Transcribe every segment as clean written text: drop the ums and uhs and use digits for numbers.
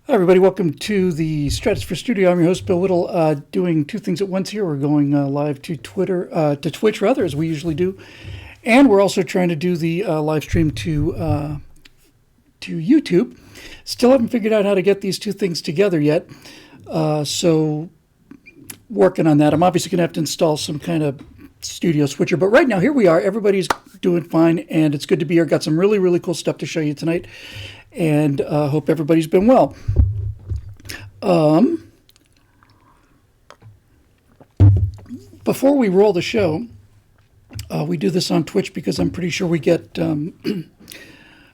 Hi, everybody. Welcome to the Stratosphere Studio. I'm your host, Bill Whittle, doing two things at once here. We're going live to to Twitch, rather, as we usually do. And we're also trying to do the live stream to YouTube. Still haven't figured out how to get these two things together yet. So working on that. I'm obviously going to have to install some kind of studio switcher. But right now, here we are. Everybody's doing fine, and it's good to be here. Got some really, really cool stuff to show you tonight. And hope everybody's been well. Before we roll the show, we do this on Twitch because I'm pretty sure we get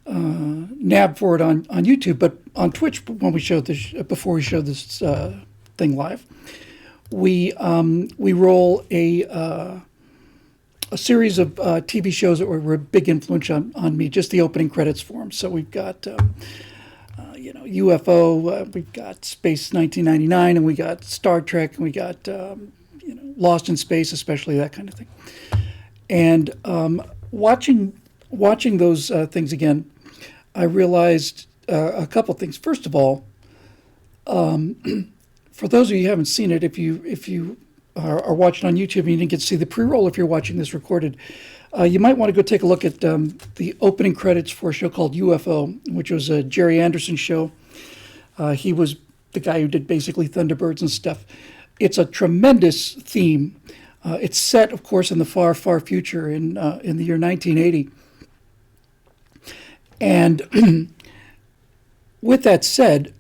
nabbed for it on YouTube. But on Twitch, when we show this, before we show this thing live, we roll a series of TV shows that were a big influence on me, just the opening credits for them. So we've got, UFO, we've got Space 1999, and we got Star Trek, and we got, Lost in Space, especially that kind of thing. And watching those things again, I realized a couple things. First of all, for those of you who haven't seen it, if you are watching on YouTube and you didn't get to see the pre-roll, if you're watching this recorded, you might want to go take a look at the opening credits for a show called UFO, which was a Jerry Anderson show. He was the guy who did basically Thunderbirds and stuff. It's a tremendous theme. It's set, of course, in the far, far future in the year 1980. And with that said,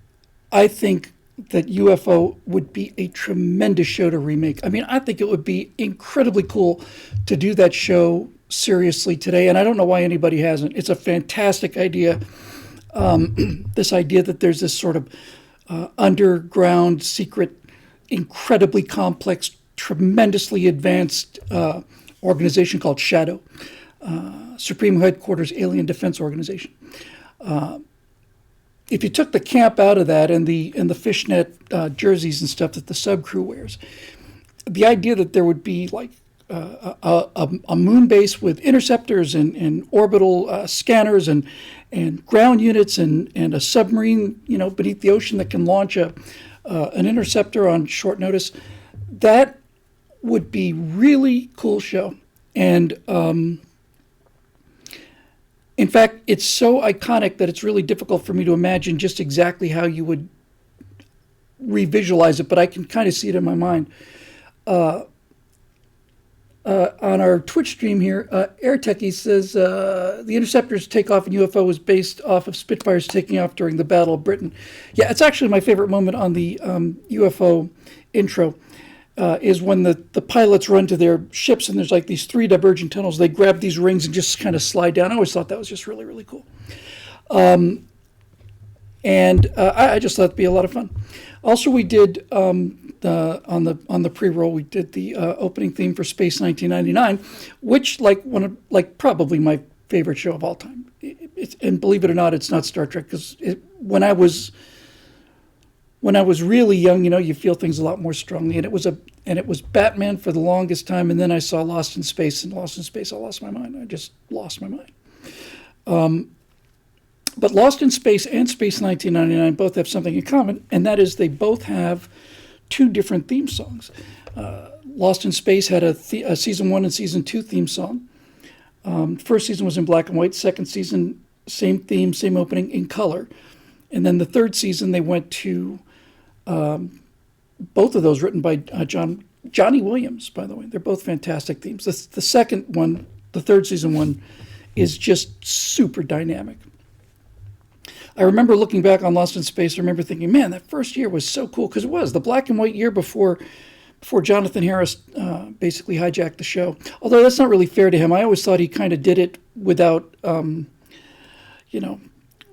I think that UFO would be a tremendous show to remake. I mean, I think it would be incredibly cool to do that show seriously today, and I don't know why anybody hasn't. It's a fantastic idea. This idea that there's this sort of underground, secret, incredibly complex, tremendously advanced organization called Shadow, Supreme Headquarters Alien Defense Organization. If you took the camp out of that and the fishnet jerseys and stuff that the subcrew wears, the idea that there would be like a moon base with interceptors and orbital scanners and ground units and a submarine, beneath the ocean that can launch an interceptor on short notice, that would be really cool show. And in fact, it's so iconic that it's really difficult for me to imagine just exactly how you would revisualize it, but I can kind of see it in my mind. On our Twitch stream here, AirTechie says the Interceptor's takeoff in UFO was based off of Spitfires taking off during the Battle of Britain. Yeah, it's actually my favorite moment on the UFO intro. Is when the pilots run to their ships and there's like these three divergent tunnels. They grab these rings and just kind of slide down. I always thought that was just really, really cool. I just thought it'd be a lot of fun. Also, we did on the pre-roll, we did the opening theme for Space 1999, which probably my favorite show of all time. And believe it or not, it's not Star Trek, because when I was really young, you feel things a lot more strongly, and it was Batman for the longest time, and then I saw Lost in Space, and Lost in Space, I lost my mind. I just lost my mind. But Lost in Space and Space 1999 both have something in common, and that is they both have two different theme songs. Lost in Space had a season 1 and season 2 theme song. First season was in black and white. Second season, same theme, same opening in color. And then the third season, they went to both of those written by Johnny Williams, by the way. They're both fantastic themes. The second one, the third season one, is just super dynamic. I remember looking back on Lost in Space, I remember thinking, man, that first year was so cool, because it was the black and white year before Jonathan Harris basically hijacked the show. Although that's not really fair to him. I always thought he kind of did it without,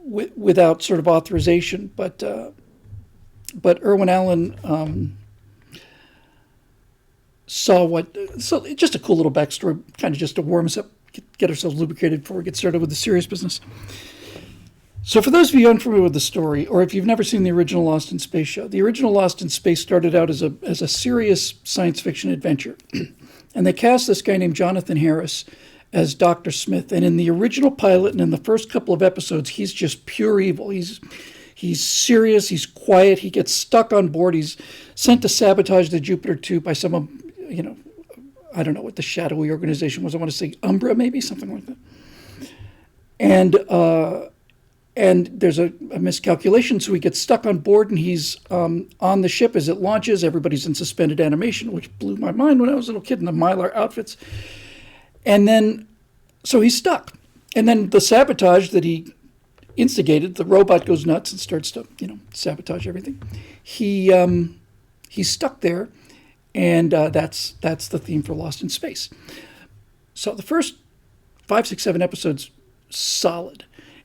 without sort of authorization. But Irwin Allen saw so just a cool little backstory, kind of just to warm us up, get ourselves lubricated before we get started with the serious business. So for those of you unfamiliar with the story, or if you've never seen the original Lost in Space show, the original Lost in Space started out as a serious science fiction adventure. And they cast this guy named Jonathan Harris as Dr. Smith. And in the original pilot and in the first couple of episodes, he's just pure evil. He's He's serious. He's quiet. He gets stuck on board. He's sent to sabotage the Jupiter 2 by some, I don't know what the shadowy organization was. I want to say Umbra, maybe something like that. And there's a miscalculation, so he gets stuck on board, and he's on the ship as it launches. Everybody's in suspended animation, which blew my mind when I was a little kid in the Mylar outfits. And then, so he's stuck. And then the sabotage that he instigated, the robot goes nuts and starts to, sabotage everything. He's stuck there, and that's the theme for Lost in Space. So the first 5, 6, 7 episodes, solid.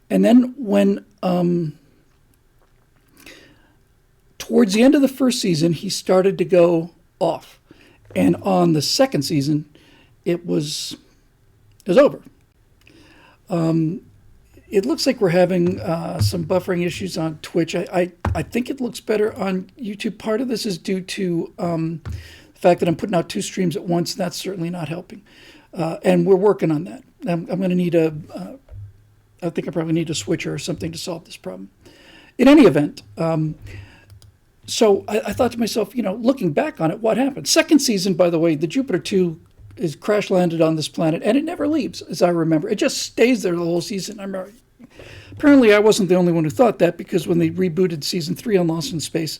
And then when towards the end of the first season, he started to go off, and on the second season, it was over. It looks like we're having some buffering issues on Twitch. I think it looks better on YouTube. Part of this is due to the fact that I'm putting out 2 streams at once. That's certainly not helping, and we're working on that. I'm going to need I think I probably need a switcher or something to solve this problem. In any event, so I thought to myself, looking back on it, what happened? Second season, by the way, the Jupiter 2 is crash landed on this planet, and it never leaves, as I remember. It just stays there the whole season. Apparently, I wasn't the only one who thought that, because when they rebooted season 3 on Lost in Space,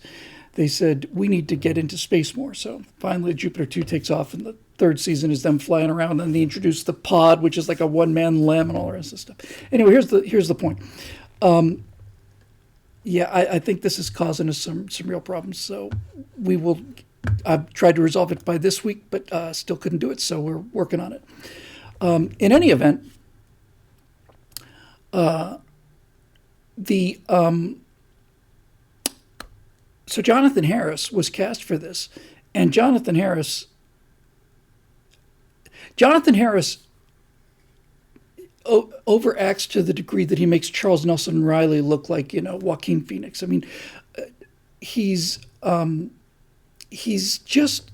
they said, we need to get into space more. So finally, Jupiter 2 takes off, and the third season is them flying around, and they introduce the pod, which is like a one-man LEM and all the rest of stuff. Anyway, here's the point. I think this is causing us some real problems. So I've tried to resolve it by this week, but still couldn't do it, so we're working on it. In any event, so Jonathan Harris was cast for this, and Jonathan Harris overacts to the degree that he makes Charles Nelson Riley look like, Joaquin Phoenix. I mean, he's just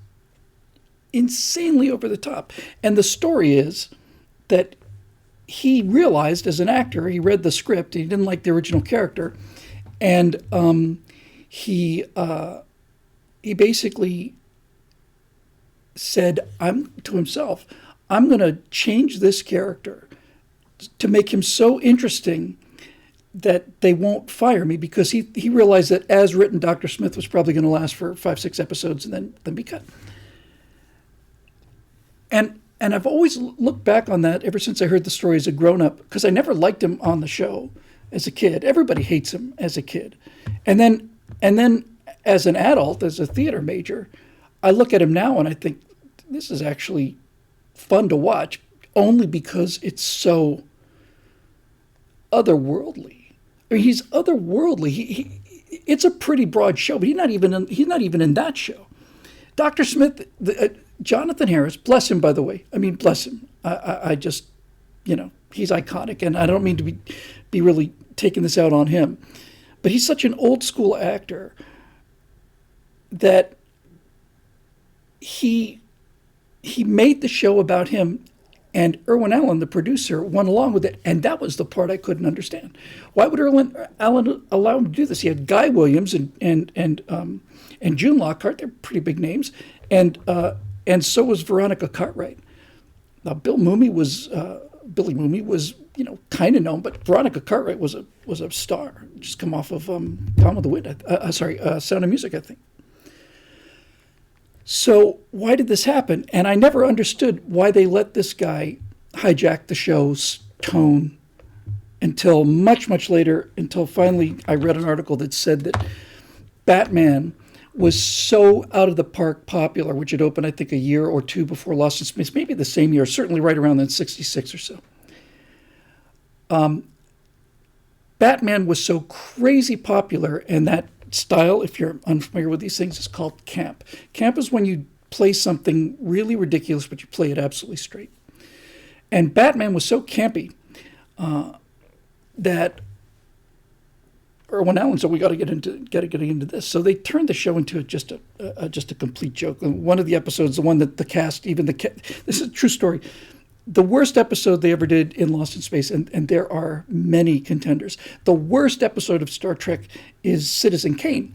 insanely over the top. And the story is that he realized as an actor, he read the script, he didn't like the original character, and he basically said to himself, I'm going to change this character to make him so interesting that they won't fire me, because he realized that as written, Dr. Smith was probably going to last for 5, 6 episodes and then be cut. And I've always looked back on that ever since I heard the story as a grown-up, because I never liked him on the show as a kid. Everybody hates him as a kid. And then as an adult, as a theater major, I look at him now and I think this is actually fun to watch, only because it's so otherworldly. I mean, he's otherworldly. It's a pretty broad show, but he's not even in that show. Dr. Smith, Jonathan Harris, bless him, by the way. I mean, bless him. I just, he's iconic, and I don't mean to be really taking this out on him, but he's such an old school actor that he made the show about him, and Irwin Allen, the producer, went along with it, and that was the part I couldn't understand. Why would Irwin Allen allow him to do this? He had Guy Williams and June Lockhart. They're pretty big names, and so was Veronica Cartwright. Now, Billy Mooney was kind of known, but Veronica Cartwright was a star, just come off of Gone with the Wind. Sound of Music, I think. So why did this happen? And I never understood why they let this guy hijack the show's tone until much, much later, until finally I read an article that said that Batman was so out of the park popular, which had opened, I think, a year or two before Lost in Space, maybe the same year, certainly right around then, 66 or so. Batman was so crazy popular, and that style, if you're unfamiliar with these things, is called camp. Camp is when you play something really ridiculous, but you play it absolutely straight. And Batman was so campy that Irwin Allen said, "We got to get into this." So they turned the show into just a complete joke. And one of the episodes, the one that the cast, this is a true story. the worst episode they ever did in Lost in Space, and there are many contenders. The worst episode of Star Trek is Citizen Kane,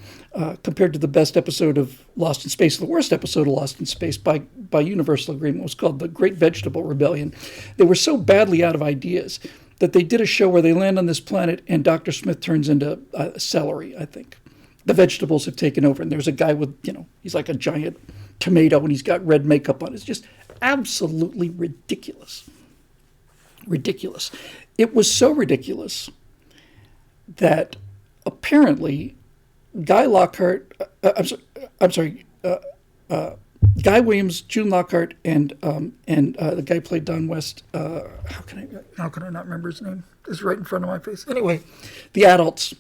compared to the best episode of Lost in Space. The worst episode of Lost in Space, by universal agreement, was called The Great Vegetable Rebellion. They were so badly out of ideas that they did a show where they land on this planet and Dr. Smith turns into celery, I think. The vegetables have taken over, and there's a guy with, he's like a giant tomato, and he's got red makeup on. It's just absolutely ridiculous. Ridiculous. It was so ridiculous that apparently Guy Lockhart, Guy Williams, June Lockhart, and the guy who played Don West. How can I not remember his name? It's right in front of my face. Anyway, the adults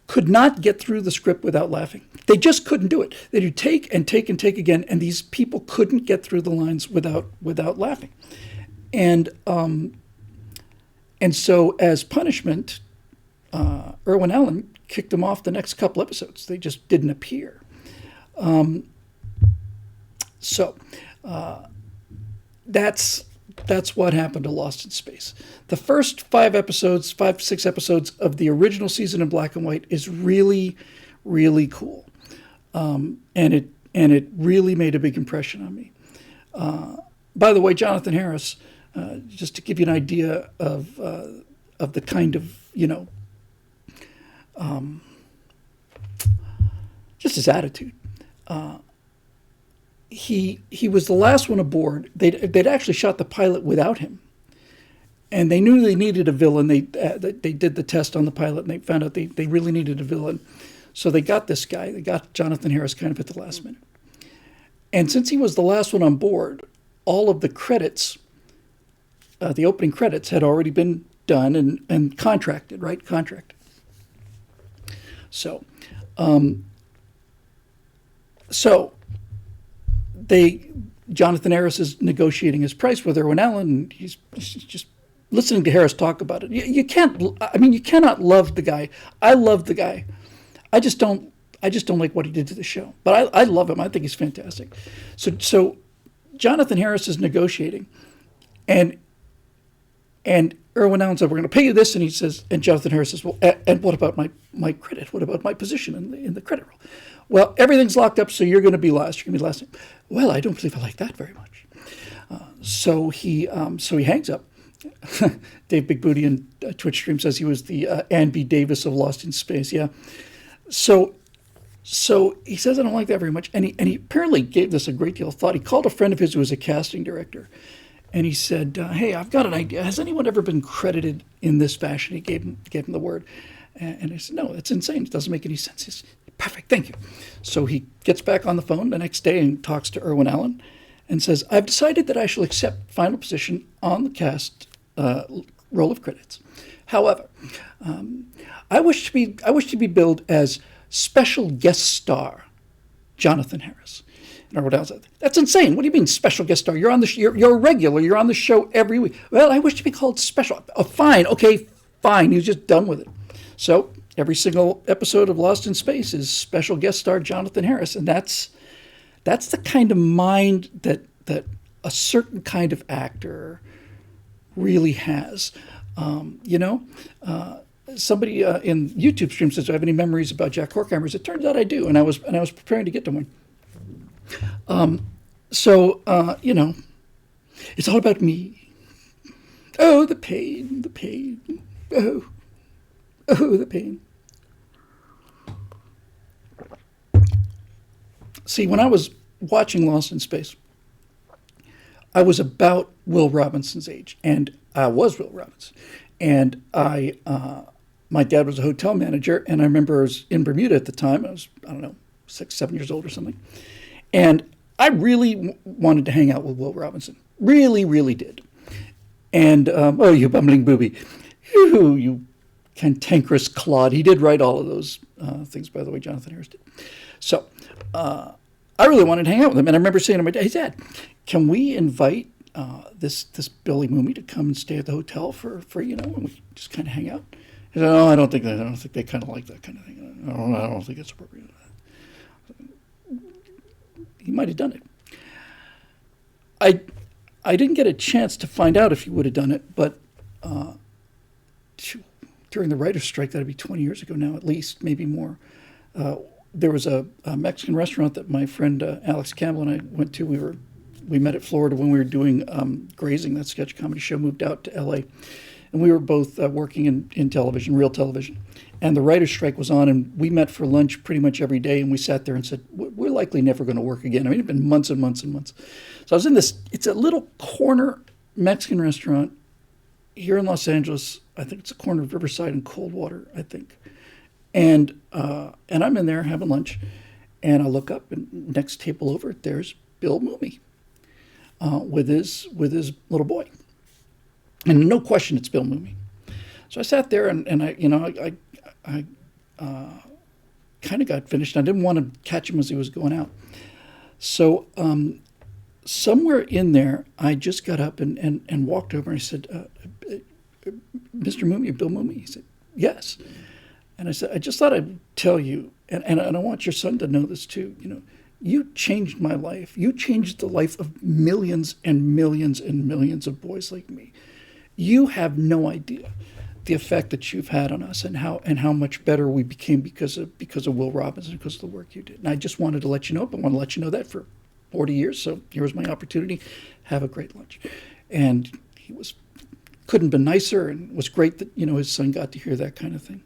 could not get through the script without laughing. They just couldn't do it. They'd take and take and take again, and these people couldn't get through the lines without laughing. And so as punishment, Irwin Allen kicked them off the next couple episodes. They just didn't appear. So that's what happened to Lost in Space. The first 6 episodes of the original season in black and white is really, really cool, and it really made a big impression on me. By the way, Jonathan Harris, just to give you an idea of the kind of just his attitude. He was the last one aboard. They'd actually shot the pilot without him, and they knew they needed a villain. They did the test on the pilot, and they found out they really needed a villain. So they got this guy. They got Jonathan Harris kind of at the last minute. And since he was the last one on board, all of the credits, the opening credits, had already been done and contracted, right? Contracted. So, Jonathan Harris is negotiating his price with Irwin Allen, and he's just listening to Harris talk about it. You cannot love the guy. I love the guy. I just don't like what he did to the show. But I love him. I think he's fantastic. So Jonathan Harris is negotiating, and Irwin Allen said, "We're going to pay you this," and he says, and Jonathan Harris says, "Well, and what about my credit? What about my position in the credit roll?" "Well, everything's locked up, so you're going to be last. You're going to be last." "Well, I don't believe I like that very much." So he hangs up. Dave Big Booty in Twitch stream says he was the Ann B. Davis of Lost in Space. Yeah. So he says, "I don't like that very much," and he apparently gave this a great deal of thought. He called a friend of his who was a casting director, and he said, "Hey, I've got an idea. Has anyone ever been credited in this fashion?" He gave him the word, and he said, "No, it's insane. It doesn't make any sense." He said, "Perfect, thank you." So he gets back on the phone the next day and talks to Irwin Allen, and says, "I've decided that I shall accept final position on the cast roll of credits. However, I wish to be billed as special guest star Jonathan Harris." And Irwin Allen said, "That's insane. What do you mean special guest star? You're on the you're a regular. You're on the show every week." "Well, I wish to be called special." "Oh, fine. Okay, fine." He was just done with it. So every single episode of Lost in Space is special guest star Jonathan Harris, and that's the kind of mind that a certain kind of actor really has. Somebody in YouTube stream says, "Do I have any memories about Jack Horkheimer's?" It turns out I do, and I was preparing to get to one. It's all about me. Oh, the pain, the pain. Oh, the pain. See, when I was watching Lost in Space, I was about Will Robinson's age, and I was Will Robinson. And my dad was a hotel manager, and I remember I was in Bermuda at the time. I was, 6, 7 years old or something. And I really wanted to hang out with Will Robinson. Really, really did. And, oh, you bumbling booby. You cantankerous clod. He did write all of those things, by the way, Jonathan Harris did. So I really wanted to hang out with him. And I remember saying to my dad, "Hey, Dad, can we invite this Billy Mooney to come and stay at the hotel for and we just kind of hang out?" He said, "Oh, I don't think they kind of like that kind of thing. I don't think it's appropriate." He might have done it. I didn't get a chance to find out if he would have done it, but during the writer's strike, that'd be 20 years ago now, at least, maybe more. There was a Mexican restaurant that my friend Alex Campbell and I went to. We met at Florida when we were doing Grazing, that sketch comedy show, moved out to LA. And we were both working in television, real television. And the writer's strike was on, and we met for lunch pretty much every day. And we sat there and said, we're likely never going to work again. I mean, it's been months and months and months. So I was in this, it's a little corner Mexican restaurant here in Los Angeles. I think it's a corner of Riverside and Coldwater, I think. And I'm in there having lunch, and I look up, and next table over, there's Bill Mumy with his little boy. And no question, it's Bill Mumy. So I sat there, and I kind of got finished. I didn't want to catch him as he was going out. So somewhere in there, I just got up and walked over, and I said, Mr. Mumy, Bill Mumy? He said, yes. And I said, I just thought I'd tell you, and I want your son to know this too, you changed my life. You changed the life of millions and millions and millions of boys like me. You have no idea the effect that you've had on us and how much better we became because of Will Robinson, because of the work you did. And I just wanted to let you know, but I want to let you know that for 40 years. So here's my opportunity. Have a great lunch. And he couldn't have been nicer, and it was great that, his son got to hear that kind of thing.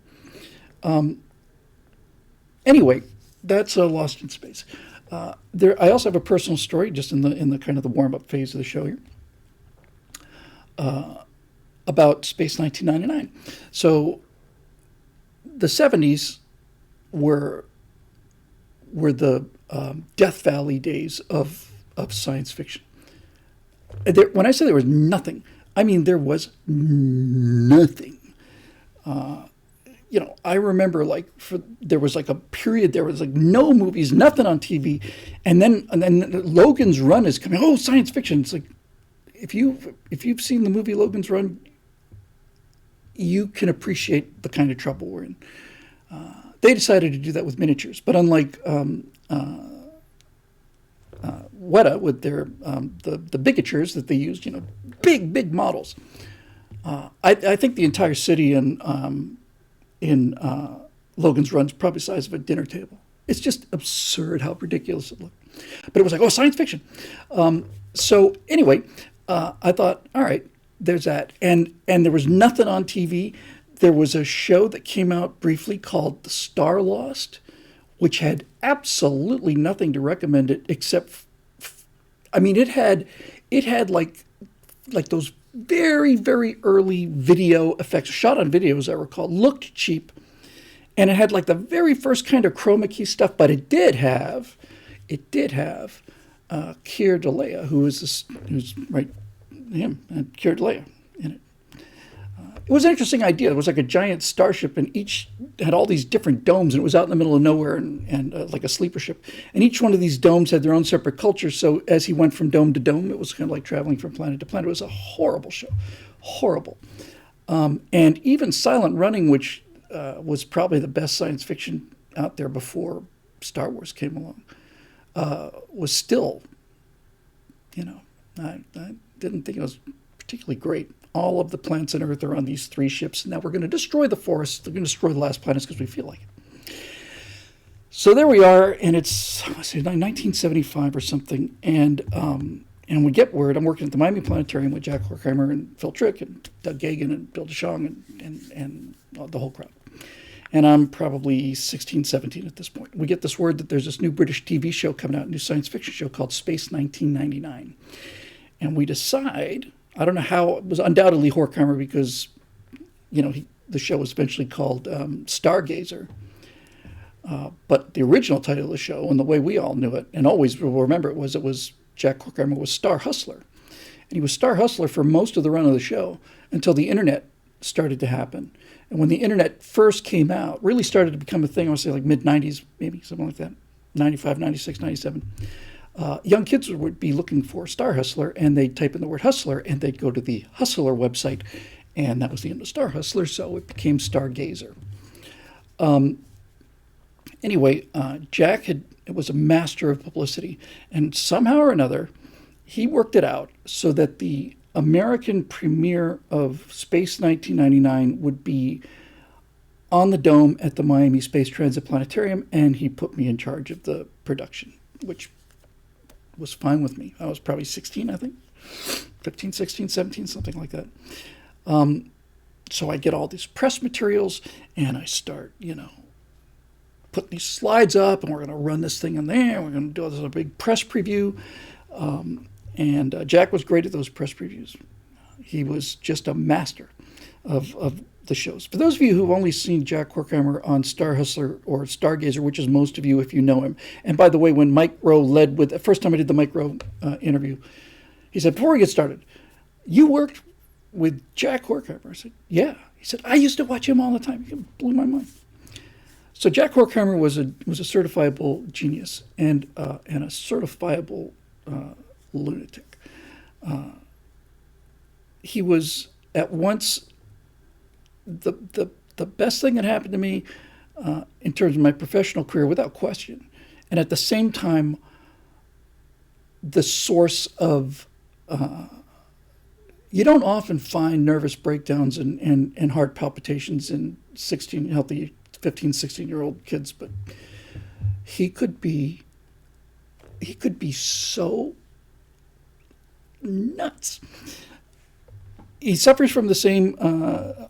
Anyway, that's Lost in Space. I also have a personal story, just in the kind of the warm-up phase of the show here, about Space 1999. So the 70s were the Death Valley days of science fiction. When I say there was nothing, I mean there was nothing. I remember there was a period, there was no movies, nothing on TV, and then Logan's Run is coming. Oh, science fiction! It's like if you've seen the movie Logan's Run, you can appreciate the kind of trouble we're in. They decided to do that with miniatures, but unlike Weta with their the bigatures that they used, big models. I think the entire city in Logan's Run is probably the size of a dinner table. It's just absurd how ridiculous it looked. But it was science fiction. So anyway, I thought, all right, there's that. And there was nothing on TV. There was a show that came out briefly called The Star Lost, which had absolutely nothing to recommend it except, it had like those very, very early video effects, shot on video, as I recall, looked cheap. And it had the very first kind of chroma key stuff, but it did have Keir Dullea, who's right, him, and Keir Dullea in it. It was an interesting idea. It was like a giant starship, and each had all these different domes, and it was out in the middle of nowhere, and like a sleeper ship. And each one of these domes had their own separate culture. So as he went from dome to dome, it was kind of like traveling from planet to planet. It was a horrible show, horrible. And even Silent Running, which was probably the best science fiction out there before Star Wars came along, was still, I didn't think it was particularly great. All of the planets on Earth are on these 3 ships. Now we're going to destroy the forests. They're going to destroy the last planets because we feel like it. So there we are, and it's 1975 or something, and we get word. I'm working at the Miami Planetarium with Jack Horkheimer and Phil Trick and Doug Gagan and Bill DeShong and the whole crowd. And I'm probably 16, 17 at this point. We get this word that there's this new British TV show coming out, a new science fiction show called Space 1999. And we decide, I don't know how, it was undoubtedly Horkheimer because, the show was eventually called Stargazer. But the original title of the show, and the way we all knew it, and always will remember it was Jack Horkheimer was Star Hustler. And he was Star Hustler for most of the run of the show until the internet started to happen. And when the internet first came out, really started to become a thing, I want to say mid-90s, maybe, something like that, 95, 96, 97. Young kids would be looking for Star Hustler, and they'd type in the word Hustler, and they'd go to the Hustler website, and that was the end of Star Hustler, so it became Stargazer. Anyway, Jack was a master of publicity, and somehow or another, he worked it out so that the American premiere of Space 1999 would be on the dome at the Miami Space Transit Planetarium, and he put me in charge of the production, which was fine with me. I was probably 16, I think. 15, 16, 17, something like that. So I get all these press materials, and I start, putting these slides up, and we're going to run this thing in there. We're going to do this a big press preview. And Jack was great at those press previews. He was just a master of the shows. For those of you who've only seen Jack Horkheimer on Star Hustler or Stargazer, which is most of you if you know him. And by the way, when Mike Rowe led with, the first time I did the Mike Rowe interview, he said, before we get started, you worked with Jack Horkheimer? I said, yeah. He said, I used to watch him all the time. It blew my mind. So Jack Horkheimer was a certifiable genius and a certifiable lunatic. He was at once the best thing that happened to me in terms of my professional career, without question, and at the same time, the source of you don't often find nervous breakdowns and heart palpitations in 15, 16-year-old kids, but he could be so nuts. He suffers from the same,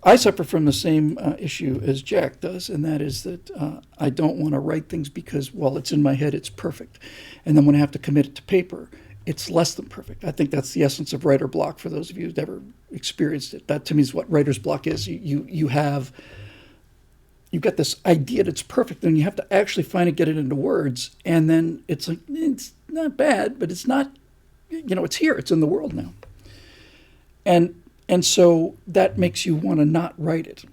I suffer from the same issue as Jack does, and that is that I don't want to write things because while it's in my head, it's perfect. And then when I have to commit it to paper, it's less than perfect. I think that's the essence of writer block for those of you who've ever experienced it. That to me is what writer's block is. You've got this idea that's perfect, and you have to actually finally get it into words, and then it's like, it's not bad, but it's not, it's here, it's in the world now. And so that makes you want to not write it.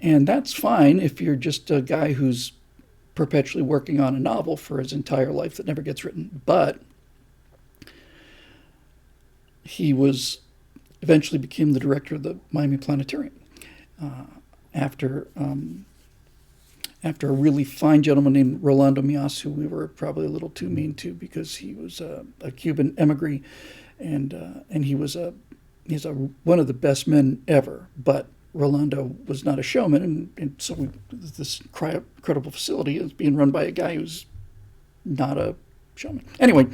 And that's fine if you're just a guy who's perpetually working on a novel for his entire life that never gets written. But he eventually became the director of the Miami Planetarium after a really fine gentleman named Rolando Mias, who we were probably a little too mean to because he was a Cuban emigre, and he's one of the best men ever. But Rolando was not a showman, and so this incredible facility is being run by a guy who's not a showman. Anyway,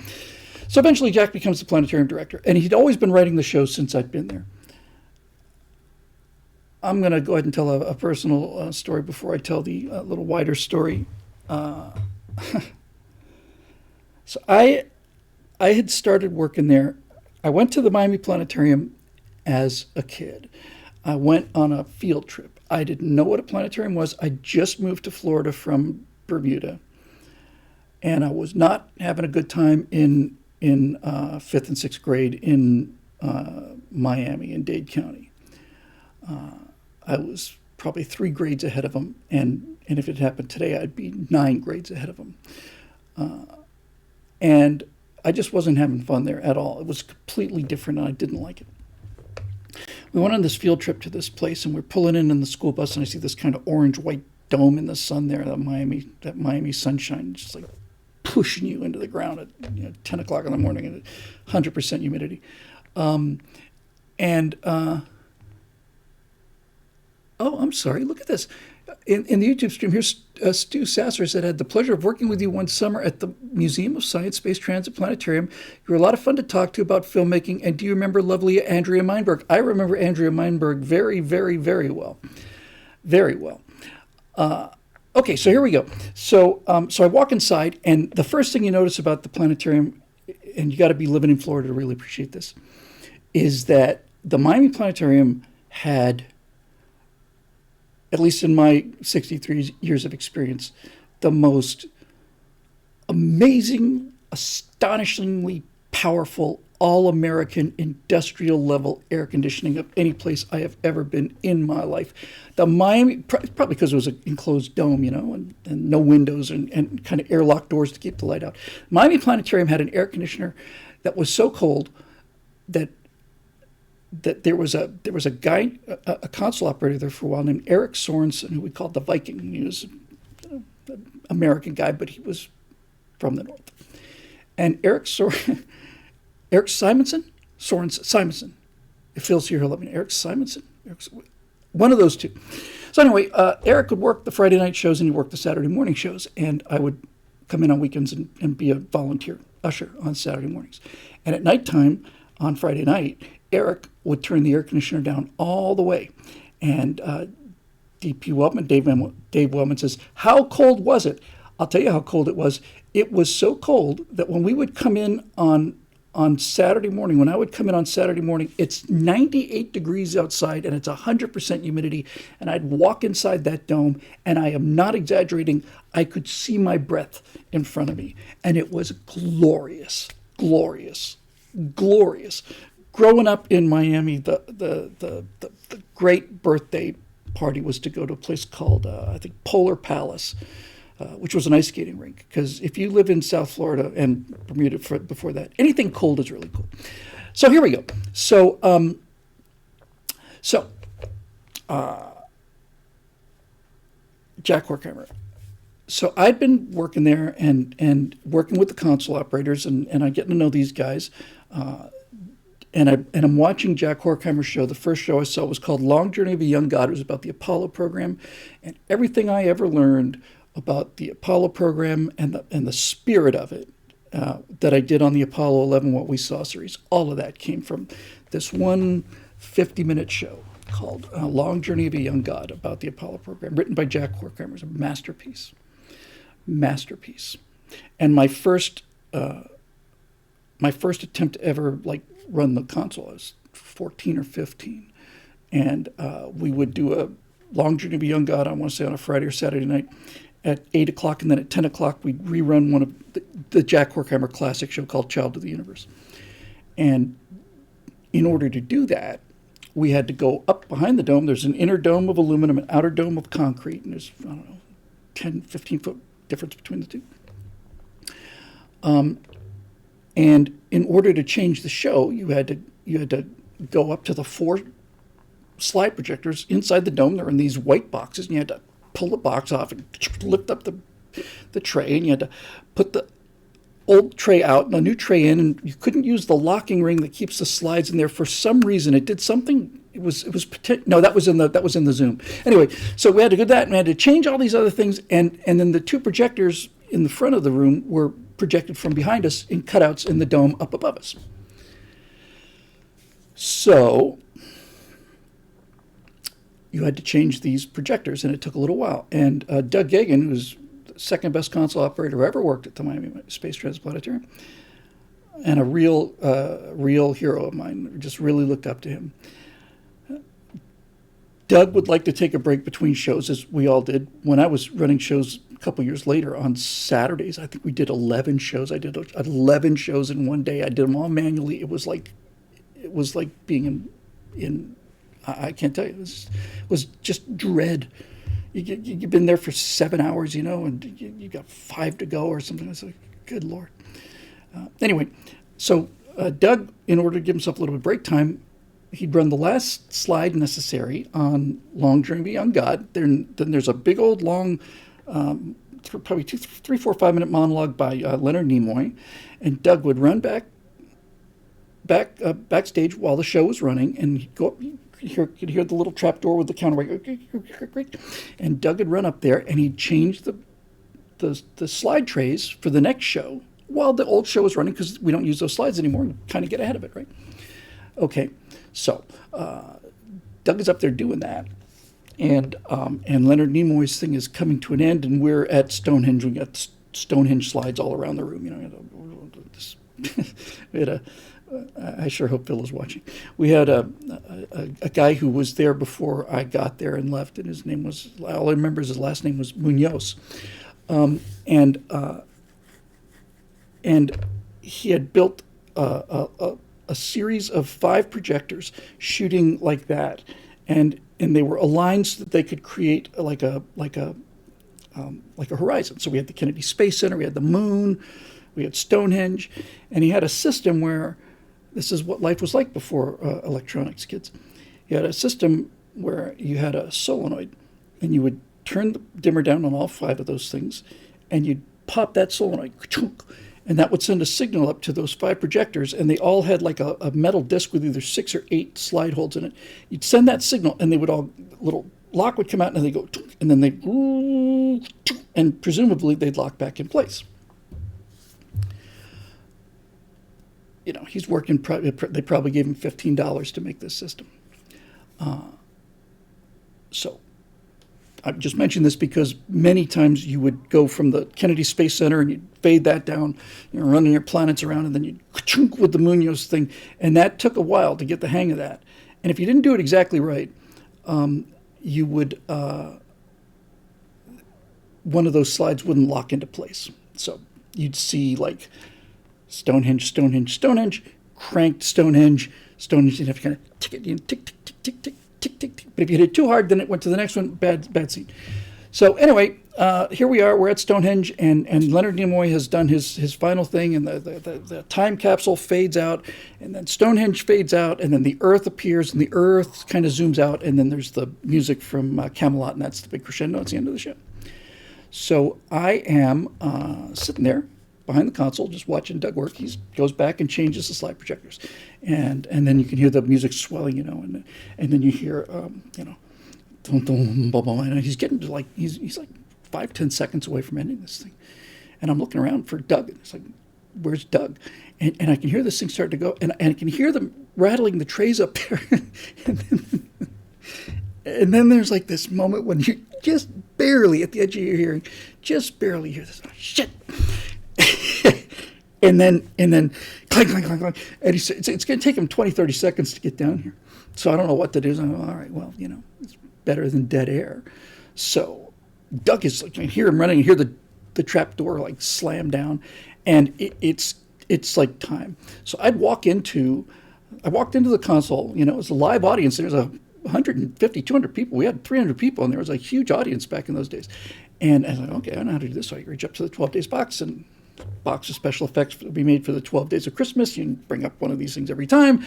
so eventually Jack becomes the planetarium director, and he'd always been writing the show since I'd been there. I'm going to go ahead and tell a personal story before I tell the little wider story. So I had started working there. I went to the Miami Planetarium as a kid. I went on a field trip. I didn't know what a planetarium was. I just moved to Florida from Bermuda, and I was not having a good time in 5th and 6th grade in Miami in Dade County. I was probably 3 grades ahead of them, and if it happened today, I'd be 9 grades ahead of them. And I just wasn't having fun there at all. It was completely different, and I didn't like it. We went on this field trip to this place, and we're pulling in the school bus, and I see this kind of orange-white dome in the sun there, that Miami sunshine, just like pushing you into the ground at 10 o'clock in the morning at 100% humidity. Oh, I'm sorry. Look at this. In the YouTube stream, here's Stu Sasser said, I had the pleasure of working with you one summer at the Museum of Science Space Transit Planetarium. You were a lot of fun to talk to about filmmaking. And do you remember lovely Andrea Meinberg? I remember Andrea Meinberg very, very, very well. Very well. Okay, so here we go. So I walk inside, and the first thing you notice about the planetarium, and you got to be living in Florida to really appreciate this, is that the Miami Planetarium had, at least in my 63 years of experience, the most amazing, astonishingly powerful, all-American industrial level air conditioning of any place I have ever been in my life. The Miami, probably because it was an enclosed dome, and no windows and kind of airlock doors to keep the light out. Miami Planetarium had an air conditioner that was so cold that there was a guy, a console operator there for a while named Eric Sorensen, who we called the Viking. He was an American guy, but he was from the north. And Eric Sorensen, Eric Simonson. If Phil's here, he'll let me know. Eric Simonson. One of those two. So anyway, Eric would work the Friday night shows and he'd work the Saturday morning shows. And I would come in on weekends and be a volunteer usher on Saturday mornings. And at nighttime on Friday night, Eric would turn the air conditioner down all the way. And DP Wellman, Dave Wellman says, "How cold was it?" I'll tell you how cold it was. It was so cold that when we would come in on Saturday morning, when I would come in on Saturday morning, it's 98 degrees outside and it's 100% humidity. And I'd walk inside that dome, and I am not exaggerating, I could see my breath in front of me. And it was glorious, glorious, glorious. Growing up in Miami, the great birthday party was to go to a place called, I think, Polar Palace, which was an ice skating rink. Because if you live in South Florida and Bermuda before that, anything cold is really cool. So here we go. So Jack Horkheimer. So I'd been working there and working with the console operators, and I'm getting to know these guys. And I'm watching Jack Horkheimer's show. The first show I saw was called Long Journey of a Young God. It was about the Apollo program. And everything I ever learned about the Apollo program and the spirit of it that I did on the Apollo 11 What We Saw series, all of that came from this one 50-minute show called Long Journey of a Young God about the Apollo program, written by Jack Horkheimer. It's a masterpiece. Masterpiece. And my first attempt to ever run the console, I was 14 or 15. And we would do a Long Journey of a Young God, I want to say on a Friday or Saturday night at 8 o'clock, and then at 10 o'clock we'd rerun one of the Jack Horkheimer classic show called Child of the Universe. And in order to do that, we had to go up behind the dome. There's an inner dome of aluminum, an outer dome of concrete, and there's, 10, 15-foot difference between the two. And in order to change the show, you had to go up to the 4 slide projectors inside the dome. They're in these white boxes, and you had to pull the box off and lift up the tray, and you had to put the old tray out and a new tray in, and you couldn't use the locking ring that keeps the slides in there. For some reason, it did something. That was in the Zoom. Anyway, so we had to do that, and we had to change all these other things, and then the 2 projectors in the front of the room were projected from behind us in cutouts in the dome up above us. So you had to change these projectors, and it took a little while. And Doug Gagan, who's the second best console operator who ever worked at the Miami Space Transplanetarium, and a real hero of mine, just really looked up to him. Doug would like to take a break between shows, as we all did. When I was running shows a couple years later on Saturdays, I think we did 11 shows. I did 11 shows in one day. I did them all manually. It was like being in I can't tell you. It was just dread. You've been there for 7 hours, and you got 5 to go or something. I was like, good Lord. Anyway, so Doug, in order to give himself a little bit of break time, he'd run the last slide necessary on Long Journey of a Young God. Then there's a big old long, probably 2, 3, 4, 5-minute monologue by Leonard Nimoy, and Doug would run backstage while the show was running, and he'd go up. You'd hear the little trap door with the counterweight, and Doug would run up there, and he'd change the slide trays for the next show while the old show was running, because we don't use those slides anymore, and kind of get ahead of it, right? Okay, so Doug is up there doing that, and Leonard Nimoy's thing is coming to an end, and we're at Stonehenge. We got Stonehenge slides all around the room. We had I sure hope Phil is watching. We had a guy who was there before I got there and left, and his name was, all I remember is his last name was Munoz. And he had built a series of 5 projectors shooting like that, and they were aligned so that they could create like a horizon. So we had the Kennedy Space Center, we had the moon, we had Stonehenge, and he had a system where, this is what life was like before electronics, kids. You had a system where you had a solenoid, and you would turn the dimmer down on all 5 of those things, and you'd pop that solenoid, And that would send a signal up to those 5 projectors, and they all had like a metal disc with either 6 or 8 slide holes in it. You'd send that signal, and they would all, little lock would come out, and they go, and then they, and presumably they'd lock back in place. You know, he's working, they probably gave him $15 to make this system. So I just mentioned this because many times you would go from the Kennedy Space Center and you'd fade that down, you know, running your planets around, and then you'd chunk with the Munoz thing. And that took a while to get the hang of that. And if you didn't do it exactly right, you would, one of those slides wouldn't lock into place. So you'd see like Stonehenge, Stonehenge, Stonehenge, cranked Stonehenge, Stonehenge, you'd have to kind of tick it, you know, tick, tick, tick, tick, tick, tick, tick, tick. But if you hit it too hard, then it went to the next one, bad scene. So anyway, here we are, we're at Stonehenge, and Leonard Nimoy has done his final thing, and the time capsule fades out, and then Stonehenge fades out, and then the Earth appears, and the Earth kind of zooms out, and then there's the music from Camelot, and that's the big crescendo. It's the end of the show. So I am sitting there behind the console, just watching Doug work. He goes back and changes the slide projectors, and then you can hear the music swelling, you know, and then you hear, you know, dun, dun, blah, blah, and he's getting to like he's like 5-10 seconds away from ending this thing, and I'm looking around for Doug, and it's like, where's Doug? And I can hear this thing start to go, and I can hear them rattling the trays up there, and then there's like this moment when you just barely at the edge of your hearing, just barely hear this. Oh, shit. and then clank, clank, clank, clank. And he said, it's going to take him 20, 30 seconds to get down here. So I don't know what to do. So I'm like, all right, well, you know, it's better than dead air. So Doug is, like, I hear him running, I hear the trap door like slam down, and it's like time. So I walked into the console, you know, it was a live audience. There's 150, 200 people. We had 300 people, and there was a huge audience back in those days. And I was like, okay, I know how to do this. So I reach up to the 12 Days box, and box of special effects will be made for the 12 Days of Christmas. You can bring up one of these things every time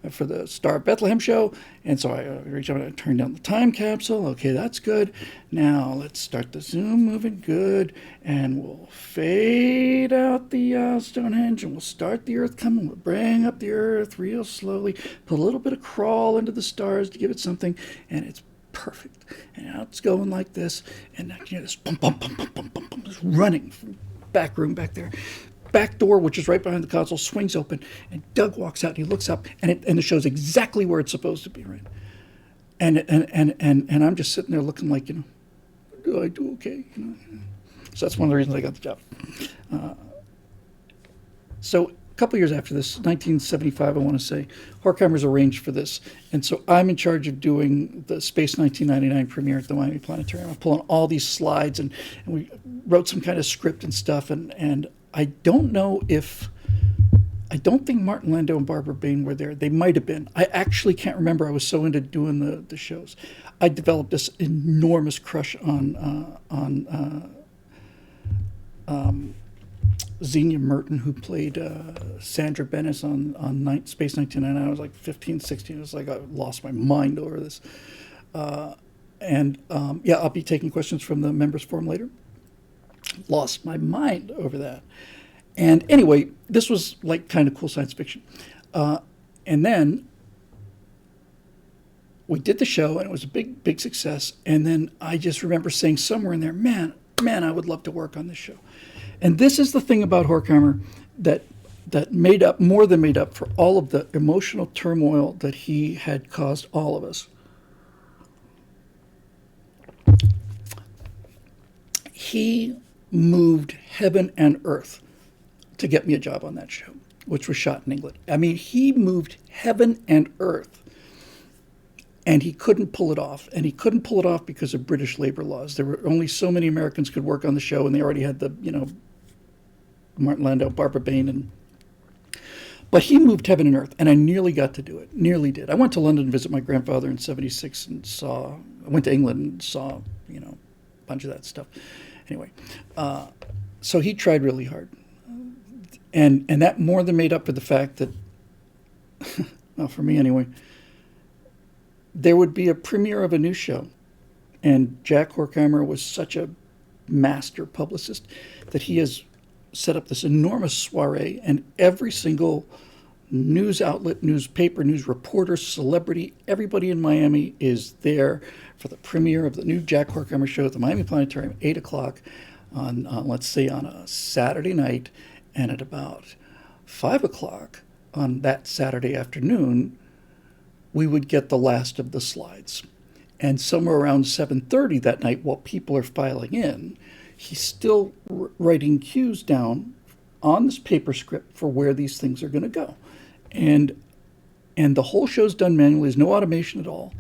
for the Star of Bethlehem show. And so I reach up and I turn down the time capsule. Okay, that's good. Now let's start the zoom moving. Good. And we'll fade out the Stonehenge, and we'll start the Earth coming. We'll bring up the Earth real slowly, put a little bit of crawl into the stars to give it something, and it's perfect. And now it's going like this, and I can hear this bump, bump, bump, bump, bump, bump, bump, just running from back room back there. Back door, which is right behind the console, swings open, and Doug walks out, and he looks up, and it shows exactly where it's supposed to be, right? And I'm just sitting there looking like, you know, do I do okay? You know? So that's one of the reasons I got the job. So a couple years after this, 1975, I want to say, Horkheimer's arranged for this. And so I'm in charge of doing the Space 1999 premiere at the Miami Planetarium. I'm pulling all these slides, and we wrote some kind of script and stuff. And I don't think Martin Landau and Barbara Bain were there. They might have been. I actually can't remember. I was so into doing the shows. I developed this enormous crush on Xenia Merton, who played Sandra Benes on Space 1999. I was like 15, 16. It was like I lost my mind over this. Yeah, I'll be taking questions from the members forum later. Lost my mind over that. And anyway, this was like kind of cool science fiction. And then we did the show, and it was a big success. And then I just remember saying somewhere in there, man, I would love to work on this show. And this is the thing about Horkheimer that more than made up for all of the emotional turmoil that he had caused all of us. He moved heaven and earth to get me a job on that show, which was shot in England. I mean, he moved heaven and earth, and he couldn't pull it off. And he couldn't pull it off because of British labor laws. There were only so many Americans could work on the show, and they already had the, you know, Martin Landau, Barbara Bain, but he moved heaven and earth, and I nearly got to do it. Nearly did. I went to London to visit my grandfather in '76 and I went to England and saw, you know, a bunch of that stuff. Anyway, so he tried really hard. And that more than made up for the fact that, well, for me anyway, there would be a premiere of a new show. And Jack Horkheimer was such a master publicist that he has set up this enormous soiree, and every single news outlet, newspaper, news reporter, celebrity, everybody in Miami is there for the premiere of the new Jack Horkheimer show at the Miami Planetarium, 8 o'clock on, let's say, on a Saturday night. And at about 5 o'clock on that Saturday afternoon, we would get the last of the slides. And somewhere around 7:30 that night, while people are filing in, he's still writing cues down on this paper script for where these things are going to go. And the whole show's done manually. There's no automation at all.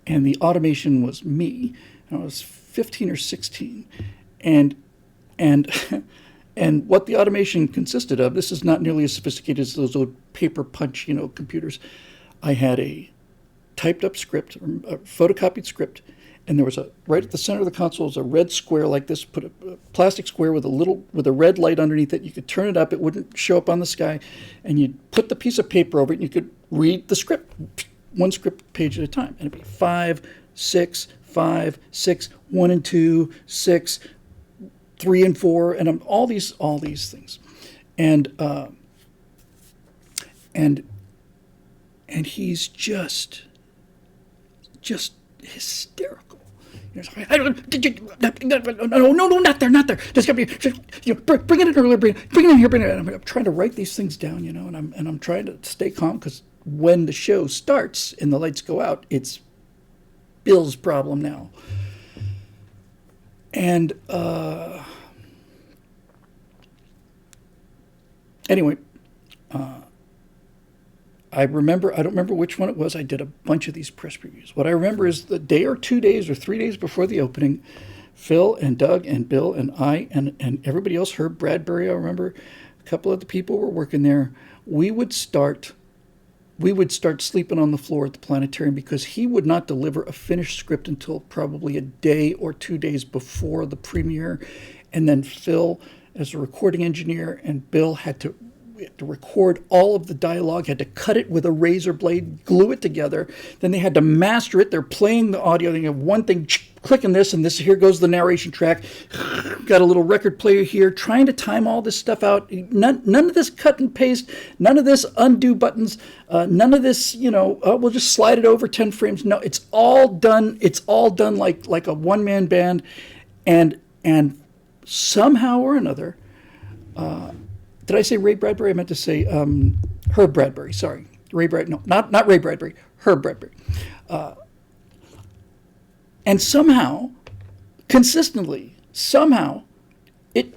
And the automation was me. I was 15 or 16. And and what the automation consisted of, this is not nearly as sophisticated as those old paper punch, computers. I had a typed up script, a photocopied script, and there was right at the center of the console was a red square like this, put a plastic square with a red light underneath it. You could turn it up, it wouldn't show up on the sky, and you'd put the piece of paper over it and you could read the script, one script page at a time. And it'd be 5, 6, 1 and 2, 6, 3 and 4, and all these things. And he's just hysterical. No, not there. Just bring it in earlier. Bring it in here. Bring it in. I'm trying to write these things down, and I'm trying to stay calm because when the show starts and the lights go out, it's Bill's problem now. And anyway. I don't remember which one it was. I did a bunch of these press previews. What I remember is the day or 2 days or 3 days before the opening, Phil and Doug and Bill and I and everybody else, Herb Bradbury, I remember a couple of the people were working there. We would start sleeping on the floor at the planetarium because he would not deliver a finished script until probably a day or 2 days before the premiere. And then Phil, as a recording engineer, and Bill had to record all of the dialogue, had to cut it with a razor blade, glue it together. Then they had to master it. They're playing the audio. They have one thing, clicking this, and this, here goes the narration track. Got a little record player here, trying to time all this stuff out. None of this cut and paste, none of this undo buttons, none of this, we'll just slide it over 10 frames. No, it's all done. It's all done like a one-man band. And somehow or another, did I say Ray Bradbury? I meant to say Herb Bradbury. Sorry, Ray Bradbury. No, not Ray Bradbury. Herb Bradbury. And somehow, consistently, it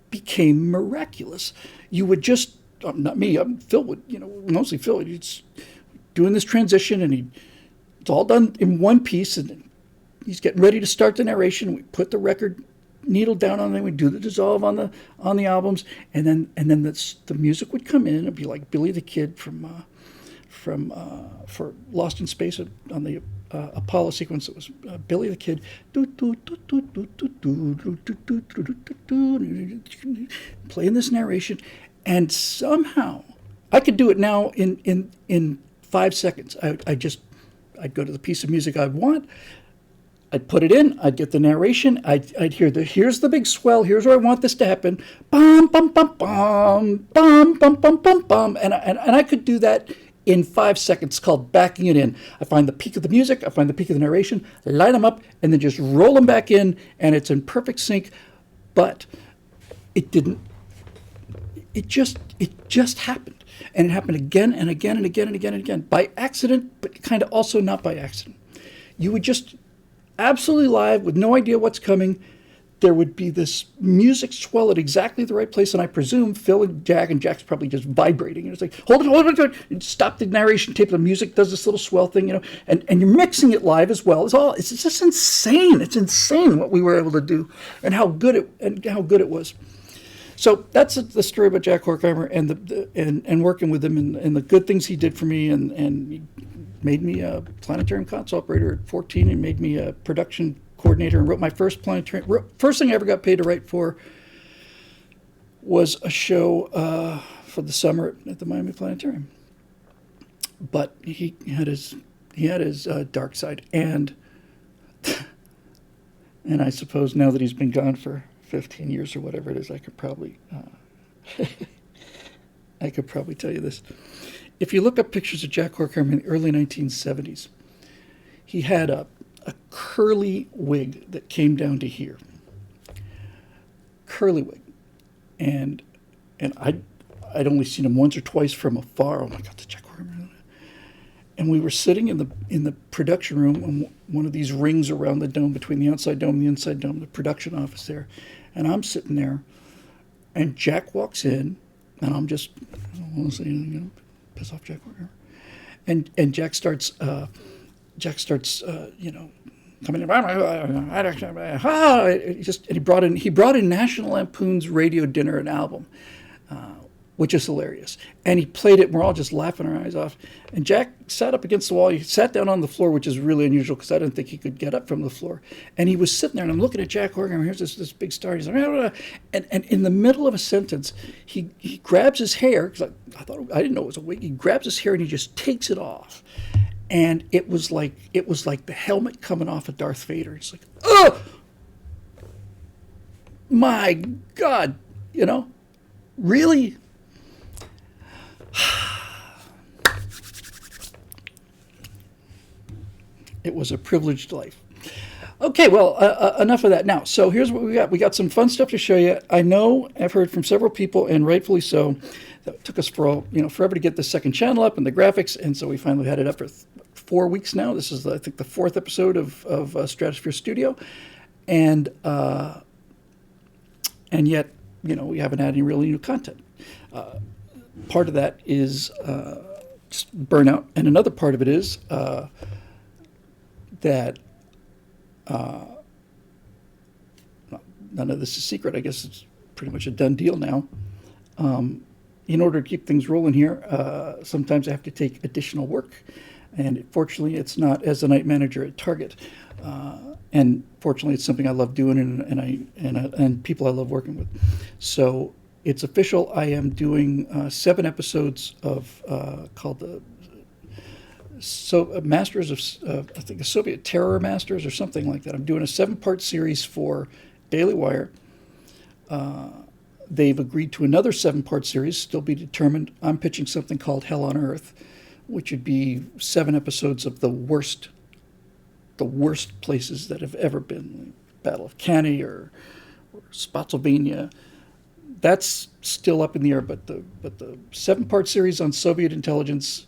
became miraculous. You would just, not me, Phil would, mostly Phil. He's doing this transition, and it's all done in one piece, and he's getting ready to start the narration. We put the record needle down on them. We do the dissolve on the albums, and then the music would come in. It'd be like Billy the Kid from for Lost in Space on the Apollo sequence. It was Billy the Kid playing this narration, and somehow I could do it now in 5 seconds. I'd go to the piece of music I'd want. I'd put it in, I'd get the narration, I'd hear here's the big swell, here's where I want this to happen, bum, bum, bum, bum, bum, bum, bum, bum, bum, and I could do that in 5 seconds. It's called backing it in. I find the peak of the music, I find the peak of the narration, line them up, and then just roll them back in, and it's in perfect sync. But it didn't, it just happened. And it happened again and again and again and again and again. By accident, but kind of also not by accident. You would just absolutely live with no idea what's coming. There would be this music swell at exactly the right place, and I presume Phil and Jack's probably just vibrating. And it's like, hold it. And stop the narration tape. The music does this little swell thing, and you're mixing it live as well. It's just insane. It's insane what we were able to do, and how good it was. So that's the story about Jack Horkheimer and working with him and the good things he did for me, and he made me a planetarium console operator at 14, and made me a production coordinator, and wrote my first planetarium. First thing I ever got paid to write for was a show for the summer at the Miami Planetarium. But he had his dark side, and I suppose now that he's been gone for 15 years or whatever it is, I could probably I could probably tell you this. If you look up pictures of Jack Horkheimer in the early 1970s, he had a curly wig that came down to here. Curly wig. And I'd only seen him once or twice from afar. Oh my God, the Jack Horkheimer. And we were sitting in the production room on one of these rings around the dome, between the outside dome and the inside dome, the production office there. And I'm sitting there, and Jack walks in, and I'm just, I don't want to say anything, piss off Jack Horkheimer. And Jack starts, coming in. He brought in National Lampoon's Radio Dinner and Album, which is hilarious. And he played it, and we're all just laughing our eyes off. And Jack sat up against the wall. He sat down on the floor, which is really unusual because I didn't think he could get up from the floor. And he was sitting there, and I'm looking at Jack Horkheimer. Here's this big star. He's like, and in the middle of a sentence, he grabs his hair, because I didn't know it was a wig. He grabs his hair and he just takes it off. And it was like the helmet coming off of Darth Vader. He's like, oh, my God, really? It was a privileged life. Okay, well, enough of that. Now, so here's what we got. We got some fun stuff to show you. I know I've heard from several people, and rightfully so, that it took us forever to get the second channel up and the graphics, and so we finally had it up for 4 weeks now. This is, I think, the 4th episode of Stratosphere Studio, and yet, we haven't had any really new content. Part of that is just burnout, and another part of it is that none of this is secret. I guess it's pretty much a done deal now. In order to keep things rolling here, sometimes I have to take additional work, and fortunately, it's not as a night manager at Target. And fortunately, it's something I love doing, and people I love working with. So it's official. I am doing 7 episodes of called the Masters of I think the Soviet Terror Masters or something like that. I'm doing a 7-part series for Daily Wire. They've agreed to another 7-part series, still be determined. I'm pitching something called Hell on Earth, which would be 7 episodes of the worst places that have ever been, like Battle of Cannae or Spotsylvania. That's still up in the air, but the 7-part series on Soviet intelligence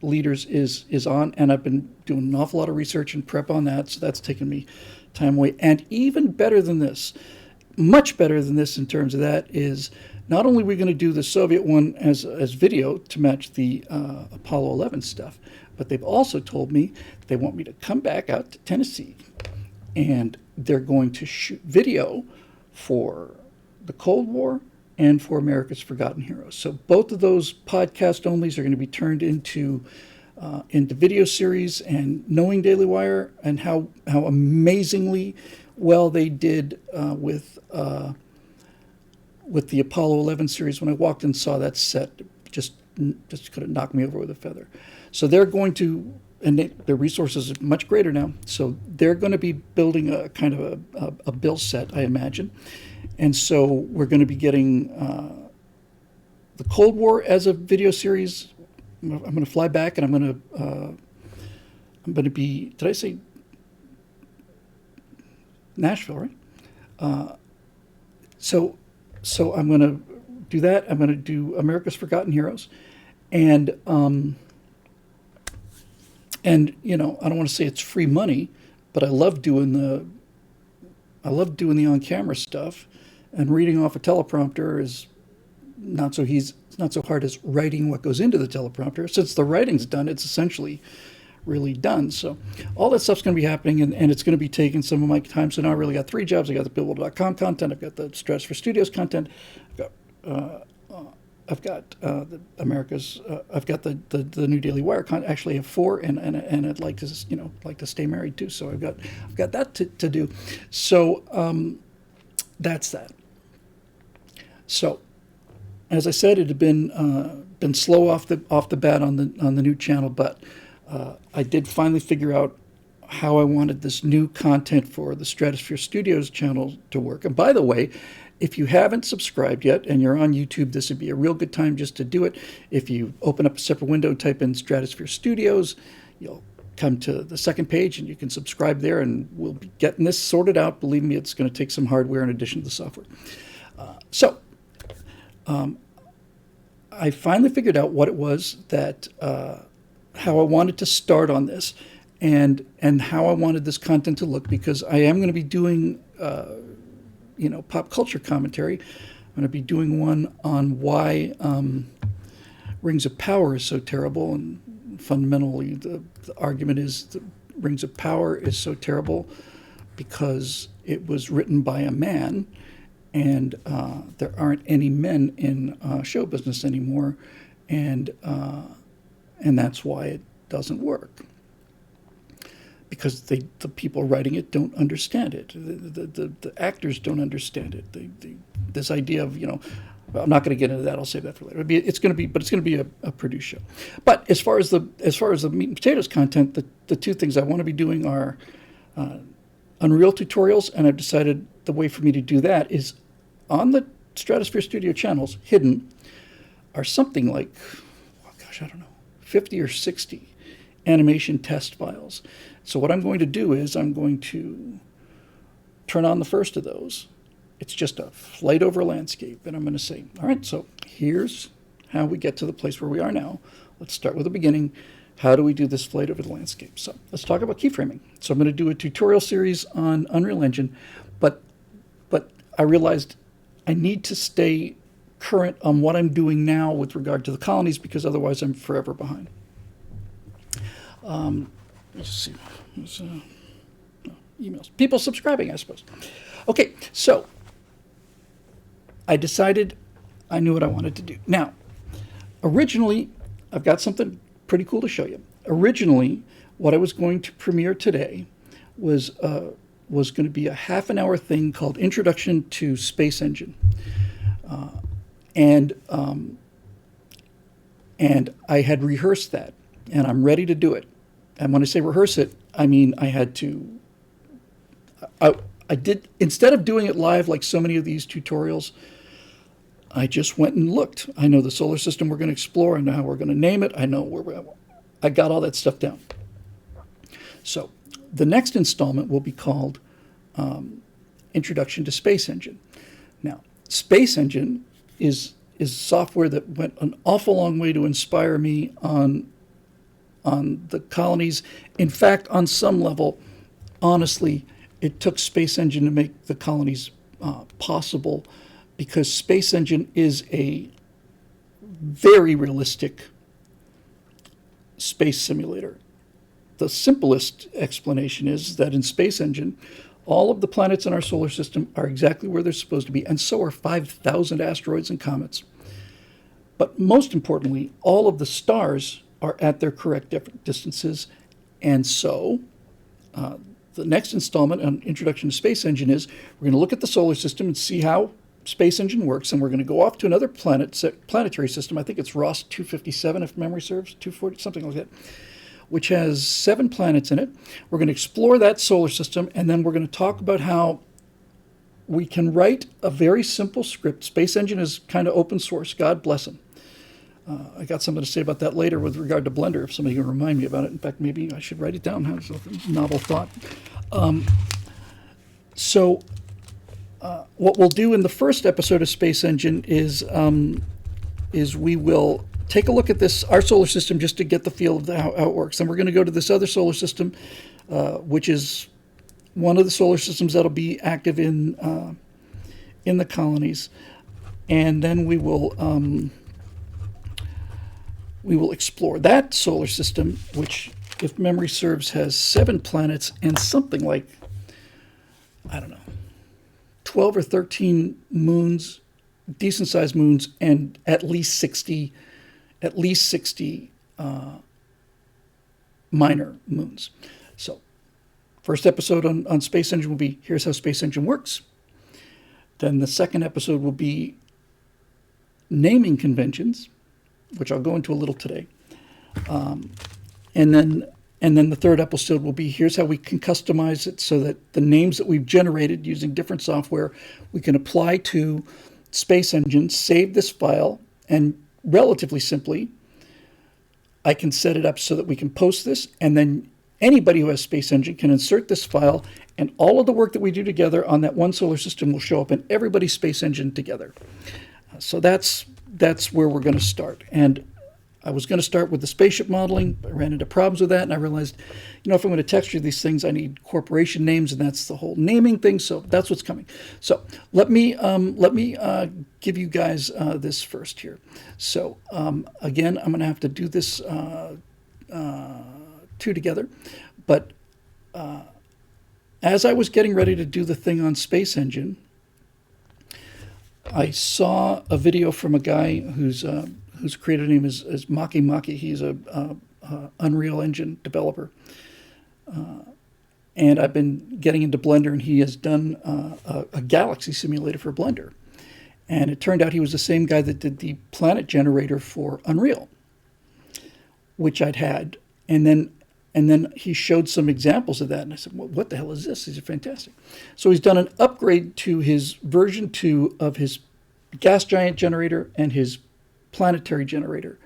leaders is on, and I've been doing an awful lot of research and prep on that, so that's taken me time away. And even better than this, much better than this in terms of that, is not only are we going to do the Soviet one as video to match the Apollo 11 stuff, but they've also told me they want me to come back out to Tennessee, and they're going to shoot video for the Cold War and for America's Forgotten Heroes. So both of those podcast onlys are going to be turned into video series. And knowing Daily Wire and how amazingly well they did with the Apollo 11 series, when I walked and saw that set, just could have knocked me over with a feather. So they're going to, and their resources are much greater now, so they're going to be building a kind of a bill set, I imagine. And so we're going to be getting the Cold War as a video series. I'm going to fly back, and I'm going to be, did I say Nashville, right? So I'm going to do that. I'm going to do America's Forgotten Heroes, and I don't want to say it's free money, but I love doing the on-camera stuff, and reading off a teleprompter is not so hard as writing what goes into the teleprompter. Since the writing's done, it's essentially really done. So all that stuff's going to be happening, and it's going to be taking some of my time. So now I really got 3 jobs. I got the Billboard.com content. I've got the Stratosphere Studios content. I've got the America's. I've got the new Daily Wire content. Actually, I have 4, and I'd like to stay married too. So I've got that to do. So that's that. So, as I said, it had been slow off the bat on the new channel, but I did finally figure out how I wanted this new content for the Stratosphere Studios channel to work. And by the way, if you haven't subscribed yet and you're on YouTube, this would be a real good time just to do it. If you open up a separate window and type in Stratosphere Studios, you'll come to the second page and you can subscribe there, and we'll be getting this sorted out. Believe me, it's going to take some hardware in addition to the software. I finally figured out what it was that how I wanted to start on this, and how I wanted this content to look, because I am going to be doing pop culture commentary. I'm going to be doing one on why Rings of Power is so terrible, and fundamentally the argument is that Rings of Power is so terrible because it was written by a man, and there aren't any men in show business anymore, and that's why it doesn't work. Because the people writing it don't understand it. The actors don't understand it. This idea of, I'm not going to get into that. I'll save that for later. It's going to be a produced show. But as far as the meat and potatoes content, the two things I want to be doing are Unreal tutorials, and I've decided the way for me to do that is on the Stratosphere Studio channels, hidden, are something like, I don't know, 50 or 60 animation test files. So what I'm going to do is I'm going to turn on the first of those. It's just a flight over landscape, and I'm going to say, all right, so here's how we get to the place where we are now. Let's start with the beginning. How do we do this flight over the landscape? So let's talk about keyframing. So I'm going to do a tutorial series on Unreal Engine, but I realized I need to stay current on what I'm doing now with regard to the colonies, because otherwise I'm forever behind. Let's see. Emails. People subscribing, I suppose. Okay, so I decided I knew what I wanted to do. Now, originally, I've got something pretty cool to show you. Originally, what I was going to premiere today was going to be a half-an-hour thing called Introduction to Space Engine. And I had rehearsed that, and I'm ready to do it. And when I say rehearse it, I mean I had to, I did, instead of doing it live like so many of these tutorials, I just went and looked. I know the solar system we're going to explore. I know how we're going to name it. I know I got all that stuff down. So the next installment will be called Introduction to Space Engine. Now, Space Engine is software that went an awful long way to inspire me on the colonies. In fact, on some level, honestly, it took Space Engine to make the colonies possible, because Space Engine is a very realistic space simulator. The simplest explanation is that in Space Engine, all of the planets in our solar system are exactly where they're supposed to be, and so are 5,000 asteroids and comets. But most importantly, all of the stars are at their correct distances. And so the next installment on Introduction to Space Engine is we're going to look at the solar system and see how Space Engine works, and we're going to go off to another planetary system. I think it's Ross 257, if memory serves, 240, something like that, which has 7 planets in it. We're going to explore that solar system, and then we're going to talk about how we can write a very simple script. Space Engine is kind of open source. God bless them. I got something to say about that later with regard to Blender, if somebody can remind me about it. In fact, maybe I should write it down. Have a novel thought. What we'll do in the first episode of Space Engine is we will take a look at our solar system, just to get the feel of how it works. Then we're going to go to this other solar system, which is one of the solar systems that'll be active in the colonies, and then we will explore that solar system, which, if memory serves, has 7 planets and something like, 12 or 13 moons, decent-sized moons, and at least 60 minor moons. So, first episode on Space Engine will be, here's how Space Engine works. Then the second episode will be naming conventions, which I'll go into a little today. And then And then the third episode will be here's how we can customize it so that the names that we've generated using different software, we can apply to Space Engine, save this file, and relatively simply, I can set it up so that we can post this, and then anybody who has Space Engine can insert this file, and all of the work that we do together on that one solar system will show up in everybody's Space Engine together. So that's where we're going to start. And I was going to start with the spaceship modeling, but I ran into problems with that, and I realized, if I'm going to texture these things, I need corporation names, and that's the whole naming thing. So that's what's coming. So let me give you guys this first here. So again, I'm going to have to do this two together, but as I was getting ready to do the thing on Space Engine, I saw a video from a guy whose creator name is Maki Maki. He's a Unreal Engine developer, and I've been getting into Blender, and he has done a galaxy simulator for Blender, and it turned out he was the same guy that did the planet generator for Unreal, which I'd had, and then he showed some examples of that, and I said, well, what the hell is this? These are fantastic. So he's done an upgrade to his version 2 of his gas giant generator and his planetary generator,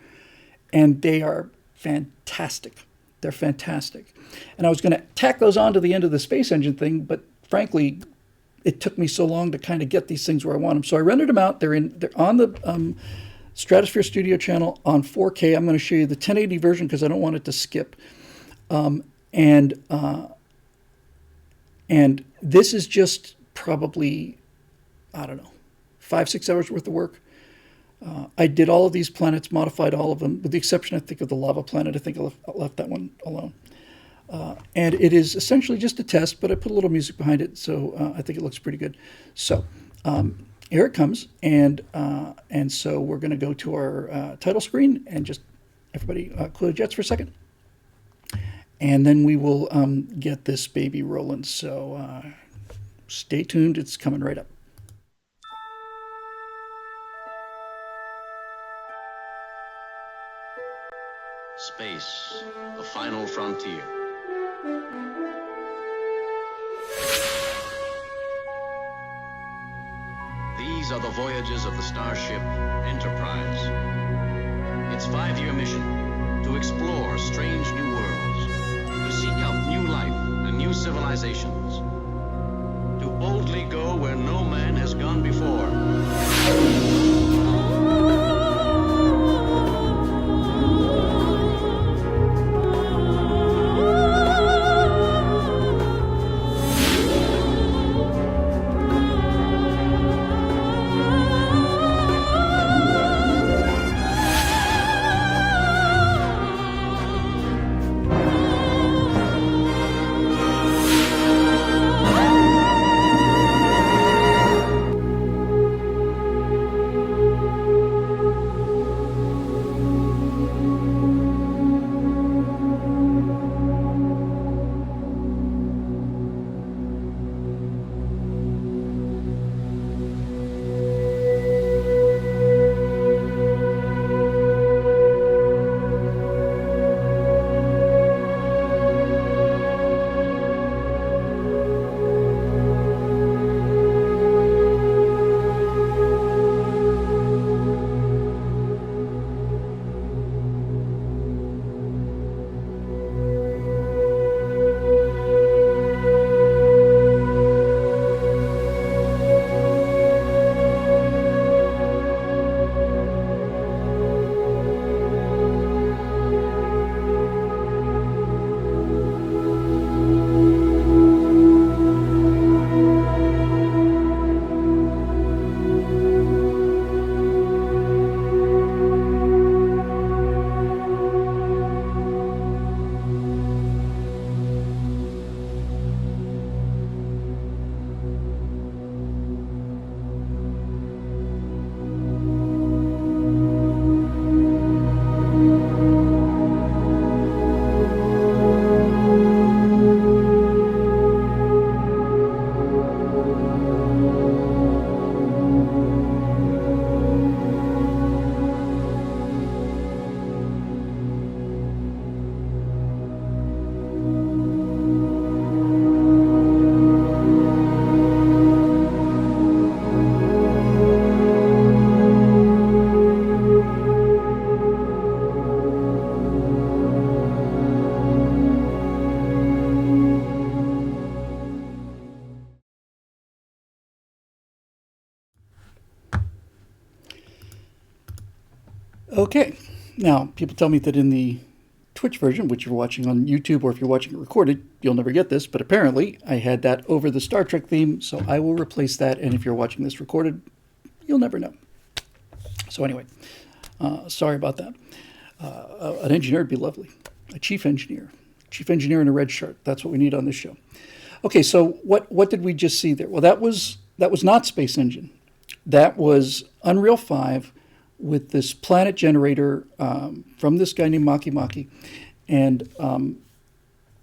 and they are fantastic. They're fantastic. And I was going to tack those on to the end of the Space Engine thing, but frankly, it took me so long to kind of get these things where I want them. So I rendered them out. They're on the Stratosphere Studio channel on 4K. I'm going to show you the 1080 version because I don't want it to skip. And this is just probably, I don't know, 5-6 hours worth of work. I did all of these planets, modified all of them, with the exception, I think, of the lava planet. I think I left that one alone. And it is essentially just a test, but I put a little music behind it, so I think it looks pretty good. So here it comes, and so we're going to go to our title screen, and just everybody cool your jets for a second. And then we will get this baby rolling. So stay tuned. It's coming right up. Space, the final frontier. These are the voyages of the starship Enterprise. Its 5-year mission, to explore strange new worlds, to seek out new life and new civilizations, to boldly go where no man has gone before. Okay. Now, people tell me that in the Twitch version, which you're watching on YouTube or if you're watching it recorded, you'll never get this, but apparently I had that over the Star Trek theme, so I will replace that, and if you're watching this recorded, you'll never know. So anyway, sorry about that. An engineer would be lovely. A chief engineer. Chief engineer in a red shirt. That's what we need on this show. Okay, so what did we just see there? Well, that was not Space Engine. That was Unreal 5 with this planet generator from this guy named Maki Maki,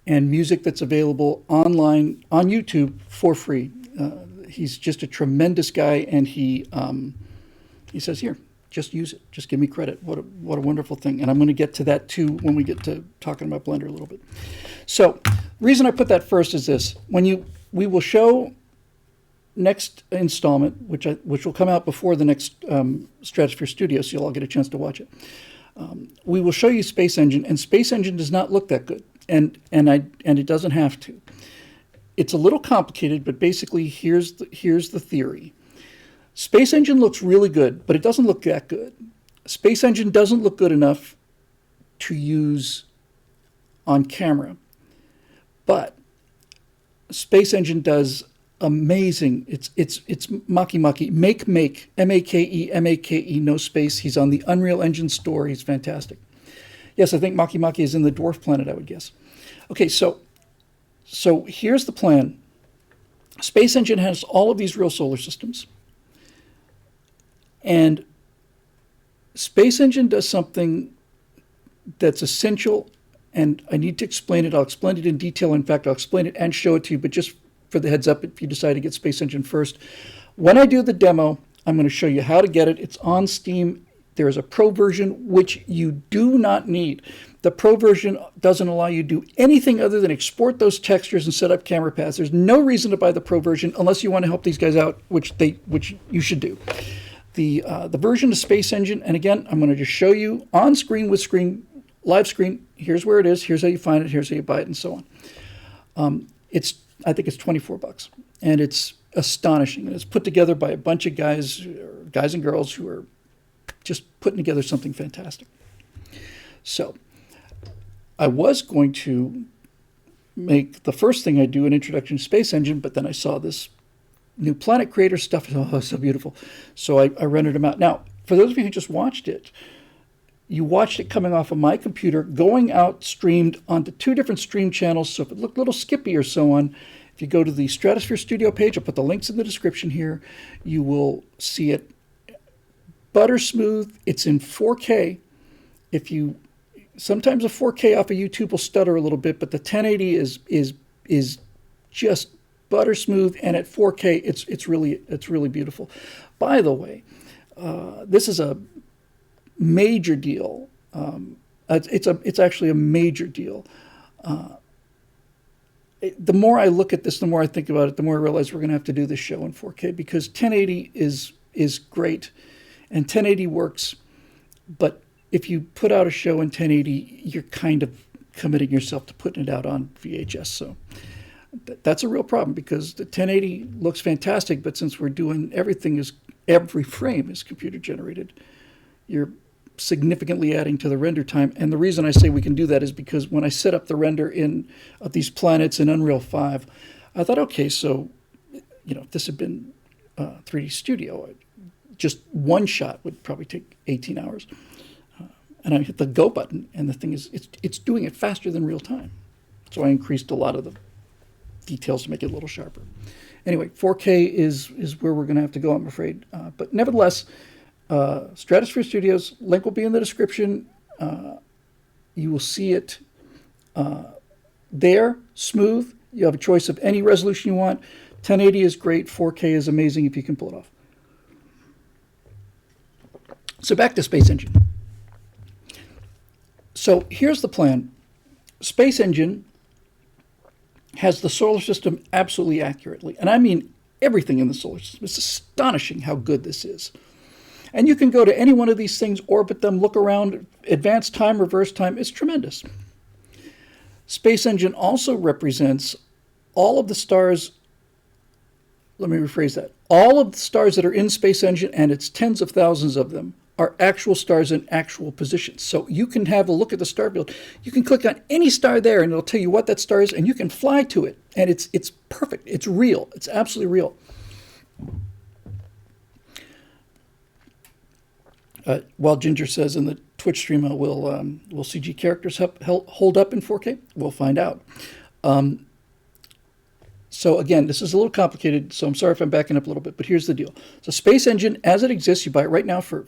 and music that's available online on YouTube for free. He's just a tremendous guy, and he says, here, just use it. Just give me credit. What a wonderful thing. And I'm going to get to that too when we get to talking about Blender a little bit. So the reason I put that first is this. We will show next installment, which will come out before the next Stratosphere Studio, so you'll all get a chance to watch it. We will show you Space Engine, and Space Engine does not look that good, and it doesn't have to. It's a little complicated, but basically here's the theory. Space Engine looks really good, but it doesn't look that good. Space Engine doesn't look good enough to use on camera, but Space Engine does amazing. It's Maki Maki. Make, M-A-K-E, no space. He's on the Unreal Engine store. He's fantastic. Yes, I think Maki Maki is in the dwarf planet, I would guess. Okay, so here's the plan. Space Engine has all of these real solar systems. And Space Engine does something that's essential, and I need to explain it. I'll explain it in detail. In fact, I'll explain it and show it to you, but just for the heads up, if you decide to get Space Engine first. When I do the demo, I'm going to show you how to get it. It's on Steam. There is a Pro version, which you do not need. The Pro version doesn't allow you to do anything other than export those textures and set up camera paths. There's no reason to buy the Pro version unless you want to help these guys out, which you should do. The version of Space Engine, and again, I'm going to just show you on screen with live screen. Here's where it is. Here's how you find it. Here's how you buy it, and so on. I think it's $24, and it's astonishing. And it's put together by a bunch of guys and girls who are just putting together something fantastic. So I was going to make the first thing I do an introduction to Space Engine, but then I saw this new Planet Creator stuff. Oh, so beautiful. So I rendered them out. Now, for those of you who just watched it, you watched it coming off of my computer, going out streamed onto two different stream channels. So if it looked a little skippy or so on, if you go to the Stratosphere Studio page, I'll put the links in the description here, you will see it butter smooth. It's in 4K. Sometimes a 4K off of YouTube will stutter a little bit, but the 1080 is just butter smooth, and at 4K, it's really beautiful. By the way, this is a major deal. It's actually a major deal. The more I look at this, the more I think about it, the more I realize we're going to have to do this show in 4K, because 1080 is great, and 1080 works. But if you put out a show in 1080, you're kind of committing yourself to putting it out on VHS. So that's a real problem, because the 1080 looks fantastic, but since we're doing every frame is computer generated, you're significantly adding to the render time. And the reason I say we can do that is because when I set up the render of these planets in Unreal 5, I thought, okay, so if this had been 3D Studio, just one shot would probably take 18 hours. And I hit the go button, and the thing is, it's doing it faster than real time. So I increased a lot of the details to make it a little sharper. Anyway, 4K is where we're going to have to go, I'm afraid. But nevertheless, Stratosphere Studios, link will be in the description. You will see it there, smooth. You have a choice of any resolution you want. 1080 is great. 4K is amazing if you can pull it off. So back to Space Engine. So here's the plan. Space Engine has the solar system absolutely accurately. And I mean everything in the solar system. It's astonishing how good this is. And you can go to any one of these things, orbit them, look around, advance time, reverse time. It's tremendous. Space Engine also represents all of the stars. Let me rephrase that. All of the stars that are in Space Engine, and it's tens of thousands of them, are actual stars in actual positions. So you can have a look at the star field. You can click on any star there, and it'll tell you what that star is, and you can fly to it. And it's perfect. It's real. It's absolutely real. While Ginger says in the Twitch stream, will CG characters hold up in 4K? We'll find out. So again, this is a little complicated, so I'm sorry if I'm backing up a little bit, but here's the deal. So Space Engine, as it exists, you buy it right now for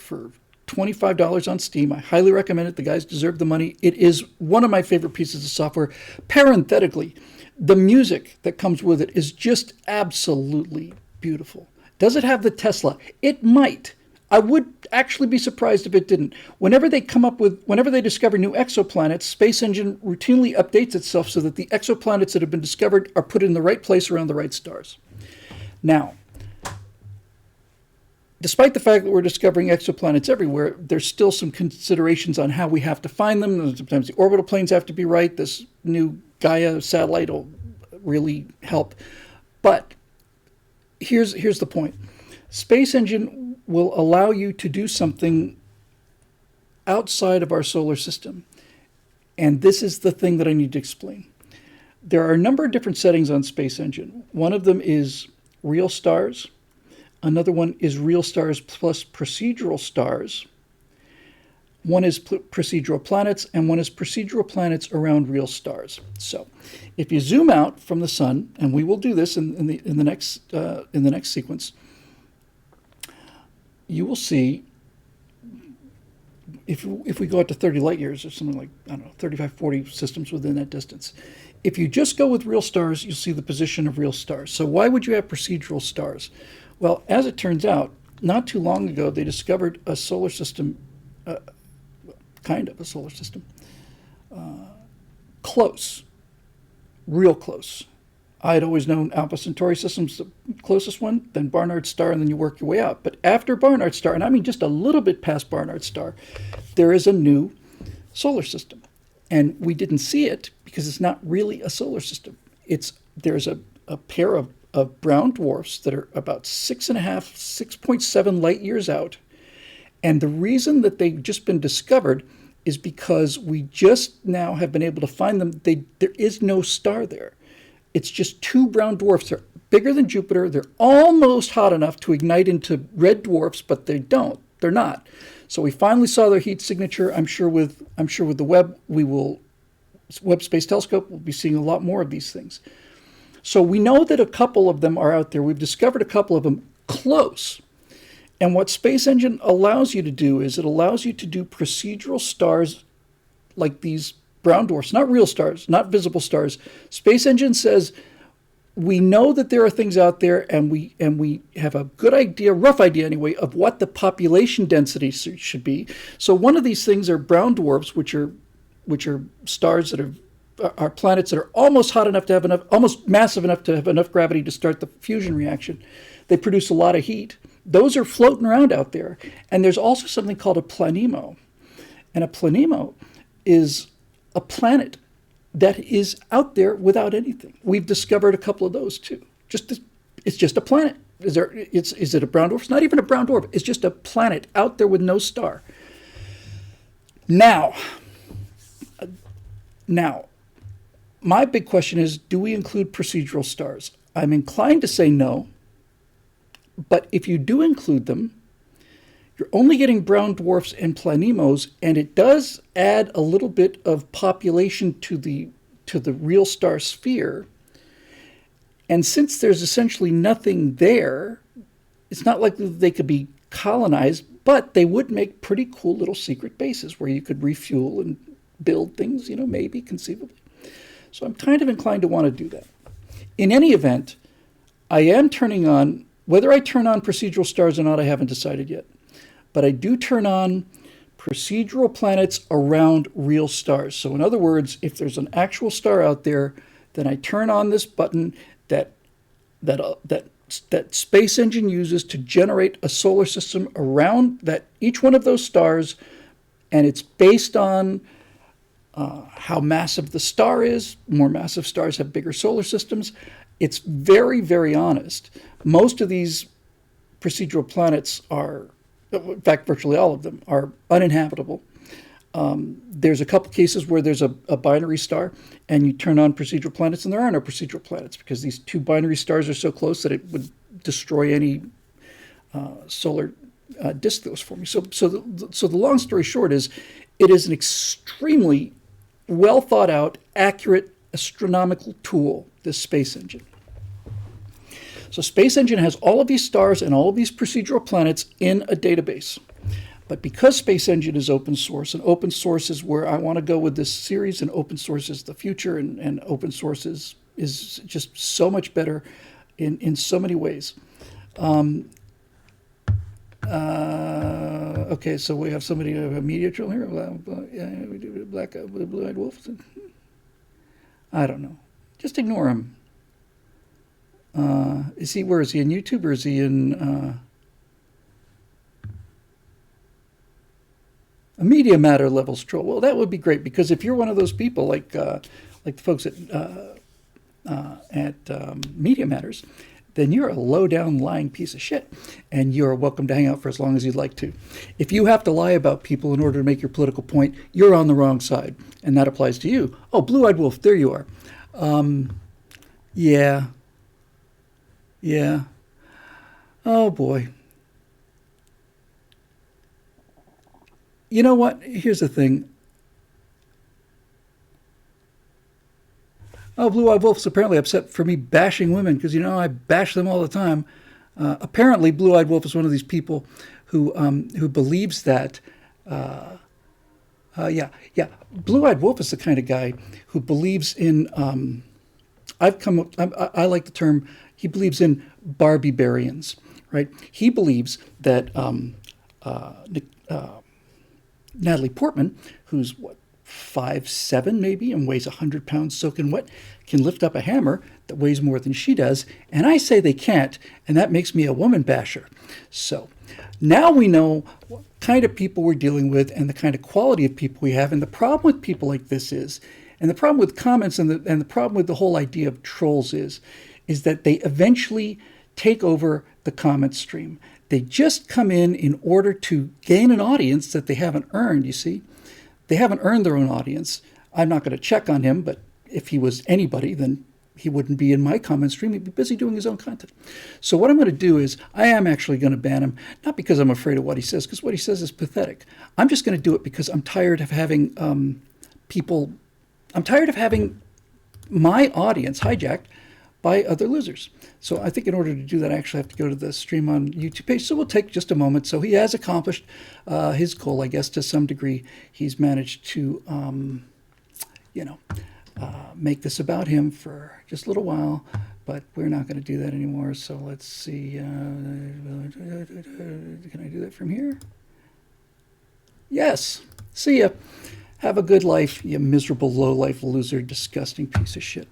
$25 on Steam. I highly recommend it. The guys deserve the money. It is one of my favorite pieces of software. Parenthetically, the music that comes with it is just absolutely beautiful. Does it have the Tesla? It might. I would actually be surprised if it didn't. Whenever they discover new exoplanets, Space Engine routinely updates itself so that the exoplanets that have been discovered are put in the right place around the right stars. Now, despite the fact that we're discovering exoplanets everywhere, there's still some considerations on how we have to find them. Sometimes the orbital planes have to be right. This new Gaia satellite will really help. But here's the point. Space Engine will allow you to do something outside of our solar system. And this is the thing that I need to explain. There are a number of different settings on Space Engine. One of them is real stars. Another one is real stars plus procedural stars. One is procedural planets, and one is procedural planets around real stars. So if you zoom out from the sun, and we will do this in the next sequence, you will see, if we go out to 30 light years or something like, I don't know, 35, 40 systems within that distance. If you just go with real stars, you'll see the position of real stars. So why would you have procedural stars? Well, as it turns out, not too long ago, they discovered a solar system, kind of a solar system, close, real close. I had always known Alpha Centauri system's the closest one, then Barnard's star, and then you work your way out. But after Barnard's star, and I mean just a little bit past Barnard's star, there is a new solar system. And we didn't see it because it's not really a solar system. There's a pair of brown dwarfs that are about 6.5, 6.7 light years out. And the reason that they've just been discovered is because we just now have been able to find them. There is no star there. It's just two brown dwarfs. They're bigger than Jupiter. They're almost hot enough to ignite into red dwarfs, but they don't. They're not. So we finally saw their heat signature. I'm sure with the Webb Space Telescope, we'll be seeing a lot more of these things. So we know that a couple of them are out there. We've discovered a couple of them close. And what Space Engine allows you to do is it allows you to do procedural stars like these brown dwarfs, not real stars, not visible stars. Space Engine says, we know that there are things out there, and we have a good idea, rough idea anyway, of what the population density should be. So one of these things are brown dwarfs, which are stars that are planets that are almost hot enough to have enough, almost massive enough to have enough gravity to start the fusion reaction. They produce a lot of heat. Those are floating around out there. And there's also something called a planemo. And a planemo is a planet that is out there without anything. We've discovered a couple of those too. It's just a planet. Is it a brown dwarf? It's not even a brown dwarf. It's just a planet out there with no star. Now, my big question is, do we include procedural stars? I'm inclined to say no, but if you do include them, you're only getting brown dwarfs and planemos, and it does add a little bit of population to the real star sphere. And since there's essentially nothing there, it's not likely that they could be colonized, but they would make pretty cool little secret bases where you could refuel and build things, maybe conceivably. So I'm kind of inclined to want to do that. In any event, I am turning on, whether I turn on procedural stars or not, I haven't decided yet. But I do turn on procedural planets around real stars. So in other words, if there's an actual star out there, then I turn on this button that Space Engine uses to generate a solar system around that each one of those stars, and it's based on how massive the star is. More massive stars have bigger solar systems. It's very, very honest. Most of these procedural planets are in fact, virtually all of them are uninhabitable. There's a couple cases where there's a binary star and you turn on procedural planets and there are no procedural planets because these two binary stars are so close that it would destroy any solar disk that was forming. So the long story short is it is an extremely well thought out, accurate astronomical tool, this space engine. So Space Engine has all of these stars and all of these procedural planets in a database. But because Space Engine is open source, and open source is where I want to go with this series, and open source is the future, and open source is just so much better in so many ways. Okay, so we have somebody, a media troll here. Black blue-eyed wolf. I don't know. Just ignore him. Where is he, in YouTube, or is he in a Media Matter levels troll? Well, that would be great, because if you're one of those people like the folks at Media Matters, then you're a low-down lying piece of shit, and you're welcome to hang out for as long as you'd like to. If you have to lie about people in order to make your political point, you're on the wrong side, and that applies to you. Oh, blue-eyed wolf, there you are. Yeah. Oh, boy. You know what? Here's the thing. Oh, Blue-Eyed Wolf's apparently upset for me bashing women because, I bash them all the time. Apparently, Blue-Eyed Wolf is one of these people who believes that. Blue-Eyed Wolf is the kind of guy who believes in. I like the term. He believes in Barbie-barians, right? He believes that Natalie Portman, who's 5'7" maybe, and weighs 100 pounds soaking wet, can lift up a hammer that weighs more than she does, and I say they can't, and that makes me a woman basher. So now we know what kind of people we're dealing with and the kind of quality of people we have, and the problem with people like this is, and the problem with comments and the problem with the whole idea of trolls is that they eventually take over the comment stream. They just come in order to gain an audience that they haven't earned, you see. They haven't earned their own audience. I'm not going to check on him, but if he was anybody, then he wouldn't be in my comment stream. He'd be busy doing his own content. So what I'm going to do is I am actually going to ban him, not because I'm afraid of what he says, because what he says is pathetic. I'm just going to do it because I'm tired of having I'm tired of having my audience hijacked by other losers. So I think in order to do that, I actually have to go to the stream on YouTube page. So we'll take just a moment. So he has accomplished his goal, I guess, to some degree. He's managed to, make this about him for just a little while, but we're not going to do that anymore. So let's see. Can I do that from here? Yes. See ya. Have a good life, you miserable, low-life loser, disgusting piece of shit.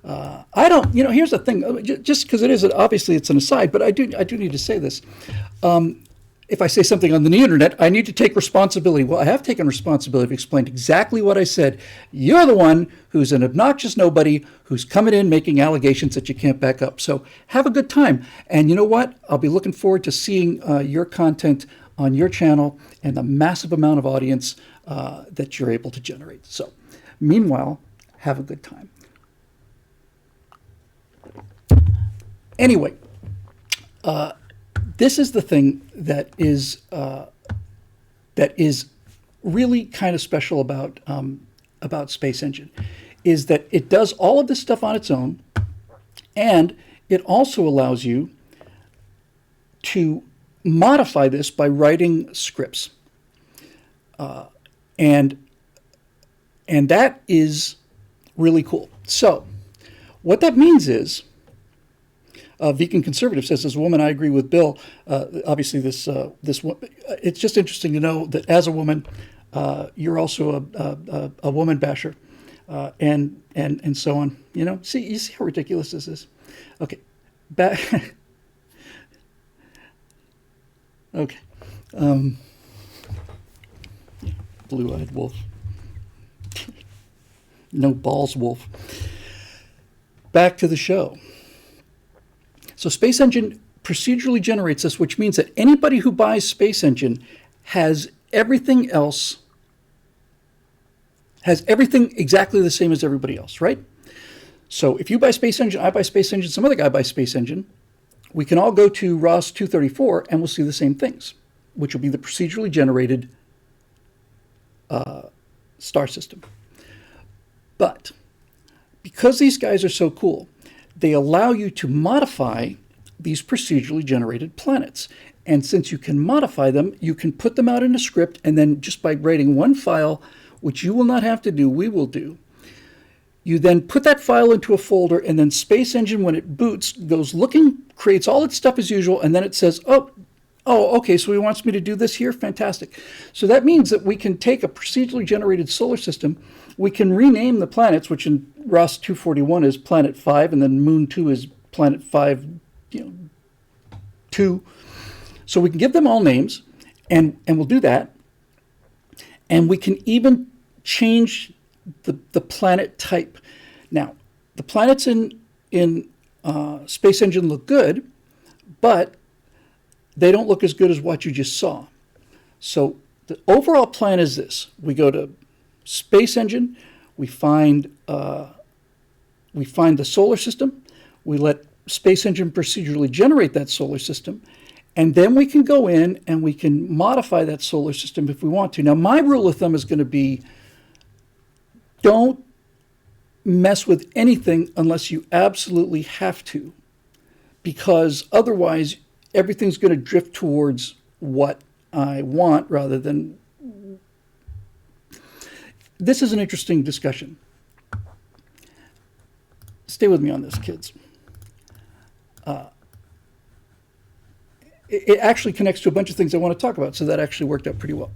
I don't, here's the thing, just because it is, obviously it's an aside, but I do need to say this. If I say something on the internet, I need to take responsibility. Well, I have taken responsibility. I've explained exactly what I said. You're the one who's an obnoxious nobody who's coming in making allegations that you can't back up. So have a good time. And you know what? I'll be looking forward to seeing your content on your channel and the massive amount of audience that you're able to generate. So meanwhile, have a good time. Anyway, this is the thing that is really kind of special about Space Engine, is that it does all of this stuff on its own, and it also allows you to modify this by writing scripts, and that is really cool. So what that means is, Vegan Conservative says, as a woman, I agree with Bill. Obviously, this it's just interesting to know that as a woman, you're also a woman basher, and so on. You see how ridiculous this is. Okay, back. Okay, blue-eyed wolf. No balls, wolf. Back to the show. So Space Engine procedurally generates this, which means that anybody who buys Space Engine has everything else, has everything exactly the same as everybody else, right? So if you buy Space Engine, I buy Space Engine, some other guy buys Space Engine, we can all go to ROS 234 and we'll see the same things, which will be the procedurally generated star system. But because these guys are so cool, they allow you to modify these procedurally generated planets. And since you can modify them, you can put them out in a script, and then just by writing one file, which you will not have to do, we will do, you then put that file into a folder, and then Space Engine, when it boots, goes looking, creates all its stuff as usual, and then it says, oh, okay, so he wants me to do this here? Fantastic. So that means that we can take a procedurally generated solar system, we can rename the planets, which in ROS 241 is Planet 5, and then Moon 2 is Planet 5, 2. So we can give them all names, and we'll do that. And we can even change the planet type. Now, the planets in Space Engine look good, but they don't look as good as what you just saw. So the overall plan is this. We go to Space Engine, we find the solar system, we let Space Engine procedurally generate that solar system, and then we can go in and we can modify that solar system if we want to. Now, my rule of thumb is going to be don't mess with anything unless you absolutely have to, because otherwise everything's going to drift towards what I want rather than... This is an interesting discussion. Stay with me on this, kids. It actually connects to a bunch of things I want to talk about, so that actually worked out pretty well.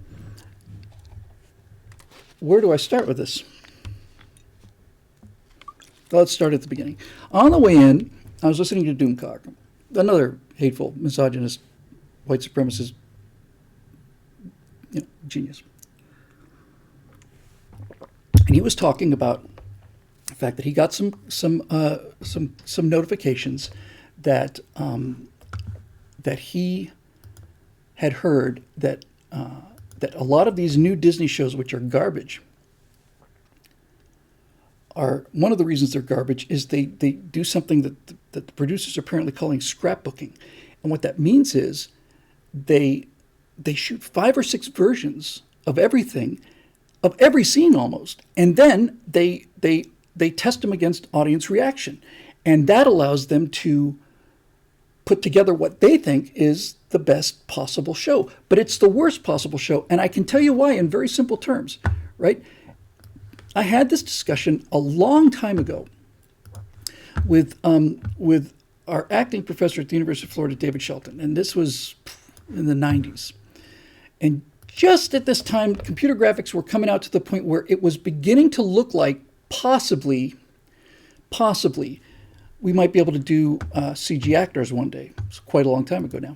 Where do I start with this? Let's start at the beginning. On the way in, I was listening to Doomcock, another hateful, misogynist, white supremacist, genius. And he was talking about the fact that he got some notifications that that he had heard that that a lot of these new Disney shows, which are garbage, are one of the reasons they're garbage is they do something that the producers are apparently calling scrapbooking. And what that means is they shoot 5 or 6 versions of everything, of every scene almost, and then they test them against audience reaction. And that allows them to put together what they think is the best possible show. But it's the worst possible show. And I can tell you why in very simple terms, right? I had this discussion a long time ago with our acting professor at the University of Florida, David Shelton, and this was in the 90s. And just at this time, computer graphics were coming out to the point where it was beginning to look like possibly, we might be able to do CG actors one day. It's quite a long time ago now.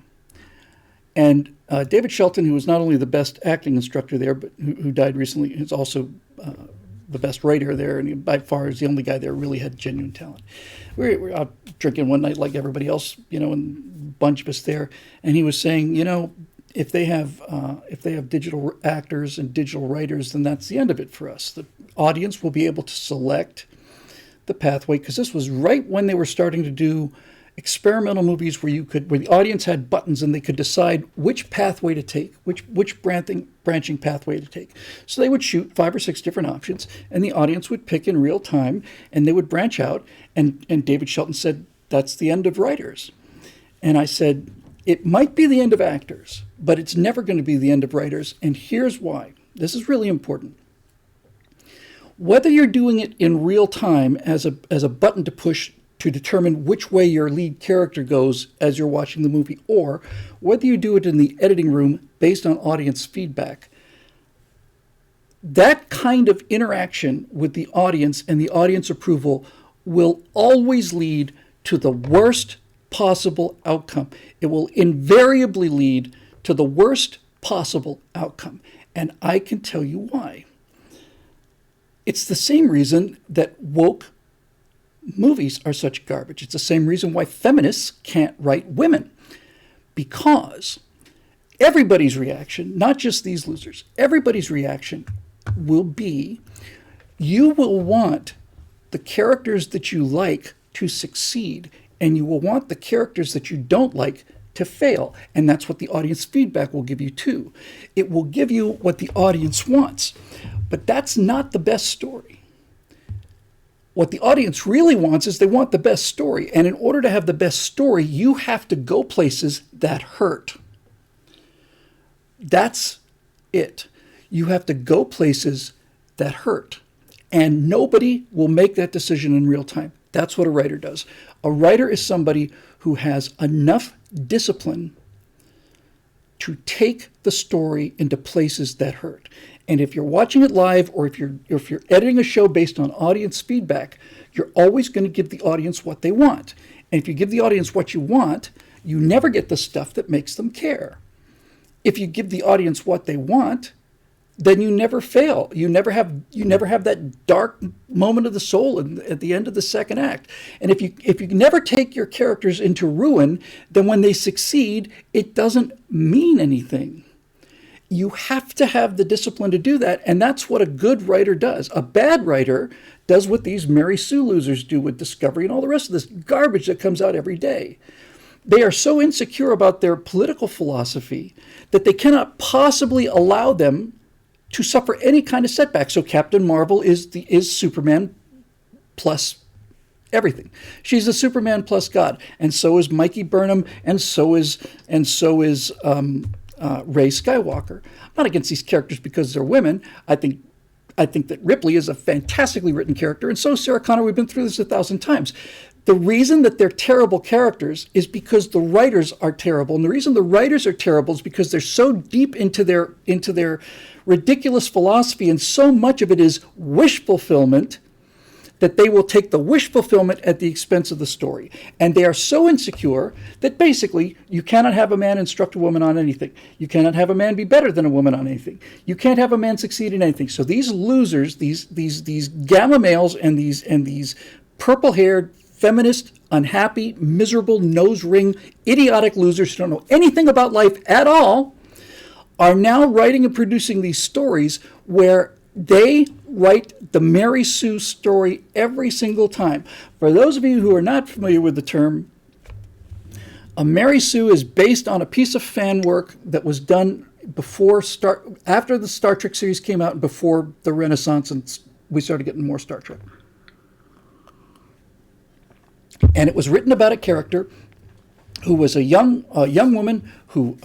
And David Shelton, who was not only the best acting instructor there, but who died recently, is also the best writer there, and he by far is the only guy there who really had genuine talent. We were out drinking one night like everybody else, and a bunch of us there, and he was saying, if they have digital actors and digital writers, then that's the end of it for us. The audience will be able to select the pathway, because this was right when they were starting to do experimental movies where the audience had buttons and they could decide which pathway to take, which branching pathway to take. So they would shoot 5 or 6 different options, and the audience would pick in real time, and they would branch out. And David Shelton said, that's the end of writers. And I said, it might be the end of actors, but it's never going to be the end of writers. And here's why. This is really important. Whether you're doing it in real time as a button to push to determine which way your lead character goes as you're watching the movie, or whether you do it in the editing room based on audience feedback, that kind of interaction with the audience and the audience approval will always lead to the worst possible outcome. It will invariably lead to the worst possible outcome. And I can tell you why. It's the same reason that woke movies are such garbage. It's the same reason why feminists can't write women, because everybody's reaction, not just these losers, everybody's reaction will be, you will want the characters that you like to succeed, and you will want the characters that you don't like to fail. And that's what the audience feedback will give you too. It will give you what the audience wants, but that's not the best story. What the audience really wants is they want the best story. And in order to have the best story, you have to go places that hurt. That's it. You have to go places that hurt. And nobody will make that decision in real time. That's what a writer does. A writer is somebody who has enough discipline to take the story into places that hurt. And if you're watching it live, or if you're editing a show based on audience feedback, you're always going to give the audience what they want. And if you give the audience what you want, you never get the stuff that makes them care. If you give the audience what they want, then you never fail. You never have that dark moment of the soul at the end of the second act. And if you never take your characters into ruin, then when they succeed, it doesn't mean anything. You have to have the discipline to do that, and that's what a good writer does. A bad writer does what these Mary Sue losers do with Discovery and all the rest of this garbage that comes out every day. They are so insecure about their political philosophy that they cannot possibly allow them to suffer any kind of setback. So Captain Marvel is Superman plus everything. She's a Superman plus God, and so is Mikey Burnham, and so is Rey Skywalker. I'm not against these characters because they're women. I think that Ripley is a fantastically written character, and so is Sarah Connor. We've been through this 1,000 times. The reason that they're terrible characters is because the writers are terrible, and the reason the writers are terrible is because they're so deep into their ridiculous philosophy, and so much of it is wish fulfillment, that they will take the wish fulfillment at the expense of the story. And they are so insecure that basically you cannot have a man instruct a woman on anything. You cannot have a man be better than a woman on anything. You can't have a man succeed in anything. So these losers, these gamma males, and these purple-haired, feminist, unhappy, miserable, nose ring, idiotic losers who don't know anything about life at all, are now writing and producing these stories where they write the Mary Sue story every single time. For those of you who are not familiar with the term, a Mary Sue is based on a piece of fan work that was done after the Star Trek series came out and before the Renaissance and we started getting more Star Trek. And it was written about a character who was a young woman who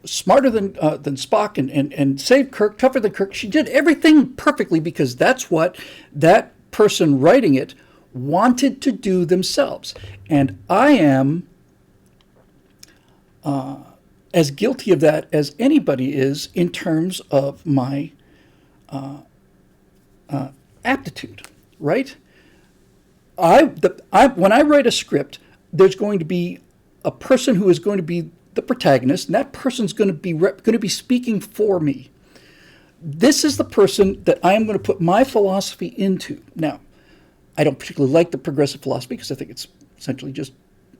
smarter than Spock and saved Kirk, tougher than Kirk. She did everything perfectly because that's what that person writing it wanted to do themselves. And I am as guilty of that as anybody is in terms of my aptitude, right? When I write a script, there's going to be a person who is going to be the protagonist, and that person's going to be speaking for me. This is the person that I am going to put my philosophy into. Now, I don't particularly like the progressive philosophy because I think it's essentially just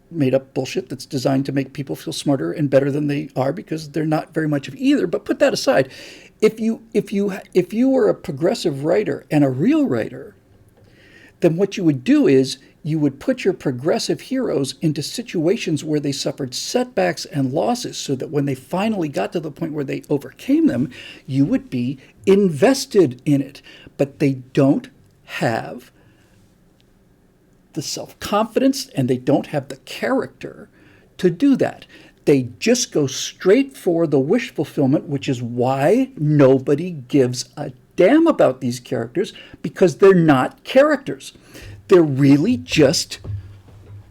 made up bullshit that's designed to make people feel smarter and better than they are because they're not very much of either. But put that aside. If you were a progressive writer and a real writer, then what you would do is you would put your progressive heroes into situations where they suffered setbacks and losses so that when they finally got to the point where they overcame them, you would be invested in it. But they don't have the self-confidence and they don't have the character to do that. They just go straight for the wish fulfillment, which is why nobody gives a damn about these characters, because they're not characters. They're really just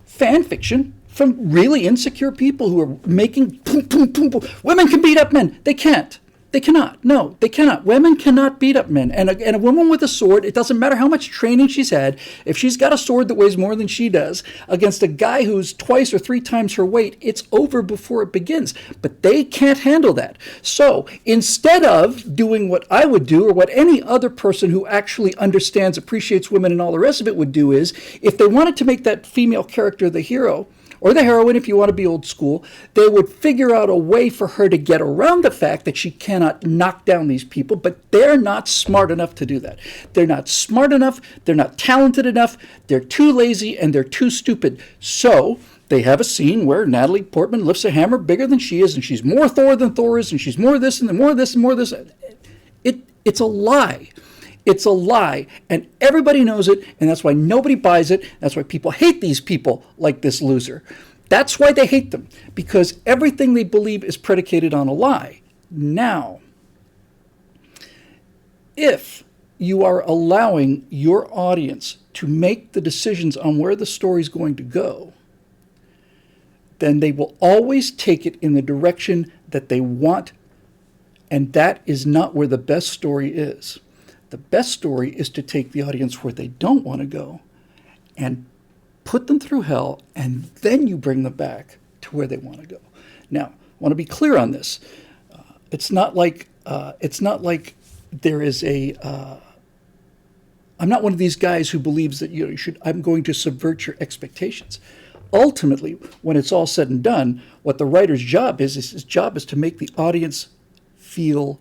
fan fiction from really insecure people who are making boom, boom, boom, boom. Women can beat up men. They can't. They cannot. No, they cannot. Women cannot beat up men. And a woman with a sword, it doesn't matter how much training she's had, if she's got a sword that weighs more than she does against a guy who's twice or three times her weight, it's over before it begins. But they can't handle that. So instead of doing what I would do, or what any other person who actually understands, appreciates women and all the rest of it would do, is if they wanted to make that female character the hero, or the heroine if you want to be old school, they would figure out a way for her to get around the fact that she cannot knock down these people, but they're not smart enough to do that. They're not smart enough, they're not talented enough, they're too lazy, and they're too stupid. So they have a scene where Natalie Portman lifts a hammer bigger than she is, and she's more Thor than Thor is, and she's more this and more this and more this. It's a lie. It's a lie, and everybody knows it, and that's why nobody buys it. That's why people hate these people like this loser. That's why they hate them, because everything they believe is predicated on a lie. Now, if you are allowing your audience to make the decisions on where the story's going to go, then they will always take it in the direction that they want, and that is not where the best story is. The best story is to take the audience where they don't want to go and put them through hell, and then you bring them back to where they want to go. Now, I want to be clear on this. It's not like there is a. I'm not one of these guys who believes that you should. I'm going to subvert your expectations. Ultimately, when it's all said and done, what the writer's job is his job is to make the audience feel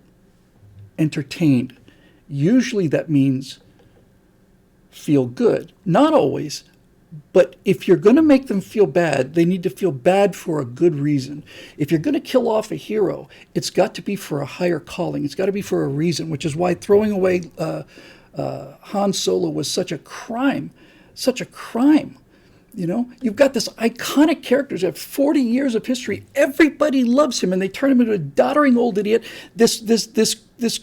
entertained. Usually that means feel good. Not always, but if you're going to make them feel bad, they need to feel bad for a good reason. If you're going to kill off a hero, it's got to be for a higher calling. It's got to be for a reason, which is why throwing away Han Solo was such a crime. Such a crime. You know, you've got this iconic character who have 40 years of history. Everybody loves him, and they turn him into a doddering old idiot. This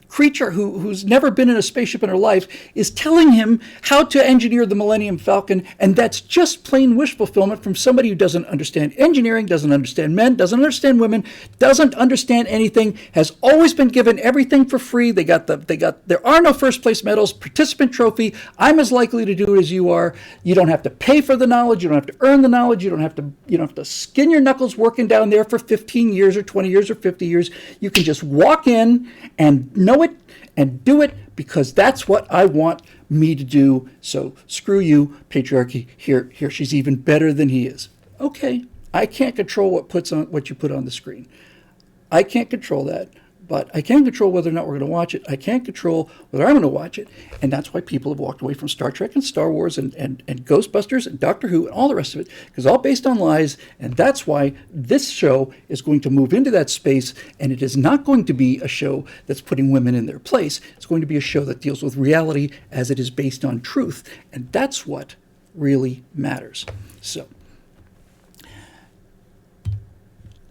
creature who's never been in a spaceship in her life is telling him how to engineer the Millennium Falcon, and that's just plain wish fulfillment from somebody who doesn't understand engineering, doesn't understand men, doesn't understand women, doesn't understand anything, has always been given everything for free. There are no first place medals, participant trophy. I'm as likely to do it as you are. You don't have to pay for the knowledge, you don't have to earn the knowledge, you don't have to skin your knuckles working down there for 15 years or 20 years or 50 years. You can just walk in and know it and do it because that's what I want me to do. So screw you, patriarchy. Here she's even better than he is. Okay, I can't control what you put on the screen. I can't control that, but I can control whether or not we're going to watch it. I can't control whether I'm going to watch it, and that's why people have walked away from Star Trek and Star Wars and Ghostbusters and Doctor Who and all the rest of it, because all based on lies, and that's why this show is going to move into that space, and it is not going to be a show that's putting women in their place. It's going to be a show that deals with reality as it is based on truth, and that's what really matters. So,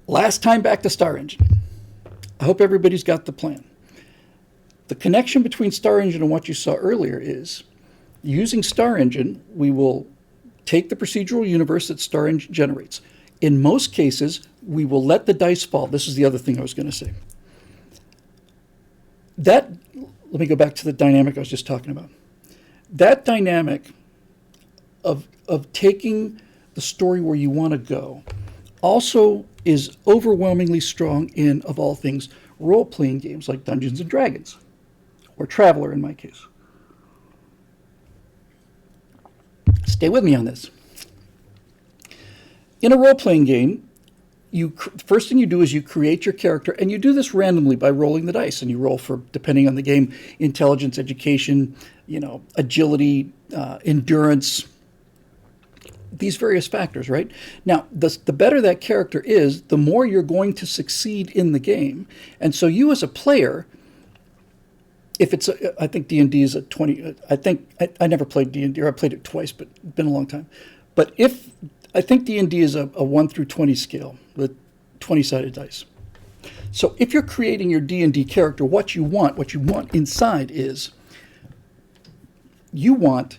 last time back to Star Engine. I hope everybody's got the plan. The connection between Star Engine and what you saw earlier is, using Star Engine, we will take the procedural universe that Star Engine generates. In most cases, we will let the dice fall. This is the other thing I was going to say. Let me go back to the dynamic I was just talking about. That dynamic of taking the story where you want to go also is overwhelmingly strong in, of all things, role-playing games like Dungeons & Dragons, or Traveller in my case. Stay with me on this. In a role-playing game, the first thing you do is you create your character, and you do this randomly by rolling the dice, and you roll for, depending on the game, intelligence, education, agility, endurance, these various factors, right? Now, the better that character is, the more you're going to succeed in the game. And so you as a player, if it's, I think D&D is a 20, I never played D&D, or I played it twice, but it's been a long time. But I think D&D is a 1 through 20 scale with 20-sided dice. So if you're creating your D&D character, what you want inside is, you want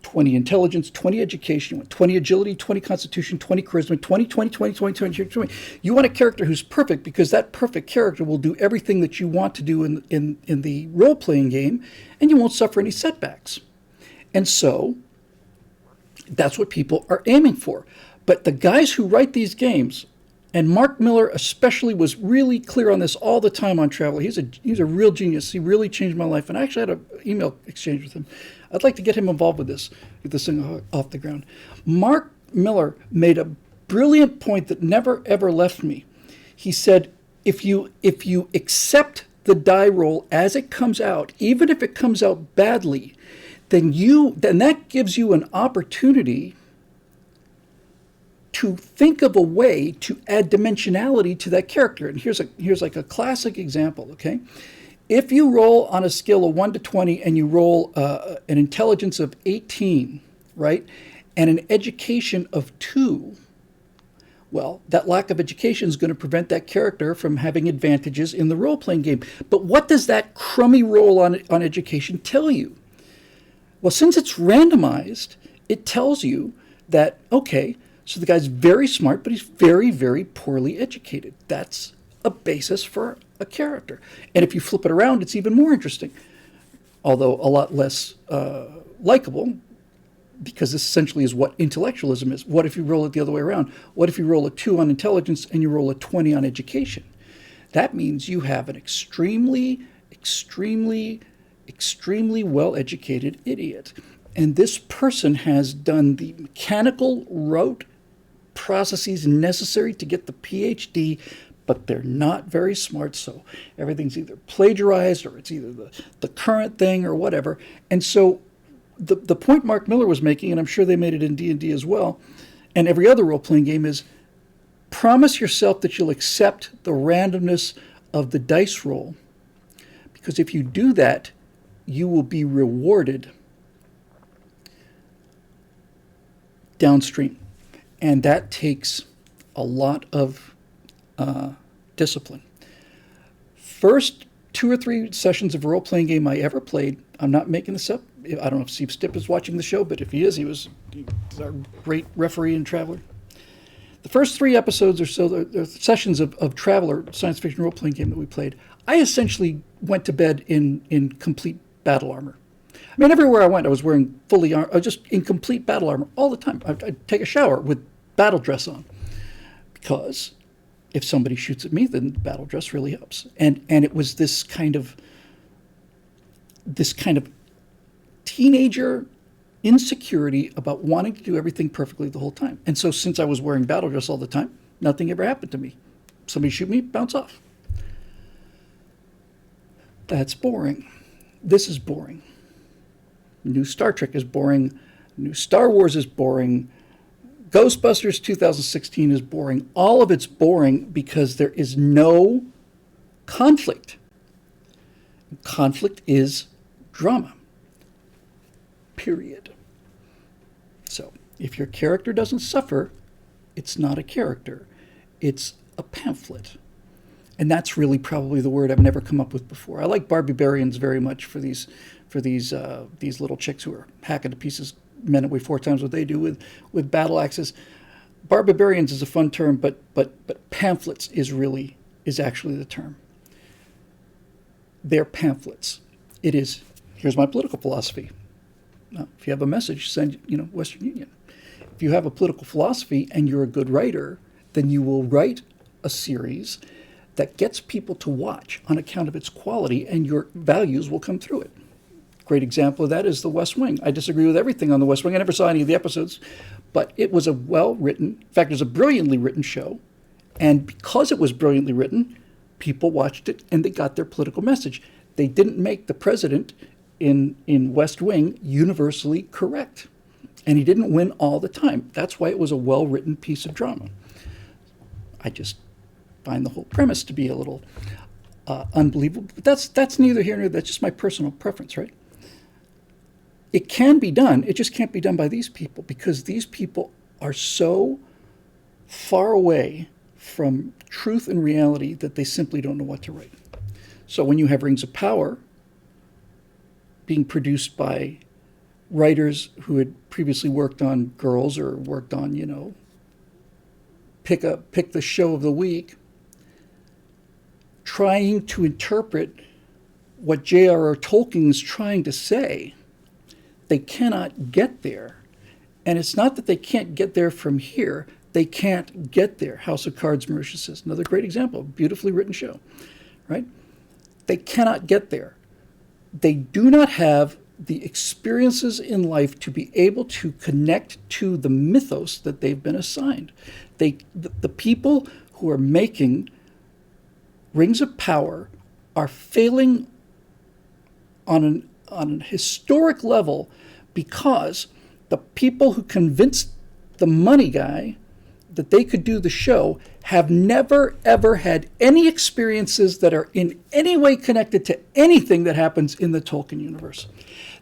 20 intelligence, 20 education, 20 agility, 20 constitution, 20 charisma, 20, 20, 20, 20, 20, 20. You want a character who's perfect because that perfect character will do everything that you want to do in the role-playing game, and you won't suffer any setbacks. And so that's what people are aiming for. But the guys who write these games, and Mark Miller especially was really clear on this all the time on Traveler. He's a real genius. He really changed my life. And I actually had an email exchange with him. I'd like to get him involved with this, get this thing off the ground. Mark Miller made a brilliant point that never ever left me. He said, if you accept the die roll as it comes out, even if it comes out badly, then that gives you an opportunity to think of a way to add dimensionality to that character. And here's like a classic example, okay? If you roll on a scale of 1 to 20 and you roll an intelligence of 18, right, and an education of 2, well, that lack of education is going to prevent that character from having advantages in the role-playing game. But what does that crummy roll on education tell you? Well, since it's randomized, it tells you that, okay, so the guy's very smart, but he's very, very poorly educated. That's a basis for a character. And if you flip it around, it's even more interesting, although a lot less likable, because this essentially is what intellectualism is. What if you roll it the other way around? What if you roll a 2 on intelligence and you roll a 20 on education? That means you have an extremely, extremely, extremely well-educated idiot. And this person has done the mechanical rote processes necessary to get the PhD, but they're not very smart, so everything's either plagiarized or it's either the current thing or whatever. And so the point Mark Miller was making, and I'm sure they made it in D&D as well, and every other role-playing game, is promise yourself that you'll accept the randomness of the dice roll, because if you do that, you will be rewarded downstream. And that takes a lot of discipline. First 2 or 3 sessions of a role-playing game I ever played, I'm not making this up. I don't know if Steve Stipp is watching the show, but if he is, he's our great referee and Traveler. The first 3 episodes or so, the sessions of Traveler, science fiction role-playing game that we played, I essentially went to bed in complete battle armor. I mean, everywhere I went, I was wearing fully armor, just in complete battle armor all the time. I'd take a shower with battle dress on, because if somebody shoots at me, then battle dress really helps. And it was this kind of teenager insecurity about wanting to do everything perfectly the whole time. And so since I was wearing battle dress all the time, nothing ever happened to me. Somebody shoot me, bounce off. That's boring. This is boring. New Star Trek is boring. New Star Wars is boring. Ghostbusters 2016 is boring. All of it's boring because there is no conflict. Conflict is drama. Period. So if your character doesn't suffer, it's not a character. It's a pamphlet. And that's really probably the word I've never come up with before. I like barbarians very much for these little chicks who are hacking to pieces men that weigh 4 times what they do with battle axes. Barbarians is a fun term, but pamphlets is actually the term. They're pamphlets. It is, here's my political philosophy. Now, if you have a message, send, Western Union. If you have a political philosophy and you're a good writer, then you will write a series that gets people to watch on account of its quality, and your values will come through it. Great example of that is The West Wing. I disagree with everything on The West Wing. I never saw any of the episodes, but it was a well-written, in fact, it was a brilliantly written show. And because it was brilliantly written, people watched it and they got their political message. They didn't make the president in West Wing universally correct. And he didn't win all the time. That's why it was a well-written piece of drama. I just find the whole premise to be a little unbelievable. But that's neither here nor there. That's just my personal preference, right? It can be done. It just can't be done by these people, because these people are so far away from truth and reality that they simply don't know what to write. So when you have Rings of Power being produced by writers who had previously worked on Girls or worked on, pick the show of the week, trying to interpret what J.R.R. Tolkien is trying to say. They cannot get there. And it's not that they can't get there from here. They can't get there. House of Cards, Mauritius says. Another great example, beautifully written show, right? They cannot get there. They do not have the experiences in life to be able to connect to the mythos that they've been assigned. The people who are making Rings of Power are failing on an historic level because the people who convinced the money guy that they could do the show have never, ever had any experiences that are in any way connected to anything that happens in the Tolkien universe.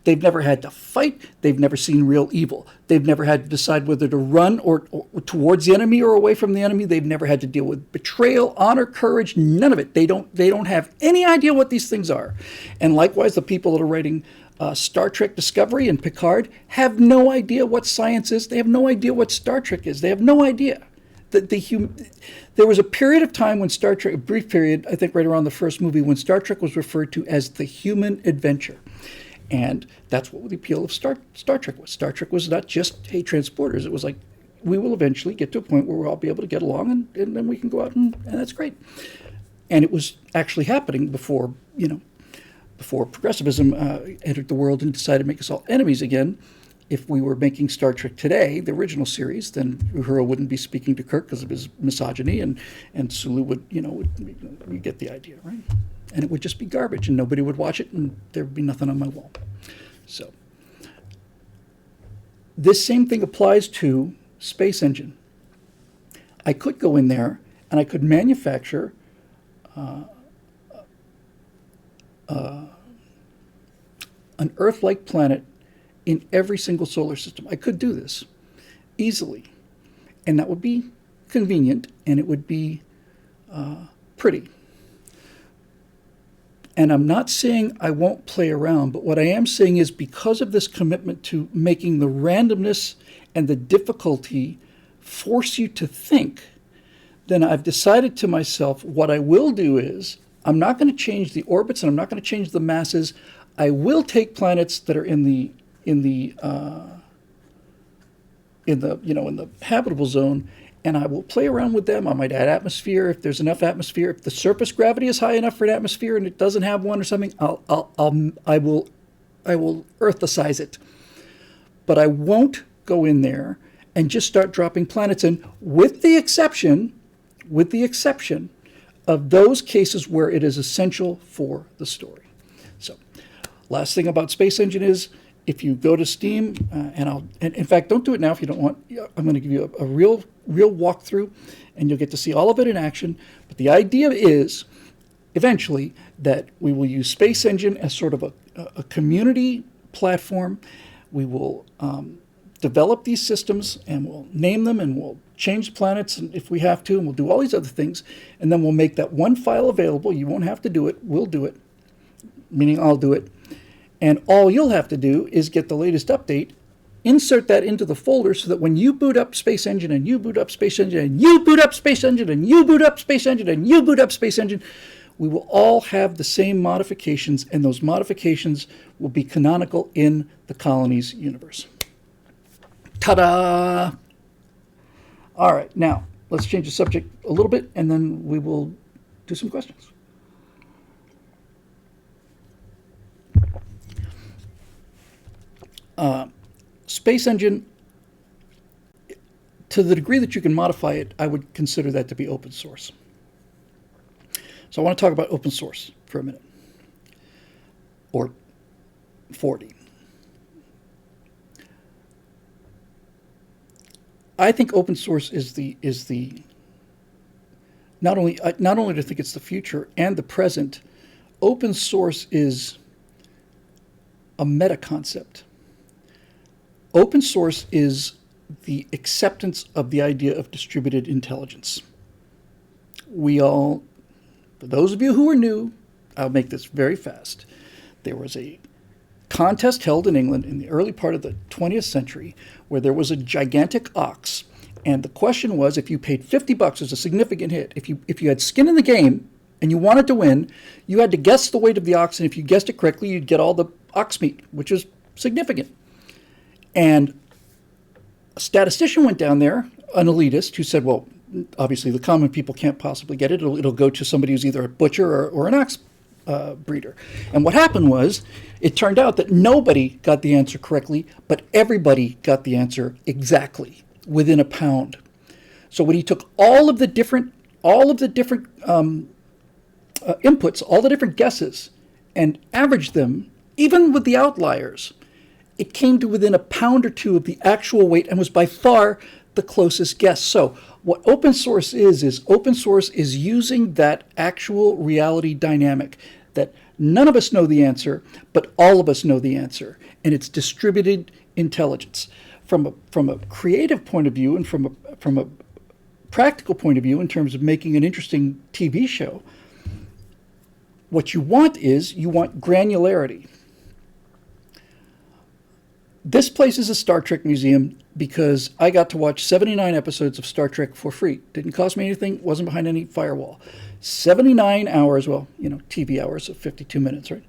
They've never had to fight. They've never seen real evil. They've never had to decide whether to run or towards the enemy or away from the enemy. They've never had to deal with betrayal, honor, courage, none of it. They don't have any idea what these things are. And likewise, the people that are writing Star Trek Discovery and Picard have no idea what science is. They have no idea what Star Trek is. They have no idea. There was a period of time when Star Trek, a brief period, I think right around the first movie, when Star Trek was referred to as the human adventure. And that's what the appeal of Star Trek was. Star Trek was not just, hey, transporters. It was like, we will eventually get to a point where we'll all be able to get along and then we can go out and that's great. And it was actually happening before progressivism entered the world and decided to make us all enemies again. If we were making Star Trek today, the original series, then Uhura wouldn't be speaking to Kirk because of his misogyny, and Sulu would, you get the idea, right? And it would just be garbage, and nobody would watch it, and there would be nothing on my wall. So this same thing applies to Space Engine. I could go in there, and I could manufacture an Earth-like planet in every single solar system. I could do this easily, and that would be convenient, and it would be pretty. And I'm not saying I won't play around, but what I am saying is because of this commitment to making the randomness and the difficulty force you to think, then I've decided to myself what I will do is I'm not going to change the orbits and I'm not going to change the masses. I will take planets that are in the habitable zone, and I will play around with them. I might add atmosphere if there's enough atmosphere. If the surface gravity is high enough for an atmosphere and it doesn't have one or something, I will Earthicize it. But I won't go in there and just start dropping planets in, with the exception of those cases where it is essential for the story. So, last thing about Space Engine is, if you go to Steam, and in fact, don't do it now if you don't want. I'm going to give you a real walkthrough, and you'll get to see all of it in action. But the idea is, eventually, that we will use Space Engine as sort of a community platform. We will develop these systems, and we'll name them, and we'll change planets if we have to, and we'll do all these other things, and then we'll make that one file available. You won't have to do it. We'll do it, meaning I'll do it. And all you'll have to do is get the latest update, insert that into the folder so that when you boot up Space Engine and you boot up Space Engine and you boot up Space Engine and you boot up Space Engine and you boot up Space Engine, we will all have the same modifications, and those modifications will be canonical in the Colonies universe. Ta-da! All right, now let's change the subject a little bit and then we will do some questions. Space Engine, to the degree that you can modify it, I would consider that to be open source. So I want to talk about open source for a minute, or 40. I think open source is the not only do I think it's the future and the present. Open source is a meta concept. Open source is the acceptance of the idea of distributed intelligence. We all, for those of you who are new, I'll make this very fast. There was a contest held in England in the early part of the 20th century where there was a gigantic ox. And the question was, if you paid $50 as a significant hit, if you had skin in the game and you wanted to win, you had to guess the weight of the ox. And if you guessed it correctly, you'd get all the ox meat, which is significant. And a statistician went down there, an elitist, who said, well, obviously the common people can't possibly get it. It'll go to somebody who's either a butcher or an ox breeder. And what happened was, it turned out that nobody got the answer correctly, but everybody got the answer exactly within a pound. So when he took all of the different inputs, all the different guesses, and averaged them, even with the outliers, it came to within a pound or two of the actual weight and was by far the closest guess. So what open source is open source is using that actual reality dynamic that none of us know the answer, but all of us know the answer. And it's distributed intelligence. From a creative point of view and from a practical point of view in terms of making an interesting TV show, what you want granularity. This place is a Star Trek museum because I got to watch 79 episodes of Star Trek for free. Didn't cost me anything, wasn't behind any firewall. 79 hours, well, TV hours of 52 minutes, right,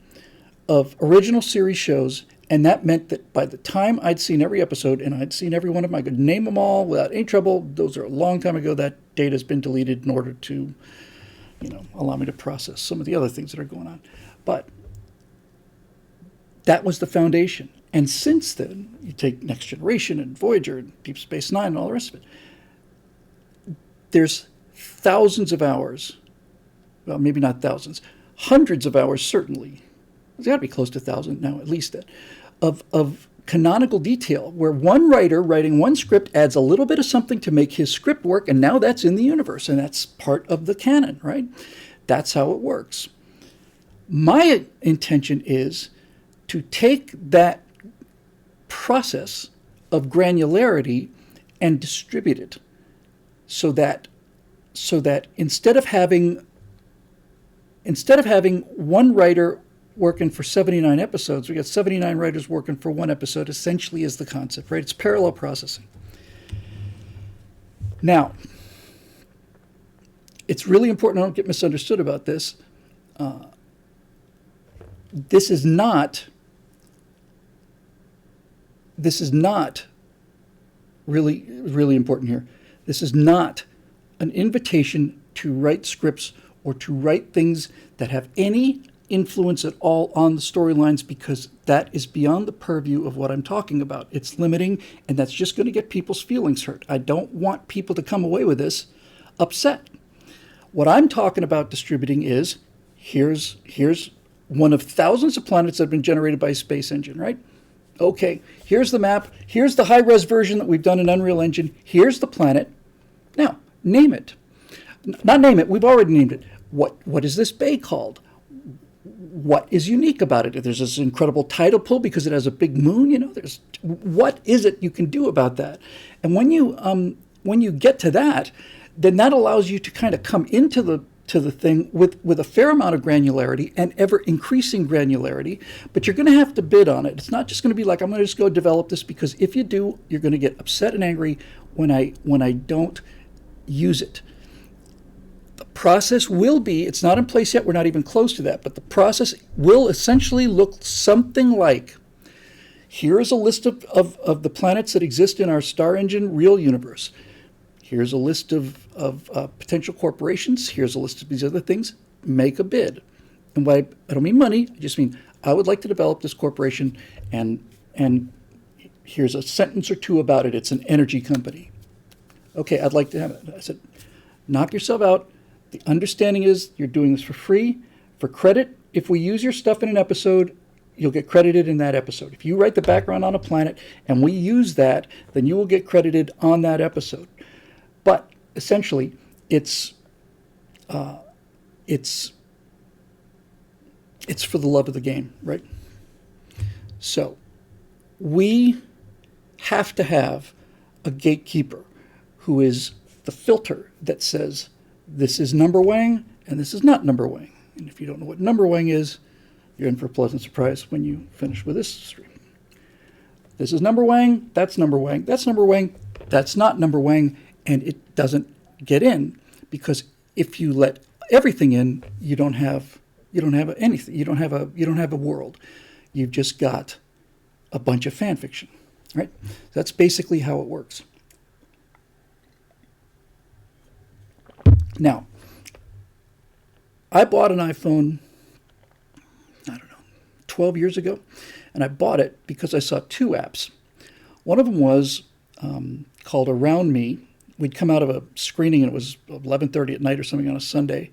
of original series shows. And that meant that by the time I'd seen every episode and I'd seen every one of them, I could name them all without any trouble. Those are a long time ago. That data's been deleted in order to, allow me to process some of the other things that are going on. But that was the foundation. And since then, you take Next Generation and Voyager and Deep Space Nine and all the rest of it, there's thousands of hours, well, maybe not thousands, hundreds of hours certainly, there's got to be close to 1,000 now, at least that, of canonical detail where one writer writing one script adds a little bit of something to make his script work, and now that's in the universe, and that's part of the canon, right? That's how it works. My intention is to take that process of granularity and distribute it so that instead of having one writer working for 79 episodes, we got 79 writers working for one episode, essentially is the concept, right? It's parallel processing. Now, it's really important I don't get misunderstood about this. This is not really, really important here. This is not an invitation to write scripts or to write things that have any influence at all on the storylines, because that is beyond the purview of what I'm talking about. It's limiting, and that's just going to get people's feelings hurt. I don't want people to come away with this upset. What I'm talking about distributing is, here's one of thousands of planets that have been generated by a space engine, right? Okay, here's the map. Here's the high-res version that we've done in Unreal Engine. Here's the planet. Now, name it. Not name it. We've already named it. What is this bay called? What is unique about it? If there's this incredible tidal pull because it has a big moon, what is it you can do about that? And when you get to that, then that allows you to kind of come into the thing with a fair amount of granularity and ever increasing granularity, but you're going to have to bid on it. It's not just going to be like, I'm going to just go develop this, because if you do, you're going to get upset and angry when I don't use it. The process will be, it's not in place yet, we're not even close to that, but the process will essentially look something like, here is a list of the planets that exist in our Star Engine real universe. Here's a list of potential corporations. Here's a list of these other things. Make a bid. And I don't mean money. I just mean, I would like to develop this corporation, and here's a sentence or two about it. It's an energy company. Okay, I'd like to have it. I said, knock yourself out. The understanding is you're doing this for free. For credit, if we use your stuff in an episode, you'll get credited in that episode. If you write the background on a planet and we use that, then you will get credited on that episode. But essentially, it's for the love of the game, right? So we have to have a gatekeeper who is the filter that says, this is number wang and this is not number wang. And if you don't know what number wang is, you're in for a pleasant surprise when you finish with this stream. This is number wang, that's number wang, that's number wang, that's not number wang, and it doesn't get in, because if you let everything in, you don't have anything. You don't have a world. You've just got a bunch of fan fiction, right? That's basically how it works. Now, I bought an iPhone, I don't know, 12 years ago, and I bought it because I saw two apps. One of them was called Around Me. We'd come out of a screening, and it was 11:30 at night or something on a Sunday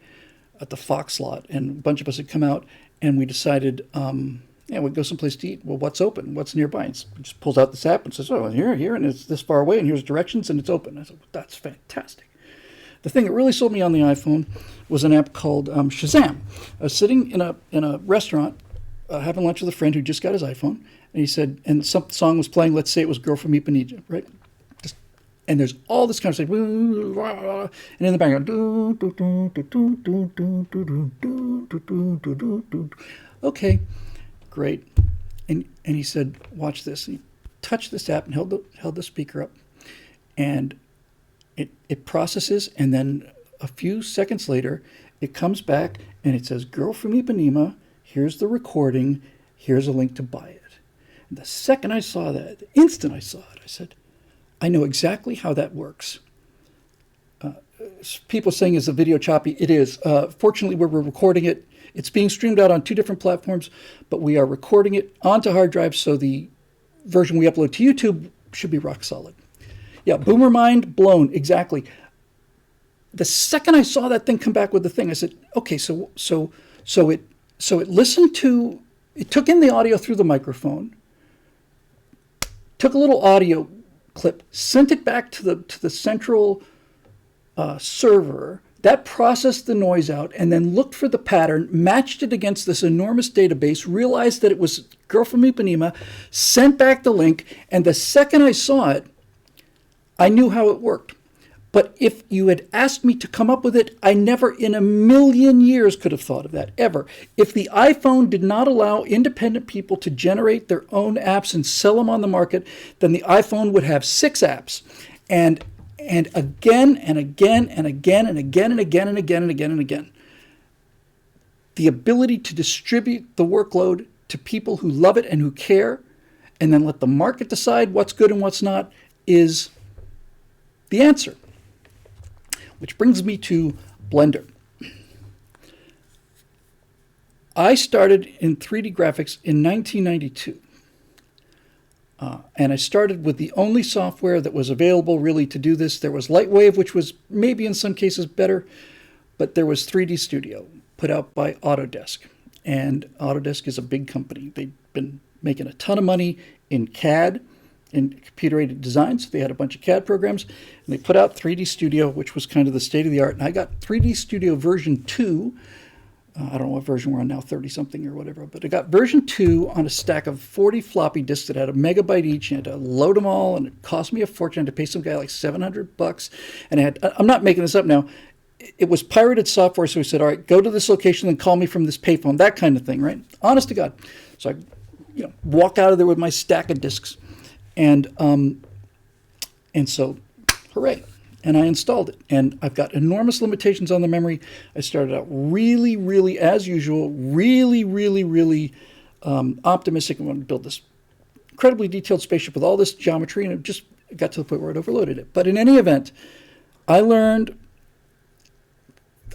at the Fox lot, and a bunch of us had come out, and we decided, we'd go someplace to eat. Well, what's open? What's nearby? And it just pulls out this app and says, oh, here, and it's this far away, and here's directions, and it's open. I said, well, that's fantastic. The thing that really sold me on the iPhone was an app called Shazam. I was sitting in a restaurant having lunch with a friend who just got his iPhone, and he said, and some song was playing, let's say it was Girl from Ipanema, right? And there's all this kind of stuff, and in the background, okay, great. And he said, watch this. And he touched this app and held the speaker up, and it processes, and then a few seconds later, it comes back and it says, Girl from Ipanema, here's the recording, here's a link to buy it. And the second I saw that, the instant I saw it, I said, I know exactly how that works. People saying, is the video choppy? It is. Fortunately, where we're recording it, it's being streamed out on two different platforms, but we are recording it onto hard drives, so the version we upload to YouTube should be rock solid. Yeah, boomer mind blown, exactly. The second I saw that thing come back with the thing, I said, okay, so it listened to, it took in the audio through the microphone, took a little audio clip, sent it back to the central server, that processed the noise out, and then looked for the pattern, matched it against this enormous database, realized that it was Girl from Ipanema, sent back the link, and the second I saw it, I knew how it worked. But if you had asked me to come up with it, I never in a million years could have thought of that, ever. If the iPhone did not allow independent people to generate their own apps and sell them on the market, then the iPhone would have 6 apps. And again and again and again and again and again and again and again and again. The ability to distribute the workload to people who love it and who care, and then let the market decide what's good and what's not, is the answer. Which brings me to Blender. I started in 3D graphics in 1992. And I started with the only software that was available really to do this. There was Lightwave, which was maybe in some cases better, but there was 3D Studio, put out by Autodesk. And Autodesk is a big company. They've been making a ton of money in CAD, in computer-aided design, so they had a bunch of CAD programs, and they put out 3D Studio, which was kind of the state of the art. And I got 3D Studio version 2. I don't know what version we're on now, 30-something or whatever, but I got version 2 on a stack of 40 floppy disks that had a megabyte each, and I had to load them all, and it cost me a fortune. I had to pay some guy like $700, and I'm not making this up now, it was pirated software, so he said, all right, go to this location and call me from this payphone, that kind of thing, right? Honest to God. So I walk out of there with my stack of disks. And so, hooray. And I installed it. And I've got enormous limitations on the memory. I started out really, as usual, really optimistic. I wanted to build this incredibly detailed spaceship with all this geometry, and it just got to the point where it overloaded it. But in any event, I learned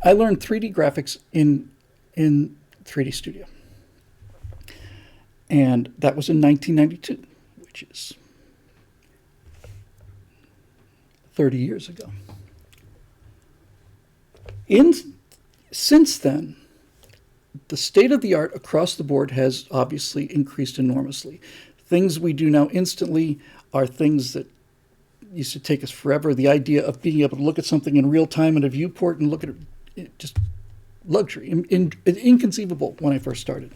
3D graphics in 3D Studio. And that was in 1992, which is 30 years ago. Since then, the state of the art across the board has obviously increased enormously. Things we do now instantly are things that used to take us forever. The idea of being able to look at something in real time in a viewport and look at it, just luxury, inconceivable when I first started.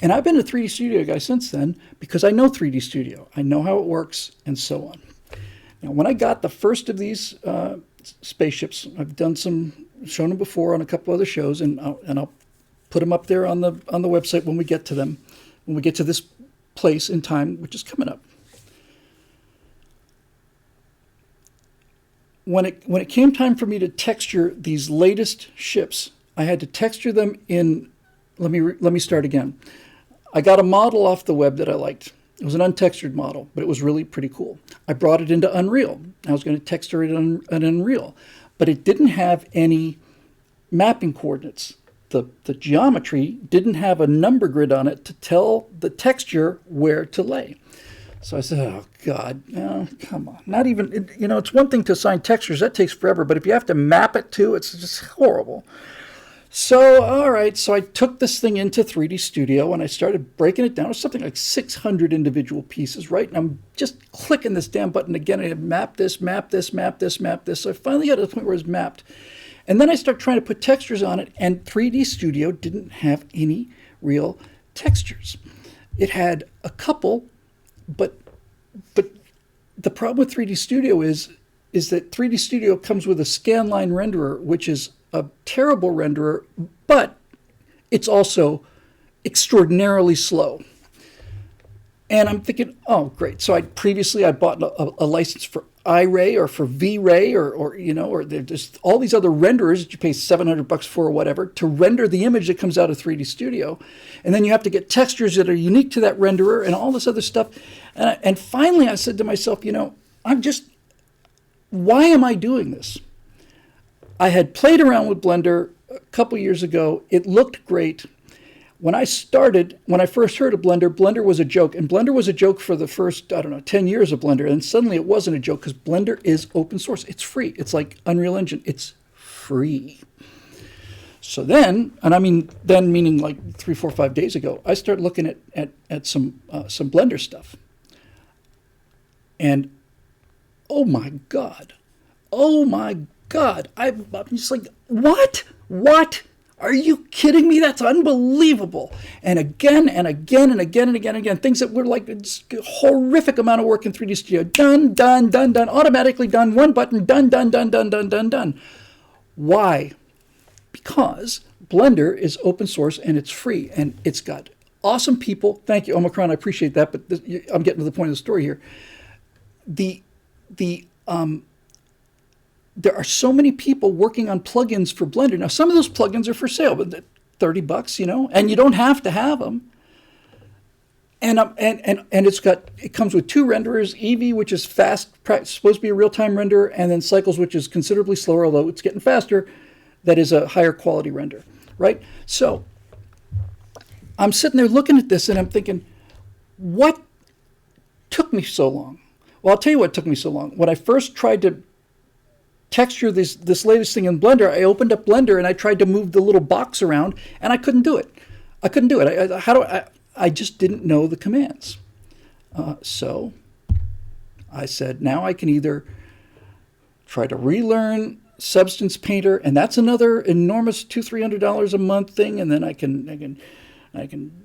And I've been a 3D Studio guy since then because I know 3D Studio. I know how it works and so on. Now, when I got the first of these spaceships, I've shown them before on a couple other shows, and I'll put them up there on the website when we get to them, when we get to this place in time, which is coming up. When it came time for me to texture these latest ships, I had to texture them in. Let me start again. I got a model off the web that I liked. It was an untextured model, but it was really pretty cool. I brought it into Unreal. I was going to texture it in Unreal, but it didn't have any mapping coordinates. The geometry didn't have a number grid on it to tell the texture where to lay. So I said, oh, God, no, come on. Not even, it's one thing to assign textures. That takes forever. But if you have to map it too, it's just horrible. So, all right. So I took this thing into 3D Studio and I started breaking it down. It was something like 600 individual pieces, right? And I'm just clicking this damn button again. I map this, map this, map this, map this. So I finally got to the point where it was mapped. And then I started trying to put textures on it, and 3D Studio didn't have any real textures. It had a couple, but the problem with 3D Studio is that 3D Studio comes with a scanline renderer, which is a terrible renderer, but it's also extraordinarily slow. And I'm thinking, oh, great. So I bought a license for iRay or for V-Ray or there's all these other renderers that you pay $700 for or whatever to render the image that comes out of 3D Studio. And then you have to get textures that are unique to that renderer and all this other stuff. And finally I said to myself, why am I doing this? I had played around with Blender a couple years ago. It looked great. When I first heard of Blender, Blender was a joke. And Blender was a joke for the first, 10 years of Blender. And suddenly it wasn't a joke because Blender is open source. It's free. It's like Unreal Engine. It's free. So then, and I mean then meaning like 3, 4, 5 days ago, I started looking at some Blender stuff. And oh my God. I'm just like, what? Are you kidding me? That's unbelievable. And again and again and again and again and again, things that were like a horrific amount of work in 3D Studio. Done, automatically done, one button, done. Why? Because Blender is open source and it's free and it's got awesome people. Thank you, Omicron. I appreciate that, but I'm getting to the point of the story here. There are so many people working on plugins for Blender. Now, some of those plugins are for sale, but $30, and you don't have to have them. And it comes with 2 renderers, Eevee, which is fast, supposed to be a real-time renderer, and then Cycles, which is considerably slower, although it's getting faster. That is a higher quality render, right? So I'm sitting there looking at this, and I'm thinking, what took me so long? Well, I'll tell you what took me so long. When I first tried to texture this latest thing in Blender, I opened up Blender and I tried to move the little box around and I couldn't do it. I just didn't know the commands. So I said, now I can either try to relearn Substance Painter, and that's another enormous $200-300 a month thing, and then I can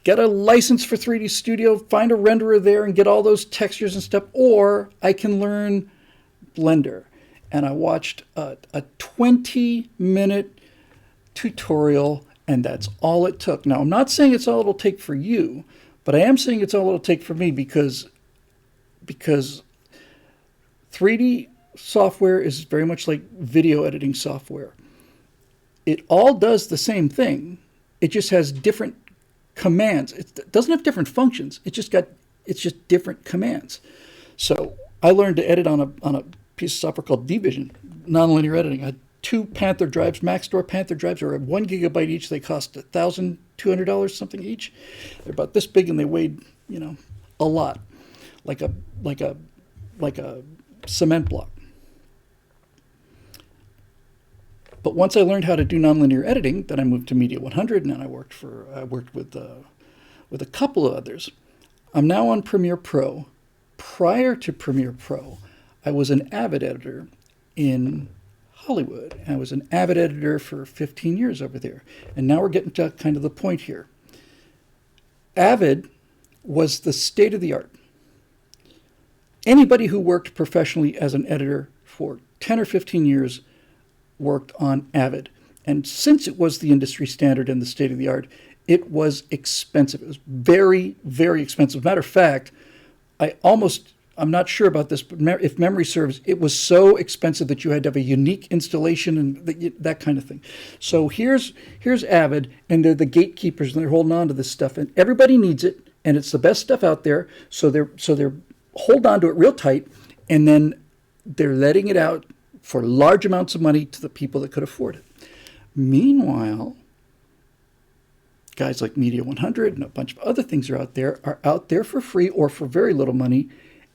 get a license for 3D Studio, find a renderer there and get all those textures and stuff, or I can learn Blender. And I watched a 20-minute tutorial, and that's all it took. Now, I'm not saying it's all it'll take for you, but I am saying it's all it'll take for me because 3D software is very much like video editing software. It all does the same thing. It just has different commands. It doesn't have different functions. It's just different commands. So I learned to edit on a piece of software called Dvision, nonlinear editing. I had 2 Panther drives, Maxtor Panther drives, are 1 gigabyte each. They cost $1,200 something each. They're about this big and they weighed, a lot, like a cement block. But once I learned how to do nonlinear editing, then I moved to Media 100, and then I worked with a couple of others. I'm now on Premiere Pro. Prior to Premiere Pro, I was an Avid editor in Hollywood. I was an Avid editor for 15 years over there. And now we're getting to kind of the point here. Avid was the state of the art. Anybody who worked professionally as an editor for 10 or 15 years worked on Avid. And since it was the industry standard and the state of the art, it was expensive. It was very, very expensive. Matter of fact, I'm not sure about this, but if memory serves, it was so expensive that you had to have a unique installation and that kind of thing. So here's Avid, and they're the gatekeepers, and they're holding on to this stuff, and everybody needs it, and it's the best stuff out there. So they're hold on to it real tight, and then they're letting it out for large amounts of money to the people that could afford it. Meanwhile, guys like Media 100 and a bunch of other things are out there for free or for very little money,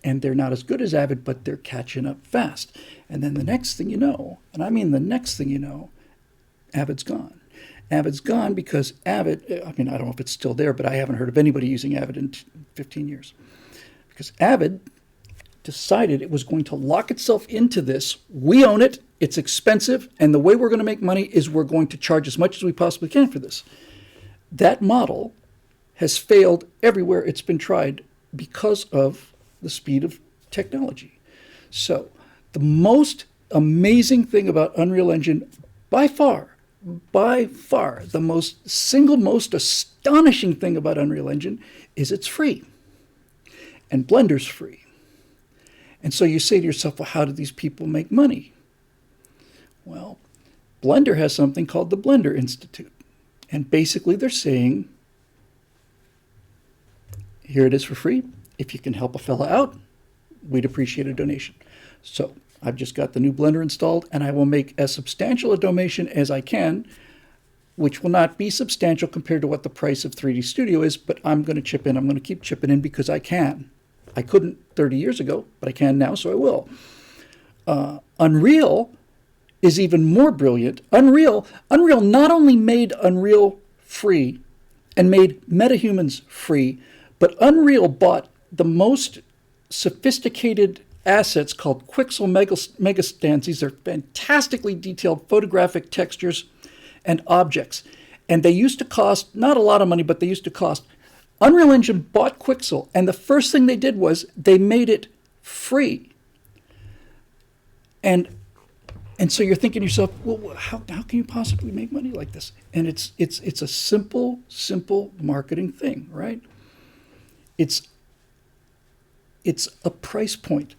and they're not as good as Avid, but they're catching up fast. And then the next thing you know, and I mean the next thing you know, Avid's gone. Avid's gone because Avid, I mean, I don't know if it's still there, but I haven't heard of anybody using Avid in 15 years. Because Avid decided it was going to lock itself into this. We own it, it's expensive, and the way we're going to make money is we're going to charge as much as we possibly can for this. That model has failed everywhere it's been tried because of the speed of technology. So the most amazing thing about Unreal Engine, by far, the most astonishing thing about Unreal Engine is it's free. And Blender's free. And so you say to yourself, well, how do these people make money? Well, Blender has something called the Blender Institute. And basically they're saying, here it is for free. If you can help a fella out, we'd appreciate a donation. So I've just got the new Blender installed, and I will make as substantial a donation as I can, which will not be substantial compared to what the price of 3D Studio is, but I'm going to chip in. I'm going to keep chipping in because I can. I couldn't 30 years ago, but I can now, so I will. Unreal is even more brilliant. Unreal not only made Unreal free and made MetaHumans free, but Unreal bought the most sophisticated assets called Quixel Megastands. These are fantastically detailed photographic textures and objects. And they used to cost, not a lot of money, but they used to cost. Unreal Engine bought Quixel, and the first thing they did was they made it free. And so you're thinking to yourself, well, how can you possibly make money like this? And it's a simple marketing thing, right? It's a price point.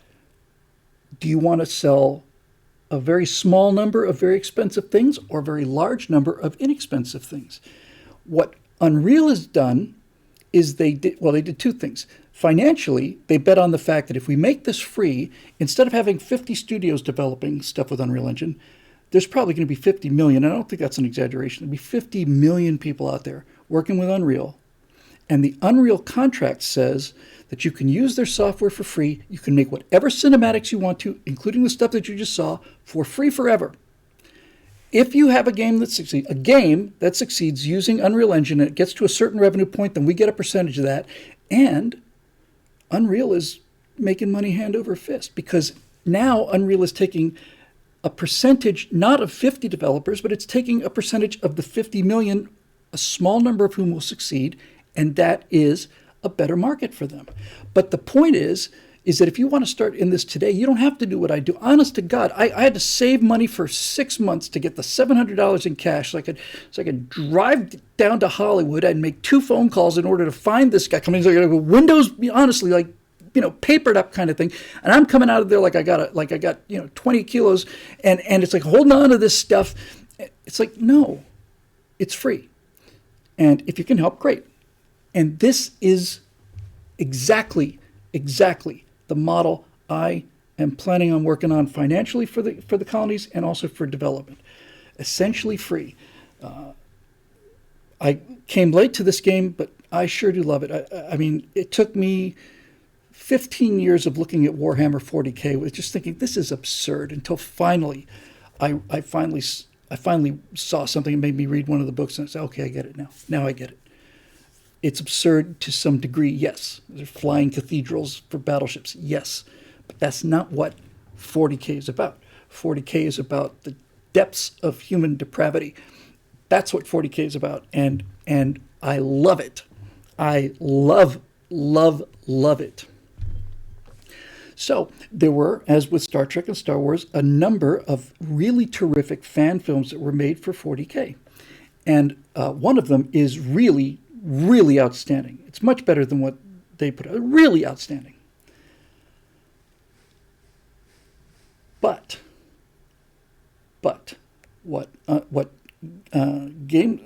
Do you want to sell a very small number of very expensive things or a very large number of inexpensive things? What Unreal has done is they did two things. Financially, they bet on the fact that if we make this free, instead of having 50 studios developing stuff with Unreal Engine, there's probably going to be 50 million. I don't think that's an exaggeration. There'll be 50 million people out there working with Unreal. And the Unreal contract says that you can use their software for free. You can make whatever cinematics you want to, including the stuff that you just saw, for free forever. If you have a game that succeeds using Unreal Engine and it gets to a certain revenue point, then we get a percentage of that. And Unreal is making money hand over fist because now Unreal is taking a percentage, not of 50 developers, but it's taking a percentage of the 50 million, a small number of whom will succeed, and that is a better market for them. But the point is that if you want to start in this today, you don't have to do what I do. Honest to God, I had to save money for 6 months to get the $700 in cash so I could drive down to Hollywood and make 2 phone calls in order to find this guy coming. So Windows, honestly, like, papered up kind of thing. And I'm coming out of there like I got 20 kilos, and it's like holding on to this stuff. It's like, no, it's free. And if you can help, great. And this is exactly the model I am planning on working on financially for the colonies and also for development. Essentially free. I came late to this game, but I sure do love it. I mean, it took me 15 years of looking at Warhammer 40K with just thinking this is absurd until finally I finally saw something that made me read one of the books and I said, okay, I get it now. Now I get it. It's absurd to some degree, yes. There's flying cathedrals for battleships, yes. But that's not what 40K is about. 40K is about the depths of human depravity. That's what 40K is about. And I love it. I love it. So there were, as with Star Trek and Star Wars, a number of really terrific fan films that were made for 40K. And one of them is really, really outstanding. It's much better than what they put out. Really outstanding. But what Games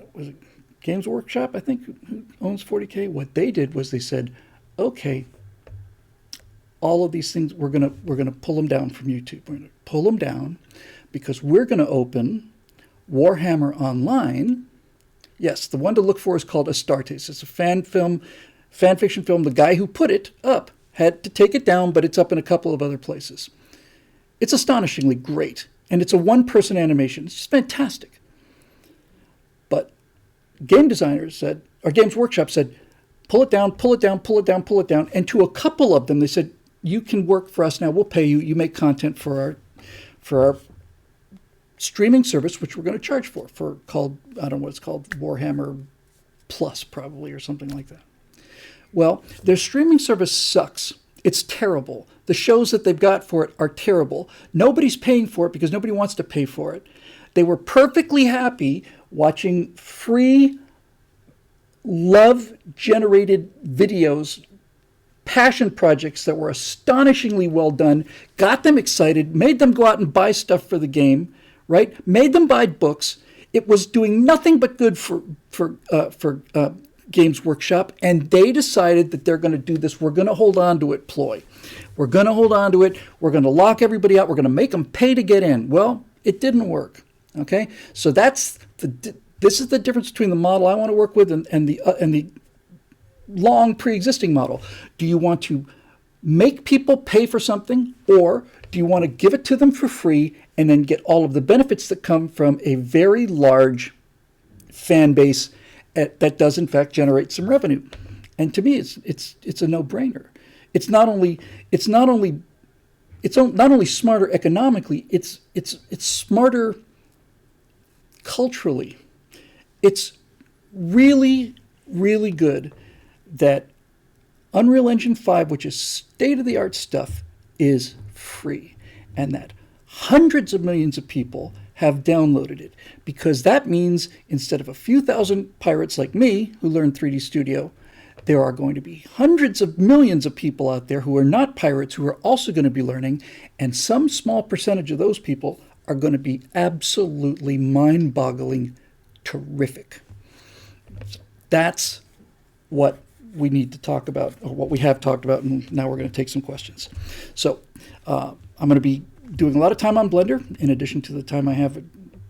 Workshop, I think, who owns 40K, what they did was they said, okay, all of these things we're gonna pull them down from YouTube. We're gonna pull them down because we're gonna open Warhammer Online. Yes, the one to look for is called Astartes. It's a fan fiction film. The guy who put it up had to take it down, but it's up in a couple of other places. It's astonishingly great, and it's a one-person animation. It's just fantastic. But game designers said, or Games Workshop said, pull it down, pull it down, pull it down, pull it down. And to a couple of them, they said, you can work for us now. We'll pay you. You make content for our streaming service, which we're going to charge for called, I don't know what it's called, Warhammer Plus probably, or something like that. Well, their streaming service sucks. It's terrible. The shows that they've got for it are terrible. Nobody's paying for it because nobody wants to pay for it. They were perfectly happy watching free, love-generated videos, passion projects that were astonishingly well done, got them excited, made them go out and buy stuff for the game, right? Made them buy books. It was doing nothing but good for Games Workshop, and they decided that they're going to do this. We're going to hold on to it ploy. We're going to hold on to it. We're going to lock everybody out. We're going to make them pay to get in. Well, it didn't work. Okay, so this is the difference between the model I want to work with and the long pre-existing model. Do you want to make people pay for something, or do you want to give it to them for free and then get all of the benefits that come from a very large fan base that does in fact generate some revenue? And to me, it's a no-brainer. It's not only smarter economically, it's smarter culturally. It's really, really good that Unreal Engine 5, which is state-of-the-art stuff, is free, and that hundreds of millions of people have downloaded it, because that means instead of a few thousand pirates like me who learned 3D Studio, there are going to be hundreds of millions of people out there who are not pirates who are also going to be learning, and some small percentage of those people are going to be absolutely mind-boggling terrific. That's what we need to talk about, or what we have talked about, and now we're going to take some questions. So I'm going to be doing a lot of time on Blender, in addition to the time I have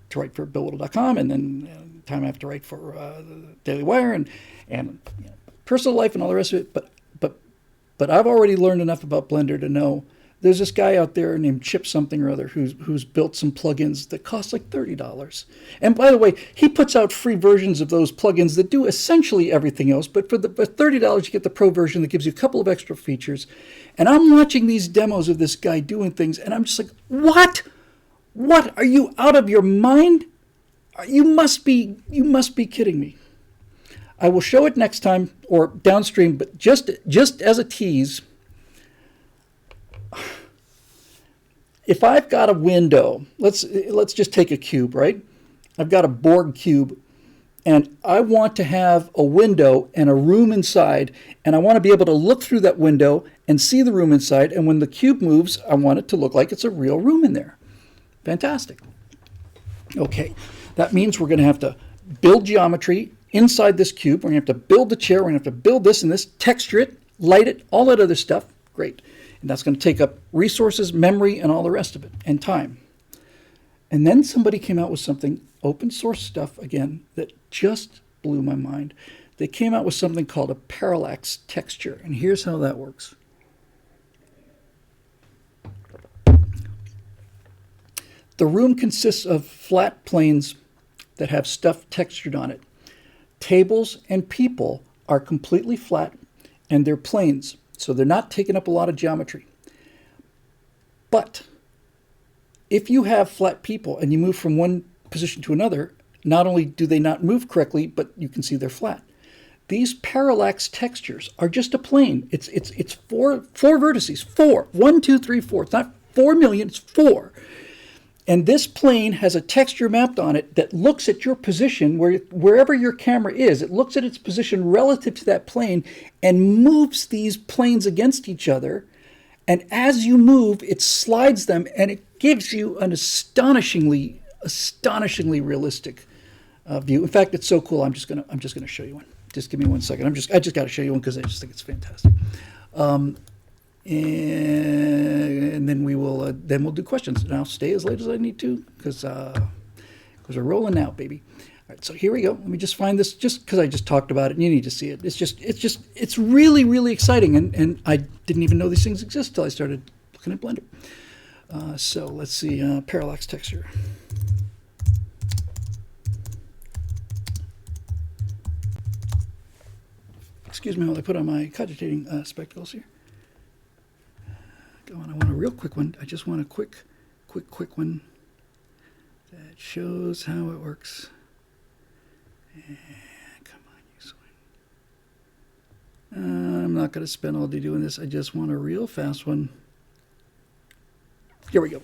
to write for BillWhittle.com, and then time I have to write for the Daily Wire, and personal life and all the rest of it. But I've already learned enough about Blender to know there's this guy out there named Chip something or other who's built some plugins that cost like $30. And by the way, he puts out free versions of those plugins that do essentially everything else. But for $30, you get the pro version that gives you a couple of extra features. And I'm watching these demos of this guy doing things, and I'm just like, what? What? Are you out of your mind? You must be kidding me. I will show it next time or downstream, but just as a tease, if I've got a window, let's just take a cube, right? I've got a Borg cube, and I want to have a window and a room inside, and I want to be able to look through that window and see the room inside, and when the cube moves, I want it to look like it's a real room in there. Fantastic. Okay, that means we're going to have to build geometry inside this cube. We're going to have to build the chair. We're going to have to build this and this, texture it, light it, all that other stuff. Great. And that's going to take up resources, memory, and all the rest of it, and time. And then somebody came out with something, open source stuff again, that just blew my mind. They came out with something called a parallax texture. And here's how that works. The room consists of flat planes that have stuff textured on it. Tables and people are completely flat, and they're planes, so they're not taking up a lot of geometry. But if you have flat people and you move from one position to another, not only do they not move correctly, but you can see they're flat. these parallax textures are just a plane. It's four vertices. Four. 1, 2, 3, 4. It's not 4 million, it's 4. And this plane has a texture mapped on it that looks at your position wherever your camera is. It looks at its position relative to that plane and moves these planes against each other. And as you move, it slides them, and it gives you an astonishingly realistic view. In fact, it's so cool. I'm just gonna show you one. Just give me 1 second. I just got to show you one because I just think it's fantastic. And then we'll do questions. And I'll stay as late as I need to because we're rolling now, baby. All right, so here we go. Let me just find this, just because I just talked about it and you need to see it. It's really, really exciting, and I didn't even know these things exist till I started looking at Blender. So let's see, parallax texture. Excuse me while I put on my cogitating spectacles here. Go on, I want a real quick one. I just want a quick one that shows how it works. Yeah, come on, you swing. I'm not going to spend all day doing this. I just want a real fast one. Here we go.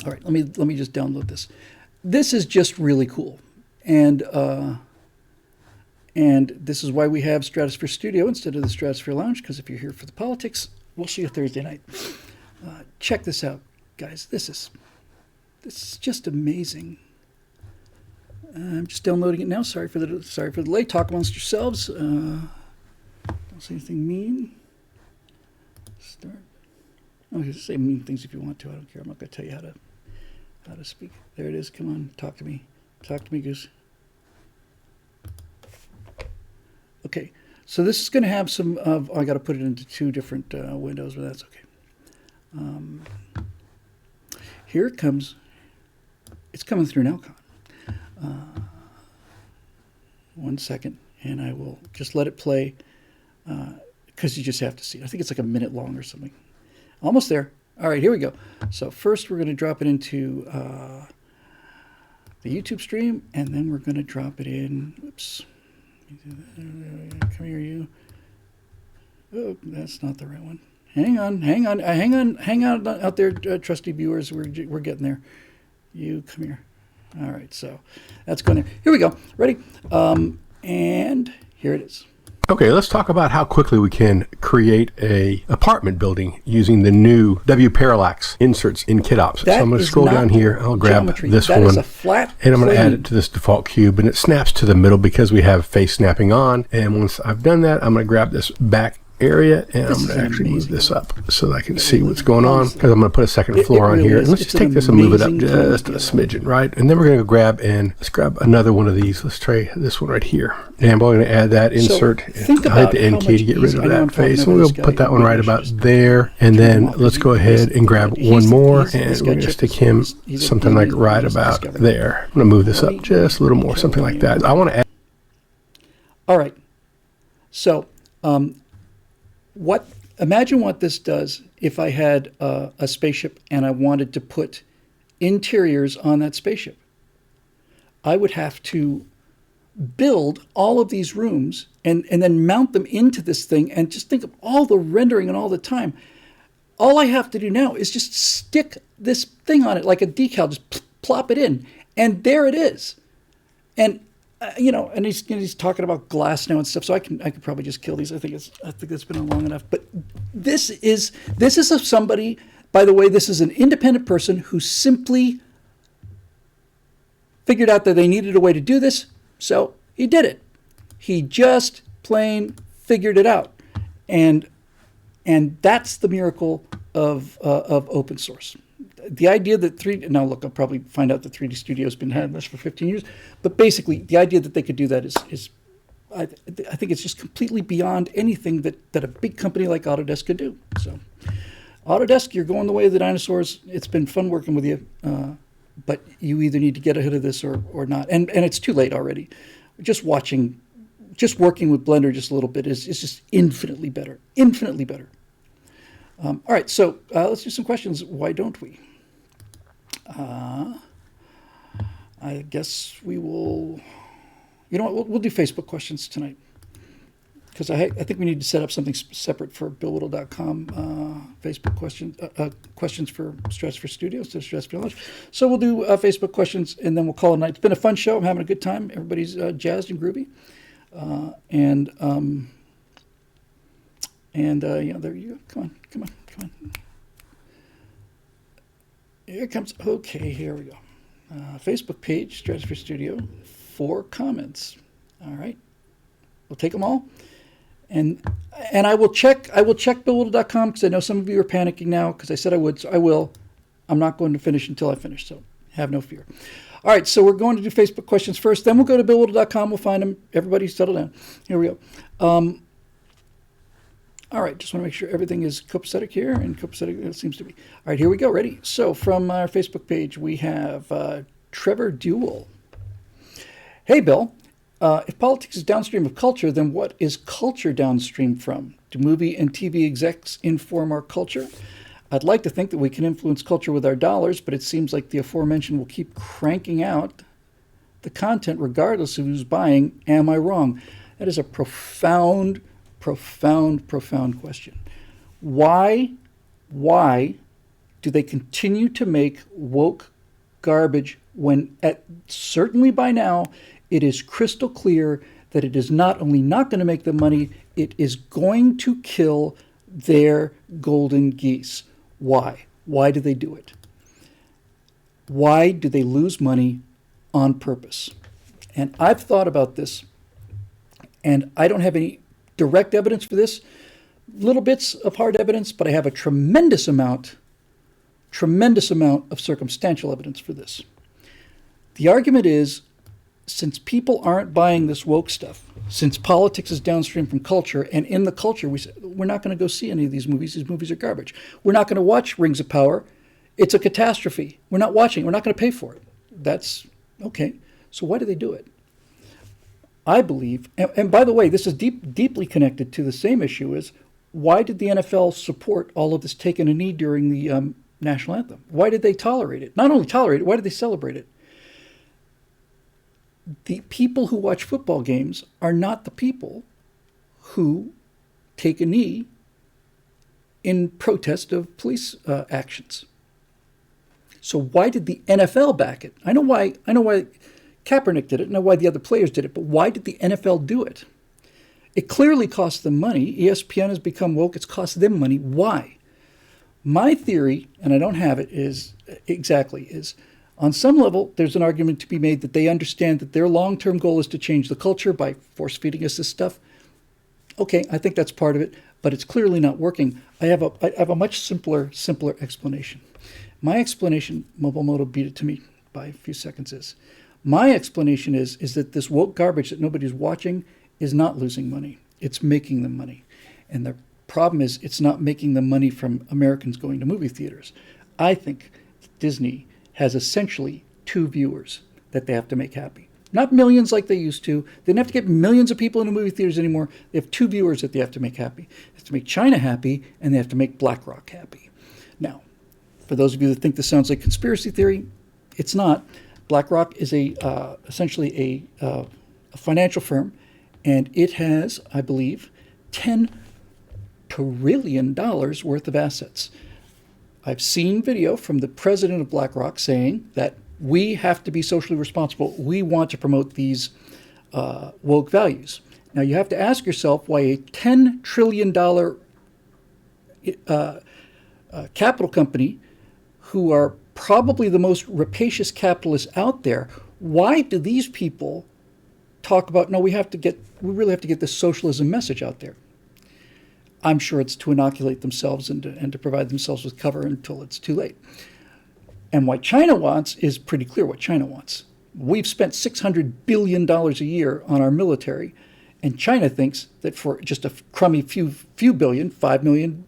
All right, let me just download this. This is just really cool, and this is why we have Stratosphere Studio instead of the Stratosphere Lounge, because if you're here for the politics, we'll see you Thursday night. Check this out, guys. This is just amazing. I'm just downloading it now. Sorry for the delay. Talk amongst yourselves. Don't say anything mean. Start. Oh, just say mean things if you want to. I don't care. I'm not going to tell you how to speak. There it is. Come on, talk to me. Talk to me, Goose. Okay, so this is going to have some of, I got to put it into 2 different windows, but that's okay. Here it comes. It's coming through now, Con. 1 second, and I will just let it play because you just have to see it. I think it's like a minute long or something. Almost there. All right, here we go. So first we're going to drop it into the YouTube stream, and then we're going to drop it in, whoops. Come here, you. Oh, that's not the right one. Hang on out there, trusty viewers. We're getting there. You come here. All right, so that's going there. Here we go. Ready? And here it is. Okay, let's talk about how quickly we can create a apartment building using the new W parallax inserts in KitOps. So I'm going to scroll down here. I'll grab this one, and I'm going to add it to this default cube, and it snaps to the middle because we have face snapping on. And once I've done that, I'm going to grab this back area, and I'm going to actually move this up so that I can see what's going on, because I'm going to put a second floor on here. And let's just take this and move it up just a smidgen, right? And then we're going to grab another one of these. Let's try this one right here. And I'm going to add that insert. I hit the N key to get rid of that face. And we'll put that one right about there. And then let's go ahead and grab one more, and we're going to stick him something like right about there. I'm going to move this up just a little more, something like that. I want to add. All right. So, imagine what this does if I had a spaceship and I wanted to put interiors on that spaceship. I would have to build all of these rooms and then mount them into this thing, and just think of all the rendering and all the time. All I have to do now is just stick this thing on it like a decal, just plop it in, and there it is. And and he's talking about glass now and stuff, so I could probably just kill these. I think it's been on long enough. But this is of somebody, by the way, this is an independent person who simply figured out that they needed a way to do this, so he did it. He just plain figured it out, and that's the miracle of open source. The idea that now look, I'll probably find out that 3D Studio has been having this for 15 years, but basically the idea that they could do that is I think it's just completely beyond anything that a big company like Autodesk could do. So Autodesk, you're going the way of the dinosaurs. It's been fun working with you, but you either need to get ahead of this or not. And it's too late already. Just working with Blender just a little bit is just infinitely better. All right, so let's do some questions. Why don't we? I guess we will You know what? We'll do Facebook questions tonight. Because I think we need to set up something separate for BillWhittle.com Facebook questions for Stratosphere Studios to Stratosphere Launch. So we'll do Facebook questions, and then we'll call it a night. It's been a fun show. I'm having a good time. Everybody's jazzed and groovy. There you go. Come on. Here it comes. Okay, here we go. Facebook page, Stratosphere Studio, 4 comments. All right. We'll take them all. And I will check BillWhittle.com because I know some of you are panicking now because I said I would, so I will. I'm not going to finish until I finish, so have no fear. All right, so we're going to do Facebook questions first. Then we'll go to BillWhittle.com. We'll find them. Everybody settle down. Here we go. All right, just want to make sure everything is copacetic here, and copacetic it seems to be. All right, here we go. Ready? So from our Facebook page, we have Trevor Duell. Hey, Bill. If politics is downstream of culture, then what is culture downstream from? Do movie and TV execs inform our culture? I'd like to think that we can influence culture with our dollars, but it seems like the aforementioned will keep cranking out the content regardless of who's buying. Am I wrong? That is a profound question. Why do they continue to make woke garbage when certainly by now it is crystal clear that it is not only not going to make them money, it is going to kill their golden geese. Why? Why do they do it? Why do they lose money on purpose? And I've thought about this, and I don't have any direct evidence for this, little bits of hard evidence, but I have a tremendous amount of circumstantial evidence for this. The argument is, since people aren't buying this woke stuff, since politics is downstream from culture, and in the culture we're not going to go see any of these movies. These movies are garbage. We're not going to watch Rings of Power. It's a catastrophe. We're not watching. We're not going to pay for it. That's okay. So why do they do it? I believe, and by the way, this is deeply connected to the same issue, is why did the NFL support all of this taking a knee during the national anthem? Why did they tolerate it? Not only tolerate it, why did they celebrate it? The people who watch football games are not the people who take a knee in protest of police actions. So why did the NFL back it? I know why Kaepernick did it. I know why the other players did it. But why did the NFL do it? It clearly cost them money. ESPN has become woke. It's cost them money. Why? My theory, and I don't have it, is on some level, there's an argument to be made that they understand that their long-term goal is to change the culture by force-feeding us this stuff. Okay, I think that's part of it, but it's clearly not working. I have a much simpler explanation. My explanation, Mobilemoto beat it to me by a few seconds, is my explanation is that this woke garbage that nobody's watching is not losing money. It's making them money. And the problem is it's not making them money from Americans going to movie theaters. I think Disney has essentially 2 viewers that they have to make happy. Not millions like they used to. They don't have to get millions of people into movie theaters anymore. They have 2 viewers that they have to make happy. They have to make China happy, and they have to make BlackRock happy. Now, for those of you that think this sounds like conspiracy theory, it's not. BlackRock is essentially a financial firm, and it has, I believe, $10 trillion worth of assets. I've seen video from the president of BlackRock saying that we have to be socially responsible. We want to promote these woke values. Now, you have to ask yourself why a $10 trillion capital company, who are probably the most rapacious capitalists out there, why do these people talk about, no, we really have to get this socialism message out there? I'm sure it's to inoculate themselves and to provide themselves with cover until it's too late. And what China wants is pretty clear what China wants. We've spent $600 billion a year on our military, and China thinks that for just a crummy few billion, 5 billion,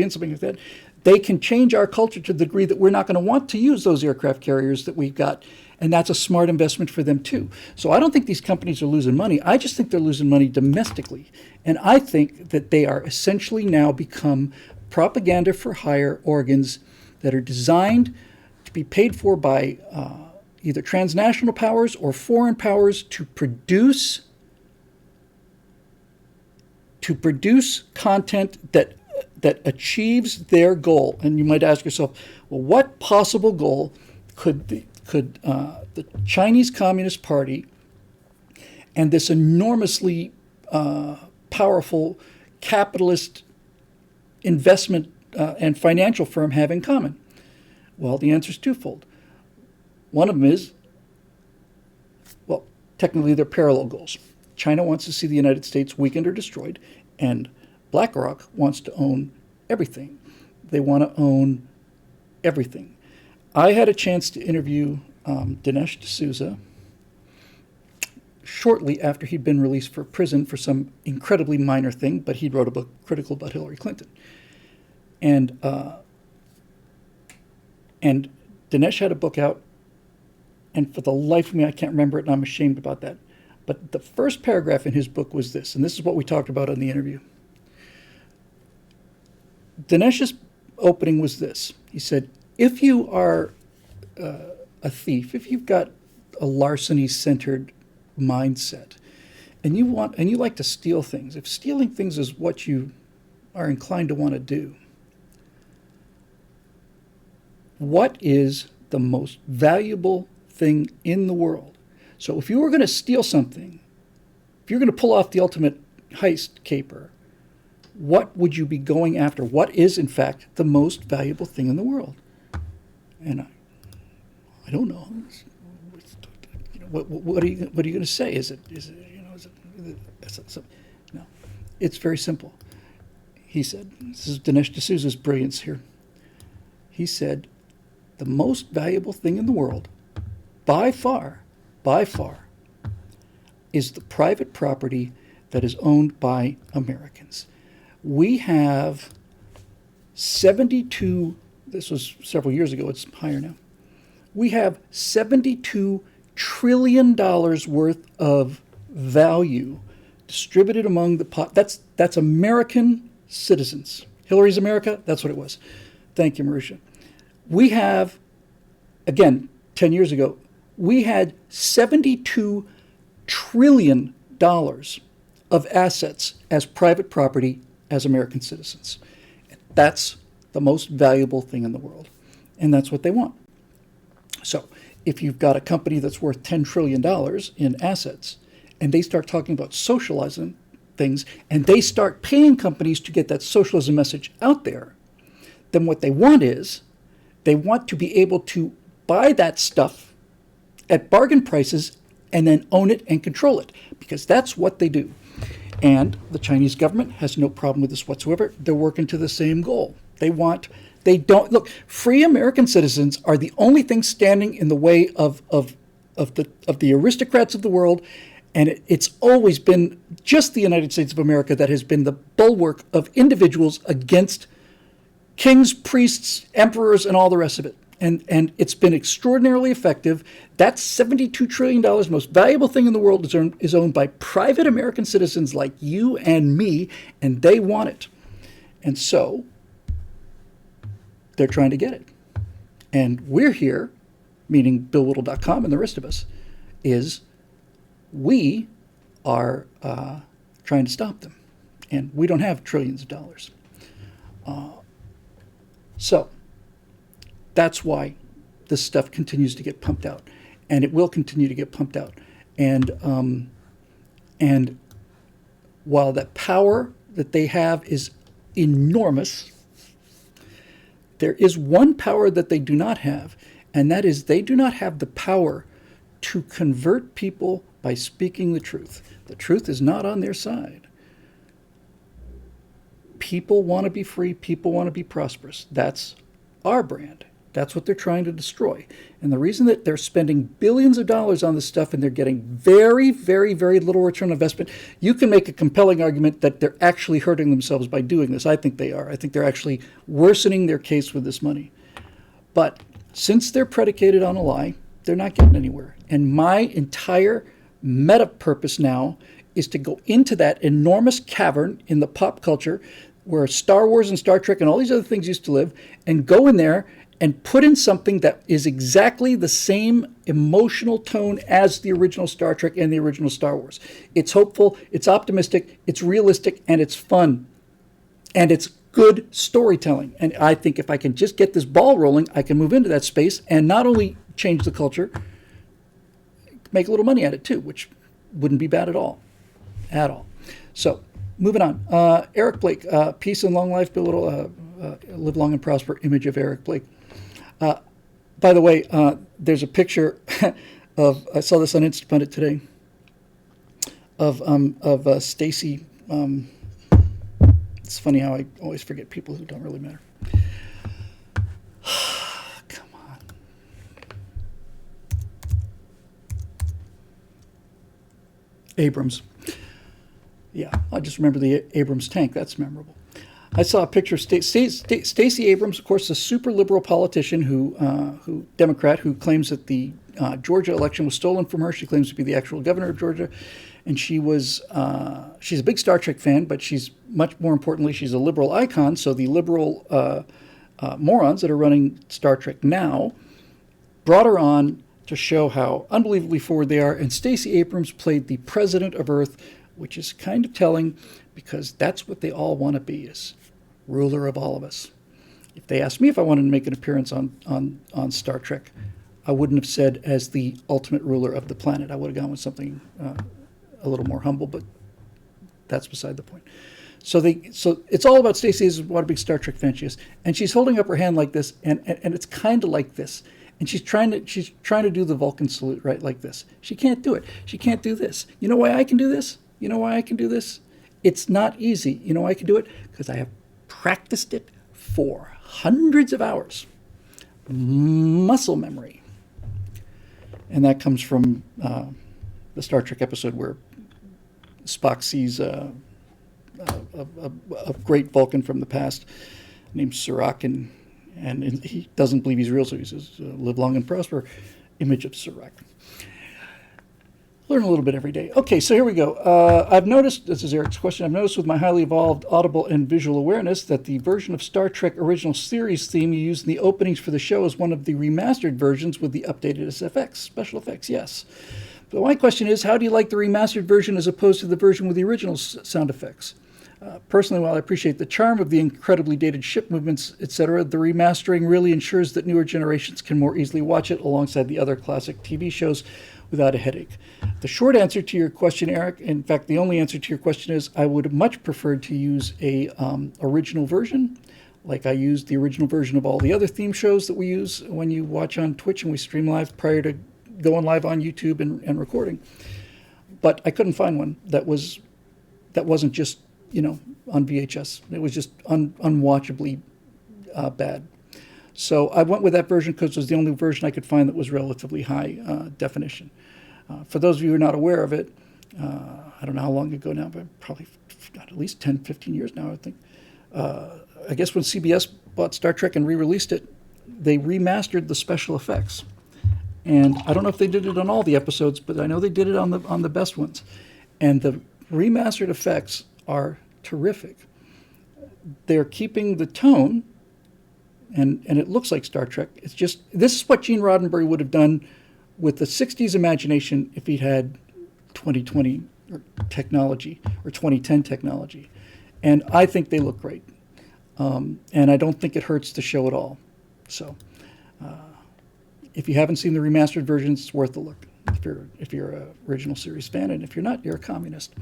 something like that, they can change our culture to the degree that we're not going to want to use those aircraft carriers that we've got. And that's a smart investment for them, too. So I don't think these companies are losing money. I just think they're losing money domestically. And I think that they are essentially now become propaganda for hire organs that are designed to be paid for by either transnational powers or foreign powers to produce content that achieves their goal. And you might ask yourself, well, what possible goal could the Chinese Communist Party and this enormously powerful capitalist investment and financial firm have in common? Well, the answer is twofold. One of them is, well, technically they're parallel goals. China wants to see the United States weakened or destroyed, and BlackRock wants to own everything. They want to own everything. I had a chance to interview Dinesh D'Souza shortly after he'd been released from prison for some incredibly minor thing, but he wrote a book critical about Hillary Clinton. And Dinesh had a book out, and for the life of me, I can't remember it, and I'm ashamed about that. But the first paragraph in his book was this, and this is what we talked about in the interview. Dinesh's opening was this. He said, if you are a thief, if you've got a larceny-centered mindset, and you like to steal things, if stealing things is what you are inclined to want to do, what is the most valuable thing in the world? So if you were going to steal something, if you're going to pull off the ultimate heist caper, what would you be going after? What is, in fact, the most valuable thing in the world? And I don't know. What are you going to say? No, it's very simple. He said, this is Dinesh D'Souza's brilliance here. He said, the most valuable thing in the world, by far, is the private property that is owned by Americans. We have 72, this was several years ago, it's higher now. We have $72 trillion worth of value distributed among that's American citizens. Hillary's America, that's what it was. Thank you, Marusha. We have, again, 10 years ago, we had $72 trillion of assets as private property as American citizens. That's the most valuable thing in the world. And that's what they want. So if you've got a company that's worth $10 trillion in assets, and they start talking about socializing things, and they start paying companies to get that socialism message out there, then what they want is, they want to be able to buy that stuff at bargain prices and then own it and control it, because that's what they do. And the Chinese government has no problem with this whatsoever. They're working to the same goal. Free American citizens are the only thing standing in the way of the aristocrats of the world, and it's always been just the United States of America that has been the bulwark of individuals against kings, priests, emperors, and all the rest of it. And it's been extraordinarily effective. That $72 trillion, most valuable thing in the world, is owned by private American citizens like you and me, and they want it. And so they're trying to get it. And we're here, meaning BillWhittle.com and the rest of us, we are trying to stop them. And we don't have trillions of dollars. So that's why this stuff continues to get pumped out, and it will continue to get pumped out. And while the power that they have is enormous, there is one power that they do not have, and that is they do not have the power to convert people by speaking the truth. The truth is not on their side. People want to be free. People want to be prosperous. That's our brand. That's what they're trying to destroy. And the reason that they're spending billions of dollars on this stuff and they're getting very, very, very little return on investment, you can make a compelling argument that they're actually hurting themselves by doing this. I think they are. I think they're actually worsening their case with this money. But since they're predicated on a lie, they're not getting anywhere. And my entire meta purpose now is to go into that enormous cavern in the pop culture where Star Wars and Star Trek and all these other things used to live, and go in there and put in something that is exactly the same emotional tone as the original Star Trek and the original Star Wars. It's hopeful, it's optimistic, it's realistic, and it's fun. And it's good storytelling. And I think if I can just get this ball rolling, I can move into that space and not only change the culture, make a little money at it too, which wouldn't be bad at all. At all. So, moving on. Eric Blake, peace and long life, be a little live long and prosper image of Eric Blake. By the way, there's a picture of, I saw this on Instapundit today, of Stacy. It's funny how I always forget people who don't really matter. Come on. Abrams. Yeah, I just remember the Abrams tank. That's memorable. I saw a picture of Stacey Abrams, of course, a super liberal politician who Democrat, who claims that the Georgia election was stolen from her. She claims to be the actual governor of Georgia. And she's a big Star Trek fan, but she's much more importantly, she's a liberal icon. So the liberal morons that are running Star Trek now brought her on to show how unbelievably forward they are. And Stacey Abrams played the president of Earth, which is kind of telling because that's what they all want to be, is ruler of all of us. If they asked me if I wanted to make an appearance on Star Trek, I wouldn't have said as the ultimate ruler of the planet. I would have gone with something a little more humble, but that's beside the point. So it's all about Stacey. What a big Star Trek fan she is, and she's holding up her hand like this, and it's kind of like this, and she's trying to do the Vulcan salute right like this. She can't do it. She can't do this. You know why I can do this? You know why I can do this? It's not easy. You know why I can do it? Because I have practiced it for hundreds of hours. Muscle memory, and that comes from the Star Trek episode where Spock sees a great Vulcan from the past named Serac, and he doesn't believe he's real, so he says, live long and prosper, image of Serac. Learn a little bit every day. Okay, so here we go. I've noticed, this is Eric's question, I've noticed with my highly evolved audible and visual awareness that the version of Star Trek original series theme you used in the openings for the show is one of the remastered versions with the updated SFX, special effects, yes. But my question is, how do you like the remastered version as opposed to the version with the original sound effects? Personally, while I appreciate the charm of the incredibly dated ship movements, etc., the remastering really ensures that newer generations can more easily watch it alongside the other classic TV shows without a headache. The short answer to your question, Eric, in fact, the only answer to your question is I would have much preferred to use a original version, like I used the original version of all the other theme shows that we use when you watch on Twitch and we stream live prior to going live on YouTube and recording. But I couldn't find one that wasn't just, on VHS. It was just unwatchably bad. So I went with that version because it was the only version I could find that was relatively high definition. For those of you who are not aware of it, I don't know how long ago now, but probably at least 10, 15 years now, I think. I guess when CBS bought Star Trek and re-released it, they remastered the special effects. And I don't know if they did it on all the episodes, but I know they did it on the best ones. And the remastered effects are terrific. They're keeping the tone, and it looks like Star Trek. It's just, this is what Gene Roddenberry would have done with the 60s imagination if he'd had 2020 technology or 2010 technology. And I think they look great. And I don't think it hurts the show at all. So if you haven't seen the remastered versions, it's worth a look if you're an original series fan, and if you're not, you're a communist.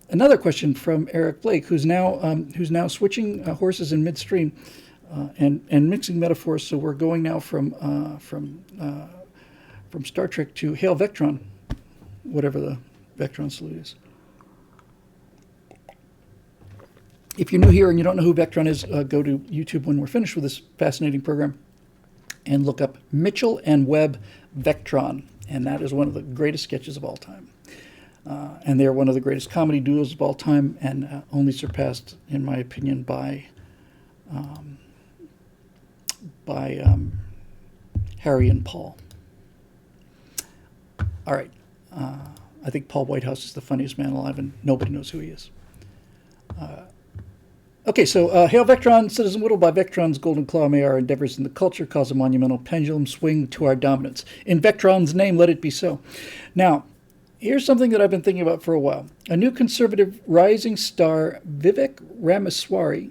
Another question from Eric Blake, who's now switching horses in midstream and mixing metaphors. So we're going now from Star Trek to Hail Vectron, whatever the Vectron salute is. If you're new here and you don't know who Vectron is, go to YouTube when we're finished with this fascinating program and look up Mitchell and Webb Vectron, and that is one of the greatest sketches of all time. And they're one of the greatest comedy duos of all time, and only surpassed, in my opinion, by Harry and Paul. All right. I think Paul Whitehouse is the funniest man alive, and nobody knows who he is. Okay, so Hail Vectron, Citizen Whittle. By Vectron's golden claw may our endeavors in the culture cause a monumental pendulum swing to our dominance. In Vectron's name, let it be so. Now, here's something that I've been thinking about for a while. A new conservative rising star, Vivek Ramaswamy,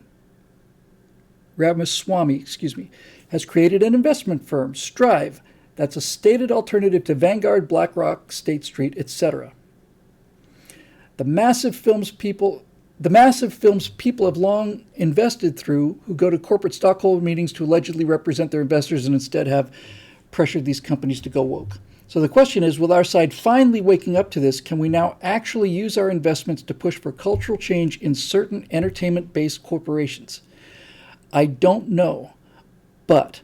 has created an investment firm, Strive, that's a stated alternative to Vanguard, BlackRock, State Street, etc. The massive films people have long invested through, who go to corporate stockholder meetings to allegedly represent their investors and instead have pressured these companies to go woke. So the question is, with our side finally waking up to this, can we now actually use our investments to push for cultural change in certain entertainment-based corporations? I don't know. But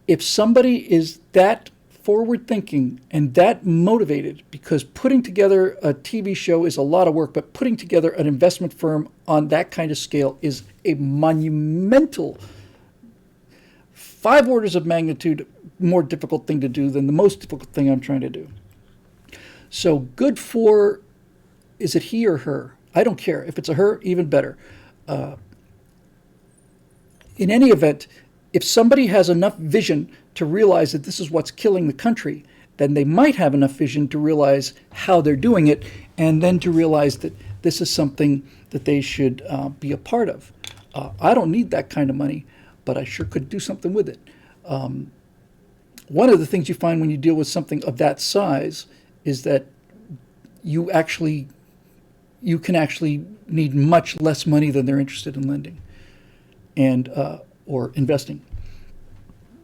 if somebody is that forward-thinking and that motivated, because putting together a TV show is a lot of work, but putting together an investment firm on that kind of scale is a monumental, 5 orders of magnitude more difficult thing to do than the most difficult thing I'm trying to do. So good for, is it he or her? I don't care. If it's a her, even better. In any event, if somebody has enough vision to realize that this is what's killing the country, then they might have enough vision to realize how they're doing it, and then to realize that this is something that they should be a part of. I don't need that kind of money, but I sure could do something with it. One of the things you find when you deal with something of that size is that you can actually need much less money than they're interested in lending and or investing.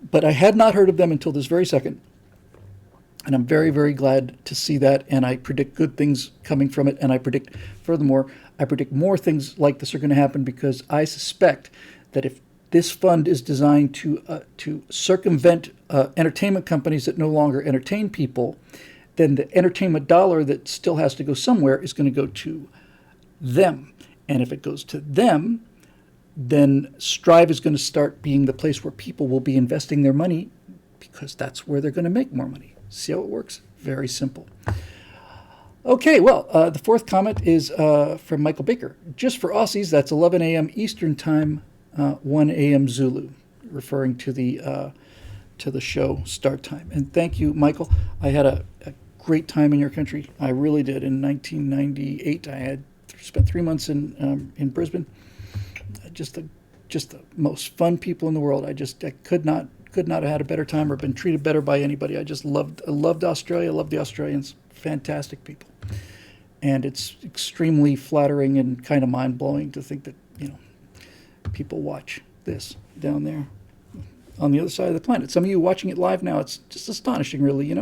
But I had not heard of them until this very second. And I'm very, very glad to see that. And I predict good things coming from it. And I predict more things like this are going to happen, because I suspect that if this fund is designed to circumvent entertainment companies that no longer entertain people, then the entertainment dollar that still has to go somewhere is going to go to them. And if it goes to them, then Strive is going to start being the place where people will be investing their money, because that's where they're going to make more money. See how it works? Very simple. Okay, well, the fourth comment is from Michael Baker. Just for Aussies, that's 11 a.m. Eastern Time, 1 a.m. Zulu, referring to the show start time. And thank you, Michael. I had a great time in your country. I really did. In 1998, I had spent 3 months in Brisbane. Just the most fun people in the world. I could not have had a better time or been treated better by anybody. I loved Australia, loved the Australians. Fantastic people. And it's extremely flattering and kind of mind-blowing to think that, people watch this down there on the other side of the planet. Some of you watching it live now, it's just astonishing, really,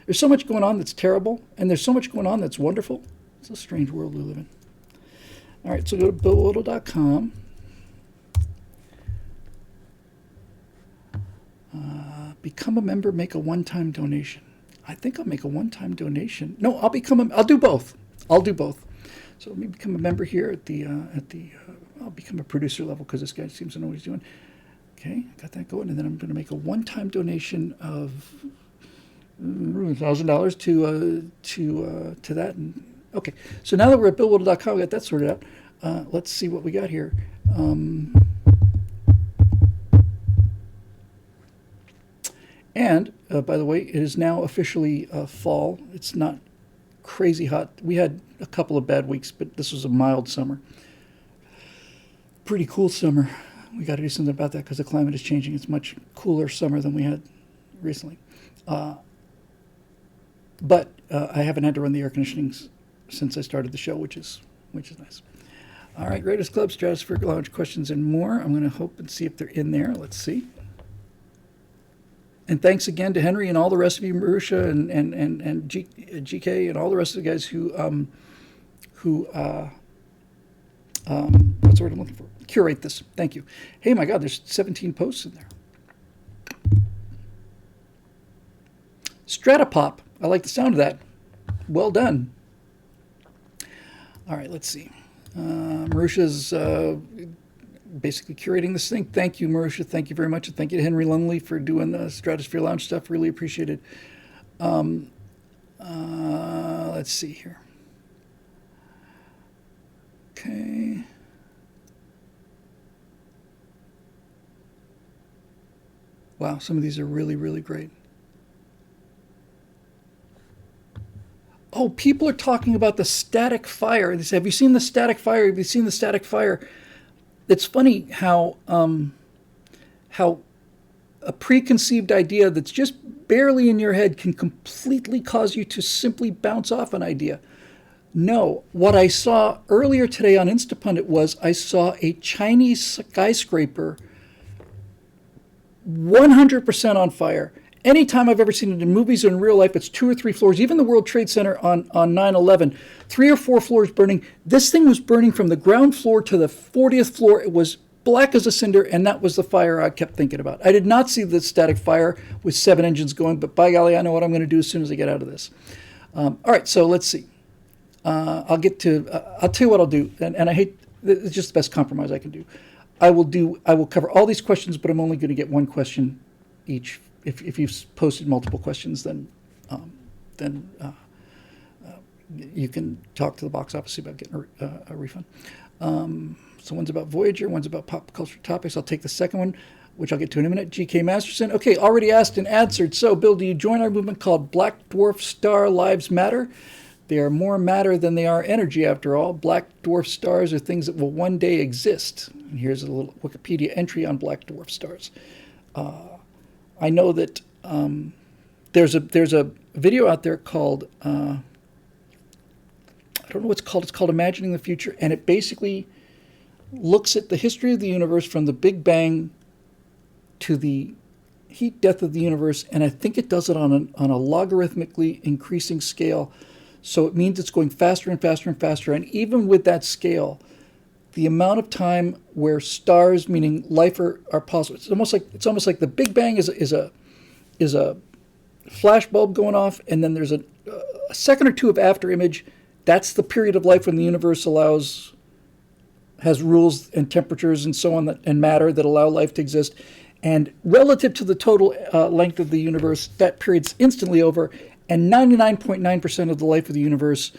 There's so much going on that's terrible, and there's so much going on that's wonderful. It's a strange world we live in. All right, so go to BillWhittle.com. Become a member, make a one-time donation. I think I'll make a one-time donation. No, I'll do both. I'll do both. So let me become a member here I'll become a producer level, because this guy seems to know what he's doing. Okay, got that going, and then I'm going to make a one-time donation of $1,000 to that. And okay, so now that we're at BillWhittle.com, we got that sorted out. Let's see what we got here. And, by the way, it is now officially fall. It's not crazy hot. We had a couple of bad weeks, but this was a mild summer. Pretty cool summer. We got to do something about that, because the climate is changing. It's much cooler summer than we had recently. But I haven't had to run the air conditioning since I started the show, which is nice. All right, Raiders Club, Stratosphere Lounge questions and more. I'm going to hope and see if they're in there. Let's see. And thanks again to Henry and all the rest of you, Marusha and GK and all the rest of the guys who what's the word I'm looking for? Curate this. Thank you. Hey, my God, there's 17 posts in there. Stratopop. I like the sound of that. Well done. All right, let's see. Marusha's basically curating this thing. Thank you, Marusha. Thank you very much. And thank you to Henry Lumley for doing the Stratosphere Lounge stuff. Really appreciate it. Let's see here. Okay. Wow, some of these are really, really great. Oh, people are talking about the static fire. They say, have you seen the static fire? Have you seen the static fire? It's funny how a preconceived idea that's just barely in your head can completely cause you to simply bounce off an idea. No, what I saw earlier today on Instapundit was I saw a Chinese skyscraper 100% on fire. Anytime I've ever seen it in movies or in real life, it's 2 or 3 floors. Even the World Trade Center on 9/11, 3 or 4 floors burning. This thing was burning from the ground floor to the 40th floor. It was black as a cinder, and that was the fire I kept thinking about. I did not see the static fire with 7 engines going, but by golly, I know what I'm going to do as soon as I get out of this. All right, so let's see. I'll tell you what I'll do, and I hate, it's just the best compromise I can do. I will cover all these questions, but I'm only going to get one question each. If you've posted multiple questions, then you can talk to the box office about getting a refund. So one's about Voyager, one's about pop culture topics. I'll take the second one, which I'll get to in a minute. GK Masterson. Okay, already asked and answered. So, Bill, do you join our movement called Black Dwarf Star Lives Matter? They are more matter than they are energy, after all. Black dwarf stars are things that will one day exist. And here's a little Wikipedia entry on black dwarf stars. I know that there's a video out there called, I don't know what it's called. It's called Imagining the Future, and it basically looks at the history of the universe from the Big Bang to the heat death of the universe, and I think it does it on a logarithmically increasing scale. So it means it's going faster and faster and faster, and even with that scale, the amount of time where stars, meaning life, are possible. It's almost like the Big Bang is a flash bulb going off, and then there's a second or two of after image. That's the period of life when the universe has rules and temperatures and so on and matter that allow life to exist. And relative to the total length of the universe, that period's instantly over, and 99.9% of the life of the universe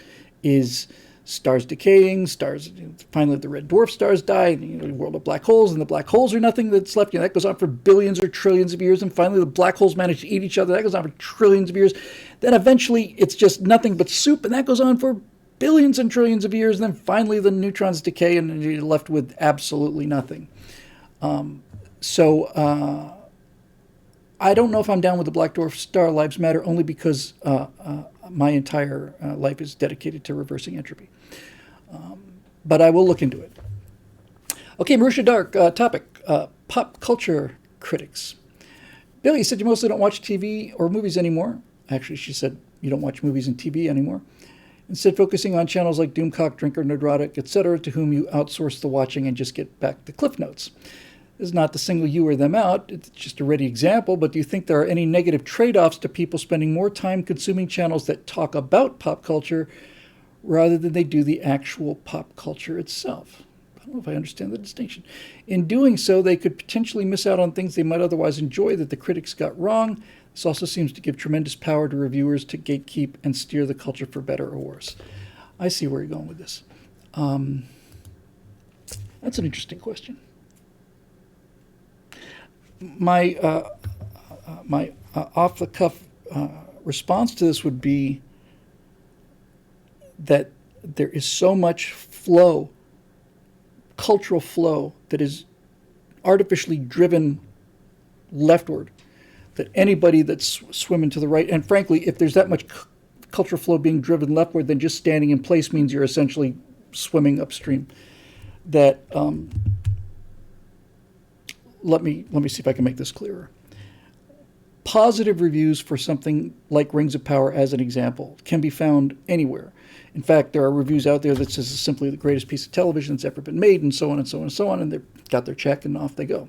is stars decaying, finally the red dwarf stars die, the world of black holes, and the black holes are nothing that's left. That goes on for billions or trillions of years, and finally the black holes manage to eat each other. That goes on for trillions of years. Then eventually it's just nothing but soup, and that goes on for billions and trillions of years. And then finally the neutrons decay, and you're left with absolutely nothing. I don't know if I'm down with the black dwarf star lives matter, only because my entire life is dedicated to reversing entropy. But I will look into it. Okay, Marusha Dark, topic, pop culture critics. Billy, you said you mostly don't watch TV or movies anymore. Actually, she said you don't watch movies and TV anymore. Instead, focusing on channels like Doomcock, Drinker, Nerdrotic, etc., to whom you outsource the watching and just get back the cliff notes. This is not to single you or them out, it's just a ready example, but do you think there are any negative trade-offs to people spending more time consuming channels that talk about pop culture rather than they do the actual pop culture itself? I don't know if I understand the distinction. In doing so, they could potentially miss out on things they might otherwise enjoy that the critics got wrong. This also seems to give tremendous power to reviewers to gatekeep and steer the culture for better or worse. I see where you're going with this. That's an interesting question. My off-the-cuff response to this would be that there is so much flow, cultural flow, that is artificially driven leftward, that anybody that's swimming to the right, and frankly, if there's that much cultural flow being driven leftward, then just standing in place means you're essentially swimming upstream. That let me see if I can make this clearer. Positive reviews for something like Rings of Power, as an example, can be found anywhere. In fact, there are reviews out there that says it's simply the greatest piece of television that's ever been made, and so on and so on and so on, and they've got their check and off they go.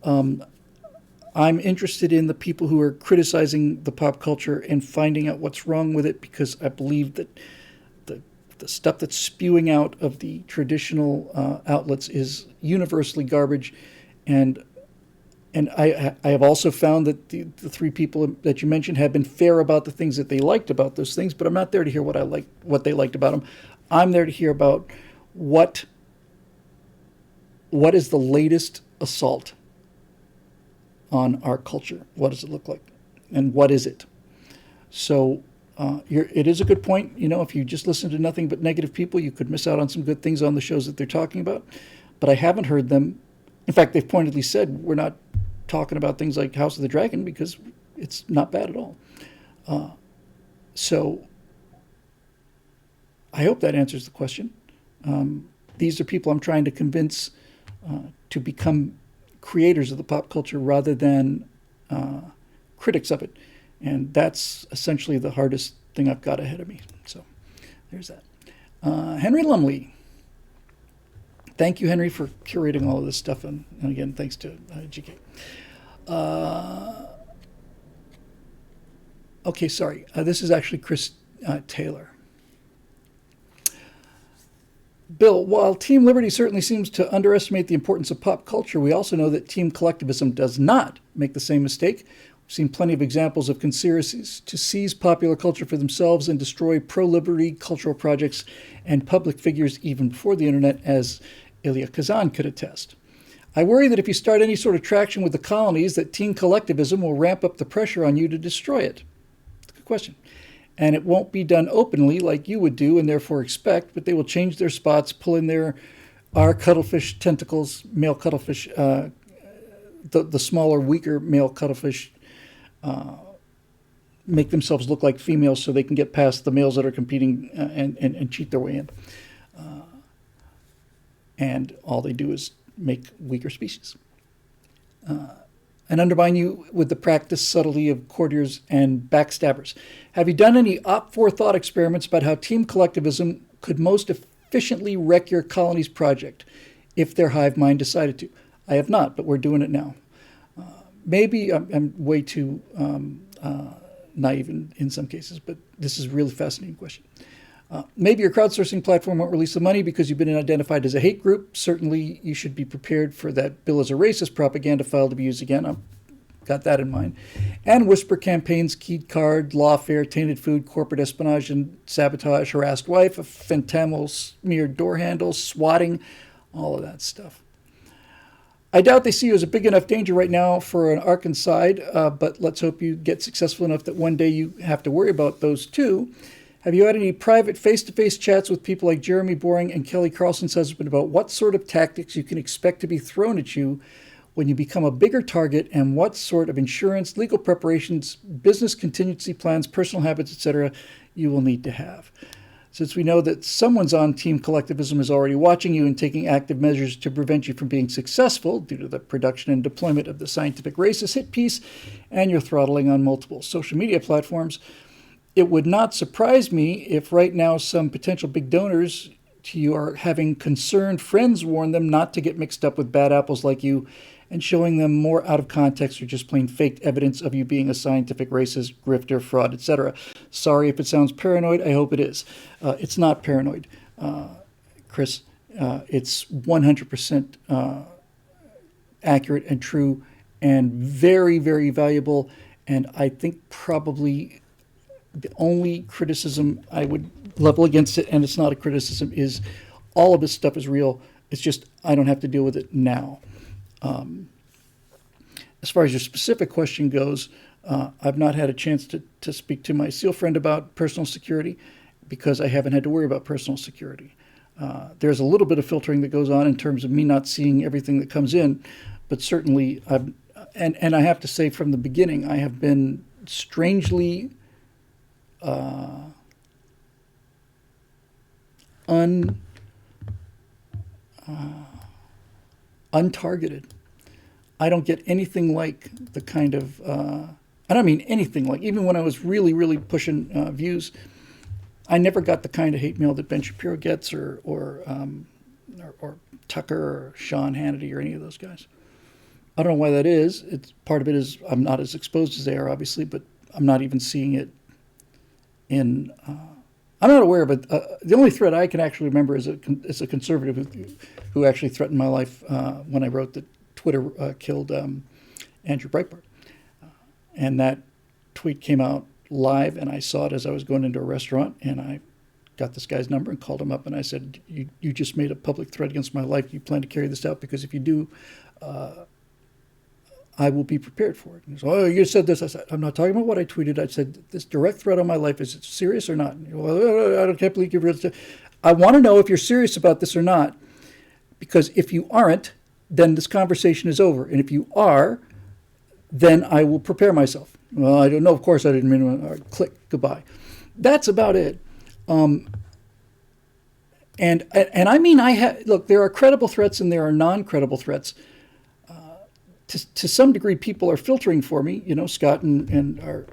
I'm interested in the people who are criticizing the pop culture and finding out what's wrong with it, because I believe that the stuff that's spewing out of the traditional outlets is universally garbage. And I have also found that the 3 people that you mentioned have been fair about the things that they liked about those things, but I'm not there to hear what they liked about them. I'm there to hear about what is the latest assault on our culture. What does it look like? And what is it? So it is a good point. If you just listen to nothing but negative people, you could miss out on some good things on the shows that they're talking about. But I haven't heard them. In fact, they've pointedly said we're not talking about things like House of the Dragon because it's not bad at all. So I hope that answers the question. These are people I'm trying to convince to become creators of the pop culture rather than critics of it. And that's essentially the hardest thing I've got ahead of me. So there's that. Henry Lumley. Thank you, Henry, for curating all of this stuff. And again, thanks to GK. Okay, sorry. This is actually Chris Taylor. Bill, while Team Liberty certainly seems to underestimate the importance of pop culture, we also know that Team Collectivism does not make the same mistake. We've seen plenty of examples of conspiracies to seize popular culture for themselves and destroy pro-liberty cultural projects and public figures even before the internet, as Ilya Kazan could attest. I worry that if you start any sort of traction with the colonies, that Team Collectivism will ramp up the pressure on you to destroy it. That's a good question. And it won't be done openly like you would do and therefore expect, but they will change their spots, pull in our cuttlefish tentacles, male cuttlefish, the smaller, weaker male cuttlefish, make themselves look like females so they can get past the males that are competing and cheat their way in. And all they do is make weaker species. And undermine you with the practiced subtlety of courtiers and backstabbers. Have you done any forethought experiments about how Team Collectivism could most efficiently wreck your colony's project if their hive mind decided to? I have not, but we're doing it now. Maybe I'm way too naive in some cases, but this is a really fascinating question. Maybe your crowdsourcing platform won't release the money because you've been identified as a hate group. Certainly, you should be prepared for that bill as a racist propaganda file to be used again. I've got that in mind. And whisper campaigns, keyed card, lawfare, tainted food, corporate espionage and sabotage, harassed wife, a fentanyl smeared door handle, swatting, all of that stuff. I doubt they see you as a big enough danger right now for an Arkanside, but let's hope you get successful enough that one day you have to worry about those too. Have you had any private face-to-face chats with people like Jeremy Boring and Kelly Carlson's husband about what sort of tactics you can expect to be thrown at you when you become a bigger target, and what sort of insurance, legal preparations, business contingency plans, personal habits, etc. you will need to have? Since we know that someone's on Team Collectivism is already watching you and taking active measures to prevent you from being successful due to the production and deployment of the Scientific Racist hit piece and your throttling on multiple social media platforms, it would not surprise me if right now some potential big donors to you are having concerned friends warn them not to get mixed up with bad apples like you and showing them more out of context or just plain faked evidence of you being a scientific racist, grifter, fraud, etc. Sorry if it sounds paranoid. I hope it is. It's not paranoid, Chris. It's 100% accurate and true and very, very valuable. And I think probably the only criticism I would level against it, and it's not a criticism, is all of this stuff is real. It's just I don't have to deal with it now. As far as your specific question goes, I've not had a chance to speak to my SEAL friend about personal security because I haven't had to worry about personal security. There's a little bit of filtering that goes on in terms of me not seeing everything that comes in, but certainly and I have to say from the beginning, I have been strangely untargeted. I don't get anything like the kind of, I don't mean anything like, even when I was really, really pushing views, I never got the kind of hate mail that Ben Shapiro gets or Tucker or Sean Hannity or any of those guys. I don't know why that is. It's part of it is I'm not as exposed as they are, obviously, but I'm not even seeing it in. I'm not aware of it. The only threat I can actually remember is a conservative who actually threatened my life when I wrote that Twitter killed Andrew Breitbart, and that tweet came out live, and I saw it as I was going into a restaurant, and I got this guy's number and called him up, and I said, "You just made a public threat against my life. You plan to carry this out? Because if you do, I will be prepared for it. And so, oh, you said this. I said, I'm not talking about what I tweeted. I said, this direct threat on my life, is it serious or not? Well, I can't believe you're real. I want to know if you're serious about this or not, because if you aren't, then this conversation is over. And if you are, then I will prepare myself. Well, I don't know. Of course, I didn't mean to. Click, goodbye. That's about it. And I mean, look, there are credible threats and there are non-credible threats. To some degree, people are filtering for me. Scott and our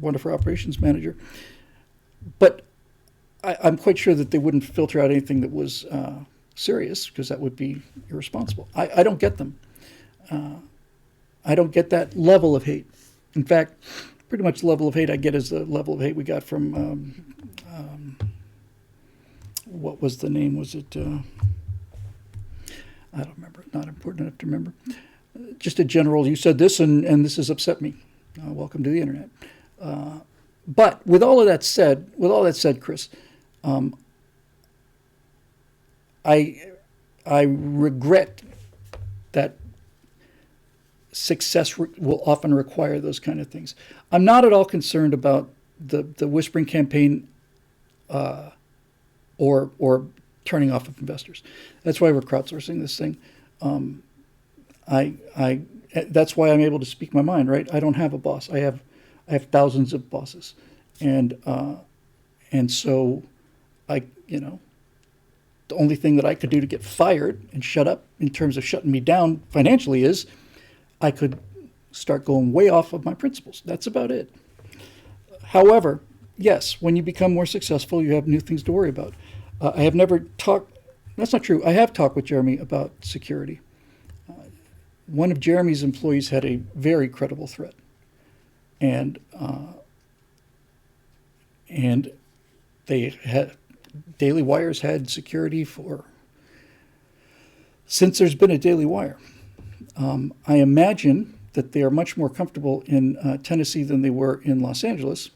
wonderful operations manager. But I'm quite sure that they wouldn't filter out anything that was serious, because that would be irresponsible. I don't get them. I don't get that level of hate. In fact, pretty much the level of hate I get is the level of hate we got from what was the name? Was it? I don't remember. Not important enough to remember. Just a general. You said this, and this has upset me. Welcome to the internet. But with all that said, Chris, I regret that success will often require those kind of things. I'm not at all concerned about the whispering campaign or turning off of investors. That's why we're crowdsourcing this thing. That's why I'm able to speak my mind, right? I don't have a boss. I have thousands of bosses, and so the only thing that I could do to get fired and shut up in terms of shutting me down financially is I could start going way off of my principles. That's about it. However, yes, when you become more successful, you have new things to worry about. I have never talked, that's not true. I have talked with Jeremy about security. One of Jeremy's employees had a very credible threat. And they had, Daily Wire's had security since there's been a Daily Wire. I imagine that they are much more comfortable in Tennessee than they were in Los Angeles.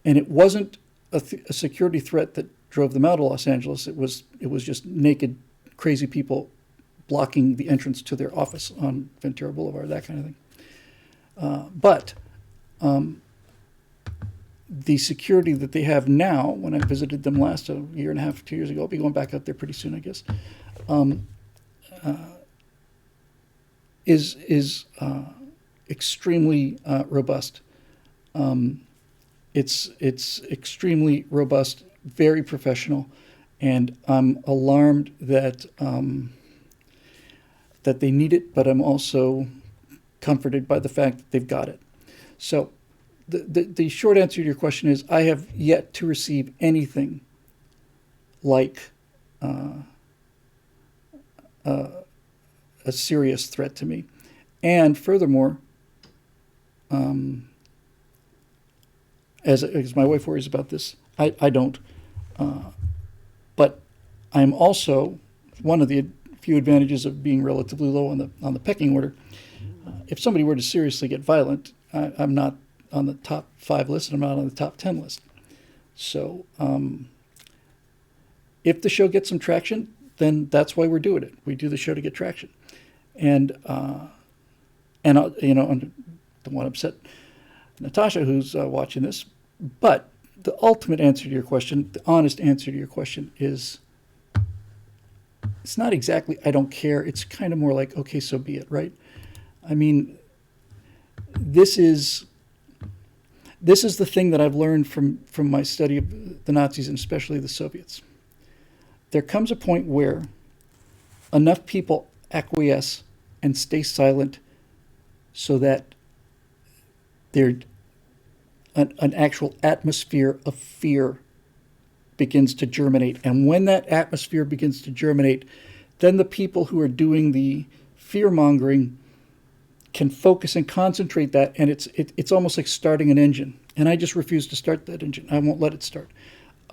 And it wasn't a security threat that drove them out of Los Angeles. It was just naked, crazy people blocking the entrance to their office on Ventura Boulevard, that kind of thing. But the security that they have now, when I visited them last, a year and a half, 2 years ago, I'll be going back out there pretty soon, I guess, is extremely robust. It's extremely robust, very professional, and I'm alarmed that that they need it, but I'm also comforted by the fact that they've got it. So the short answer to your question is I have yet to receive anything like a serious threat to me. And furthermore, as my wife worries about this, I don't. But I'm also, one of the few advantages of being relatively low on the pecking order. If somebody were to seriously get violent, I'm not on the top 5 list, and I'm not on the top 10 list. So if the show gets some traction, then that's why we're doing it. We do the show to get traction. And I don't want to upset Natasha, who's watching this, but the ultimate answer to your question, the honest answer to your question is, it's not exactly I don't care. It's kind of more like, okay, so be it, right? I mean, this is the thing that I've learned from my study of the Nazis, and especially the Soviets. There comes a point where enough people acquiesce and stay silent so that an actual atmosphere of fear begins to germinate. And when that atmosphere begins to germinate, then the people who are doing the fear-mongering can focus and concentrate that, and it's almost like starting an engine. And I just refuse to start that engine. I won't let it start,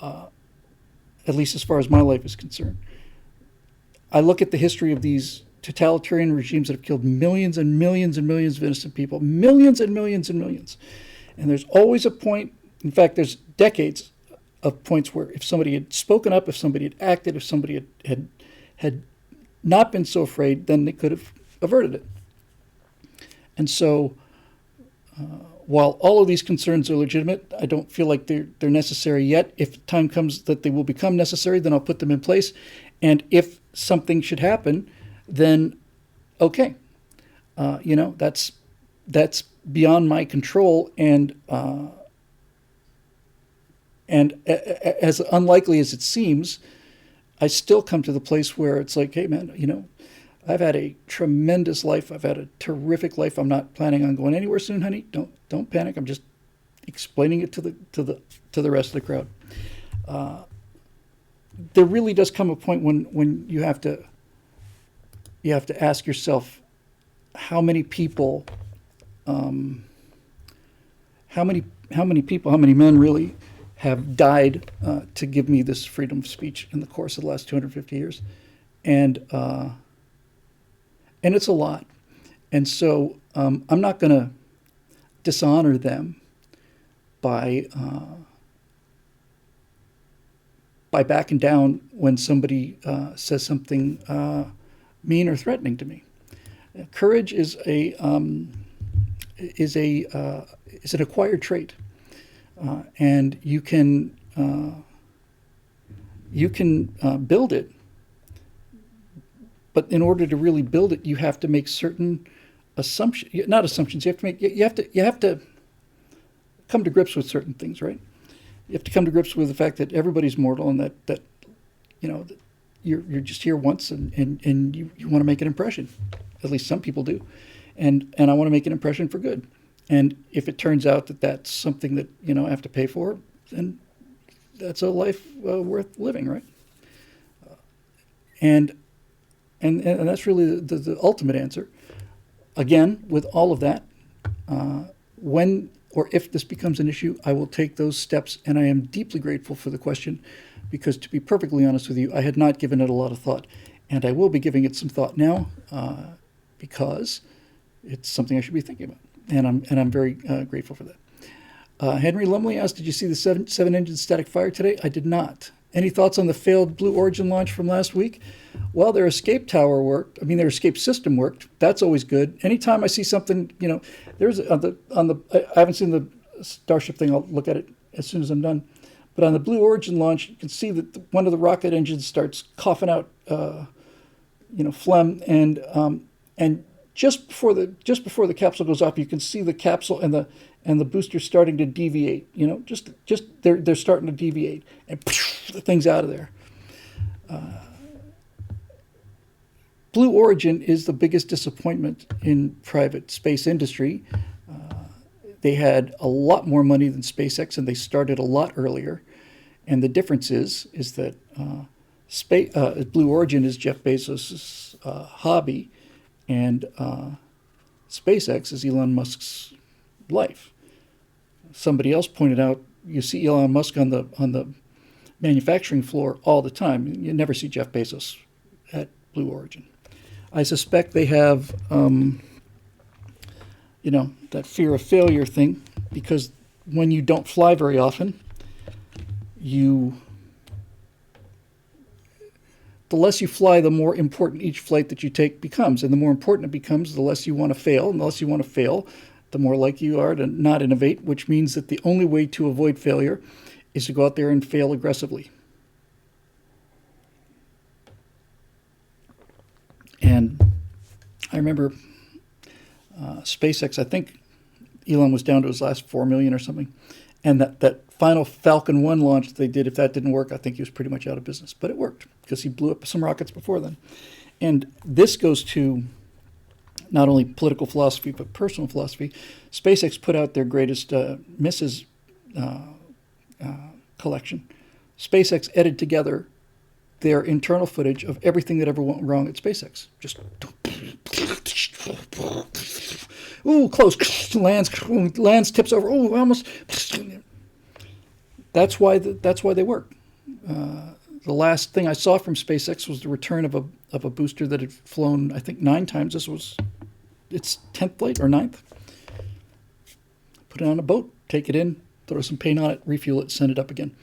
at least as far as my life is concerned. I look at the history of these totalitarian regimes that have killed millions and millions and millions of innocent people, millions and millions and millions. And there's always a point, in fact, there's decades of points where if somebody had spoken up, if somebody had acted, if somebody had not been so afraid, then they could have averted it. And so while all of these concerns are legitimate, I don't feel like they're necessary yet. If time comes that they will become necessary, then I'll put them in place. And if something should happen, then okay, that's beyond my control, and as unlikely as it seems, I still come to the place where it's like, hey man, I've had a tremendous life. I've had a terrific life. I'm not planning on going anywhere soon, honey. Don't panic. I'm just explaining it to the rest of the crowd. There really does come a point when you have to ask yourself how many people, how many men really have died to give me this freedom of speech in the course of the last 250 years, and it's a lot. And so I'm not going to dishonor them by backing down when somebody says something mean or threatening to me. Courage is an acquired trait, and you can build it. But in order to really build it, you have to make certain assumptions. Not assumptions. You have to come to grips with certain things, right? You have to come to grips with the fact that everybody's mortal, and that you're just here once, and you want to make an impression. At least some people do, and I want to make an impression for good. And if it turns out that that's something that I have to pay for, then that's a life worth living, right? And that's really the ultimate answer. Again, with all of that, when or if this becomes an issue, I will take those steps, and I am deeply grateful for the question, because to be perfectly honest with you, I had not given it a lot of thought, and I will be giving it some thought now, because it's something I should be thinking about, and I'm very grateful for that. Henry Lumley asked, did you see the seven-engine static fire today? I did not. Any thoughts on the failed Blue Origin launch from last week? Well, their escape tower worked. I mean, their escape system worked. That's always good. Anytime I see something, there's I haven't seen the Starship thing. I'll look at it as soon as I'm done. But on the Blue Origin launch, you can see that one of the rocket engines starts coughing out, phlegm, and just before the capsule goes off, you can see the capsule and the booster starting to deviate. They're starting to deviate, and the thing's out of there. Blue Origin is the biggest disappointment in private space industry. They had a lot more money than SpaceX, and they started a lot earlier. And the difference is that Blue Origin is Jeff Bezos' hobby, and SpaceX is Elon Musk's life. Somebody else pointed out, you see Elon Musk on the manufacturing floor all the time. You never see Jeff Bezos at Blue Origin. I suspect they have, that fear of failure thing, because when you don't fly very often, the less you fly, the more important each flight that you take becomes. And the more important it becomes, the less you want to fail. And the less you want to fail, the more likely you are to not innovate, which means that the only way to avoid failure is to go out there and fail aggressively. And I remember SpaceX, I think Elon was down to his last 4 million or something. And that final Falcon 1 launch they did, if that didn't work, I think he was pretty much out of business. But it worked, because he blew up some rockets before then. And this goes to not only political philosophy, but personal philosophy. SpaceX put out their greatest misses collection. SpaceX edited together their internal footage of everything that ever went wrong at SpaceX. Just close, lands, tips over. Almost. That's why they work. The last thing I saw from SpaceX was the return of a booster that had flown, I think, 9 times. This was its 10th flight or 9th. Put it on a boat, take it in, throw some paint on it, refuel it, send it up again.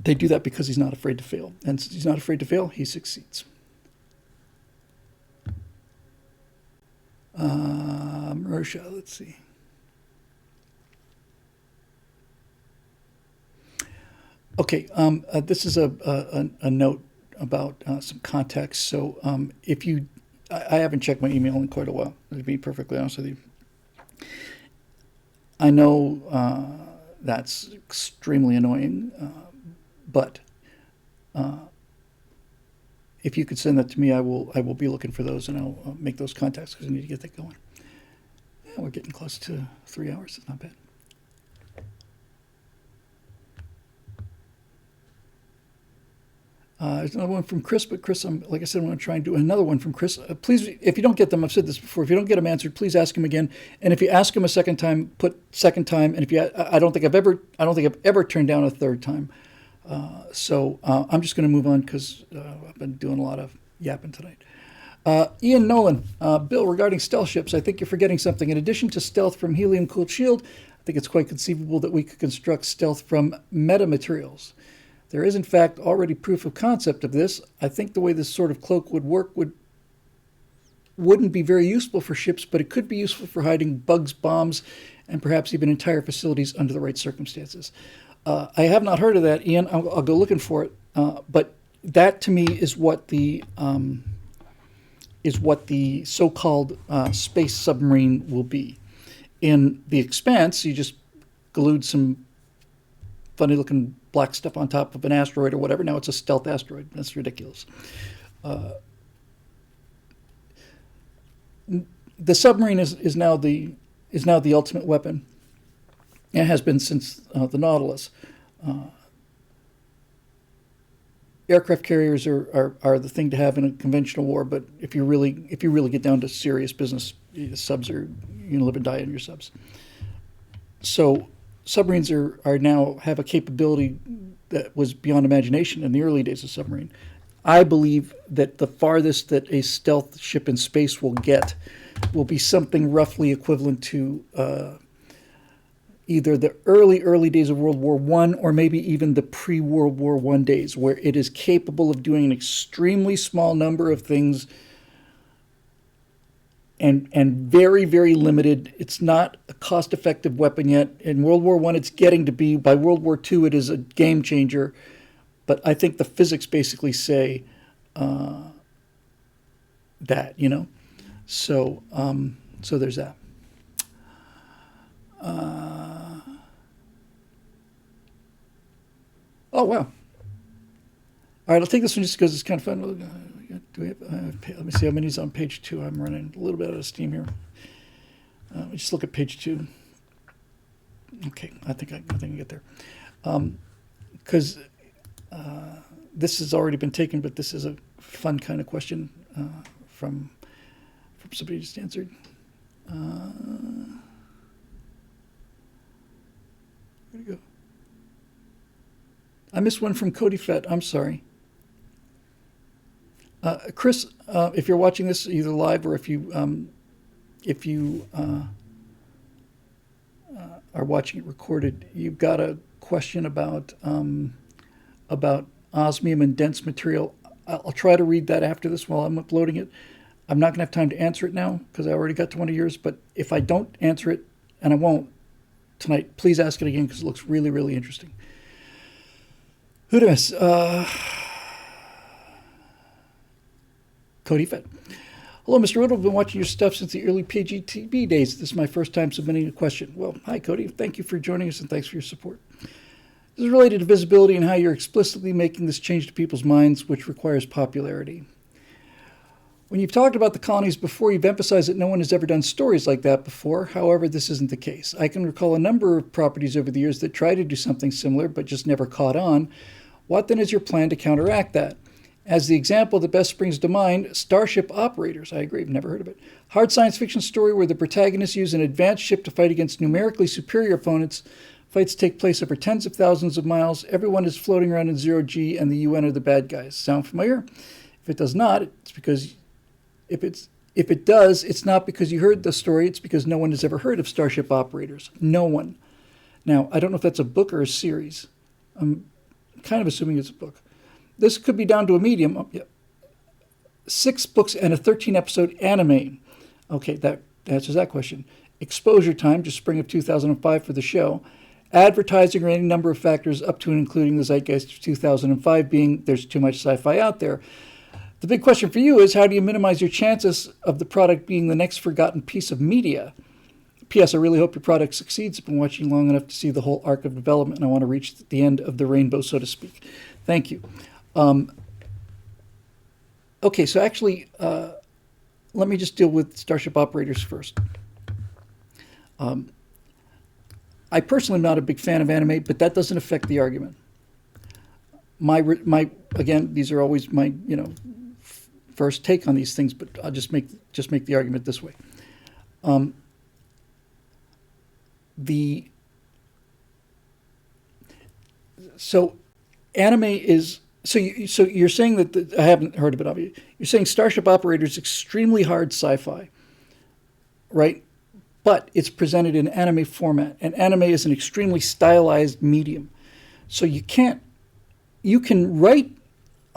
They do that because he's not afraid to fail. And since he's not afraid to fail, he succeeds. Mersha, let's see. Okay, this is a note about some context. So if you, I haven't checked my email in quite a while, to be perfectly honest with you. I know that's extremely annoying, but if you could send that to me, I will be looking for those, and I'll make those contacts because I need to get that going. Yeah, we're getting close to 3 hours. It's not bad. There's another one from Chris, but Chris, like I said, I'm going to try and do another one from Chris. Please, if you don't get them, I've said this before, if you don't get them answered, please ask him again. And if you ask him a second time, put second time. And if you, I don't think I've ever turned down a third time. So I'm just going to move on because I've been doing a lot of yapping tonight. Ian Nolan, Bill, regarding stealth ships, I think you're forgetting something. In addition to stealth from helium-cooled shield, I think it's quite conceivable that we could construct stealth from metamaterials. There is, in fact, already proof of concept of this. I think the way this sort of cloak would work wouldn't be very useful for ships, but it could be useful for hiding bugs, bombs, and perhaps even entire facilities under the right circumstances. I have not heard of that, Ian. I'll go looking for it. But that, to me, is what the so-called space submarine will be. In The Expanse, you just glued some funny-looking black stuff on top of an asteroid or whatever. Now it's a stealth asteroid. That's ridiculous. The submarine is now the ultimate weapon. It has been since the Nautilus. Aircraft carriers are the thing to have in a conventional war, but if you really get down to serious business, subs are, you're gonna live and die in your subs. So submarines are now have a capability that was beyond imagination in the early days of submarine. I believe that the farthest that a stealth ship in space will get will be something roughly equivalent to either the early days of World War I or maybe even the pre-World War I days, where it is capable of doing an extremely small number of things and very, very limited. It's not a cost-effective weapon yet. In World War I, it's getting to be. By World War II, it is a game changer. But I think the physics basically say that, you know. So there's that. Oh, wow. All right, I'll take this one just because it's kind of fun. Do we have, let me see how many's on page 2. I'm running a little bit out of steam here. Let me just look at page 2. Okay, I think I get there. Because this has already been taken, but this is a fun kind of question from somebody just answered. Where'd it go? I missed one from Cody Fett. I'm sorry. Chris, if you're watching this either live or if you are watching it recorded, you've got a question about osmium and dense material. I'll try to read that after this while I'm uploading it. I'm not going to have time to answer it now because I already got to one of yours. But if I don't answer it, and I won't tonight, please ask it again because it looks really, really interesting. Who did I miss? Cody Fett. Hello, Mr. Riddle. I've been watching your stuff since the early PGTV days. This is my first time submitting a question. Well, hi, Cody. Thank you for joining us, and thanks for your support. This is related to visibility and how you're explicitly making this change to people's minds, which requires popularity. When you've talked about the colonies before, you've emphasized that no one has ever done stories like that before. However, this isn't the case. I can recall a number of properties over the years that tried to do something similar, but just never caught on. What then is your plan to counteract that? As the example that best springs to mind, Starship Operators. I agree, I've never heard of it. Hard science fiction story where the protagonists use an advanced ship to fight against numerically superior opponents. Fights take place over tens of thousands of miles. Everyone is floating around in zero G, and the UN are the bad guys. Sound familiar? If it does not, it's because if it does, it's not because you heard the story. It's because no one has ever heard of Starship Operators. No one. Now, I don't know if that's a book or a series. I'm kind of assuming it's a book. This could be down to a medium. Oh, yeah. 6 books and a 13-episode anime. Okay, that answers that question. Exposure time, just spring of 2005 for the show. Advertising or any number of factors up to and including the zeitgeist of 2005 being there's too much sci-fi out there. The big question for you is, how do you minimize your chances of the product being the next forgotten piece of media? P.S. I really hope your product succeeds. I've been watching long enough to see the whole arc of development, and I want to reach the end of the rainbow, so to speak. Thank you. Okay, so actually, let me just deal with Starship Operators first. I personally am not a big fan of anime, but that doesn't affect the argument. My again, these are always my first take on these things, but I'll just make the argument this way. So anime is so you're saying that I haven't heard of it. Obviously, you're saying Starship Operator is extremely hard sci-fi, right? But it's presented in anime format, and anime is an extremely stylized medium. So you can write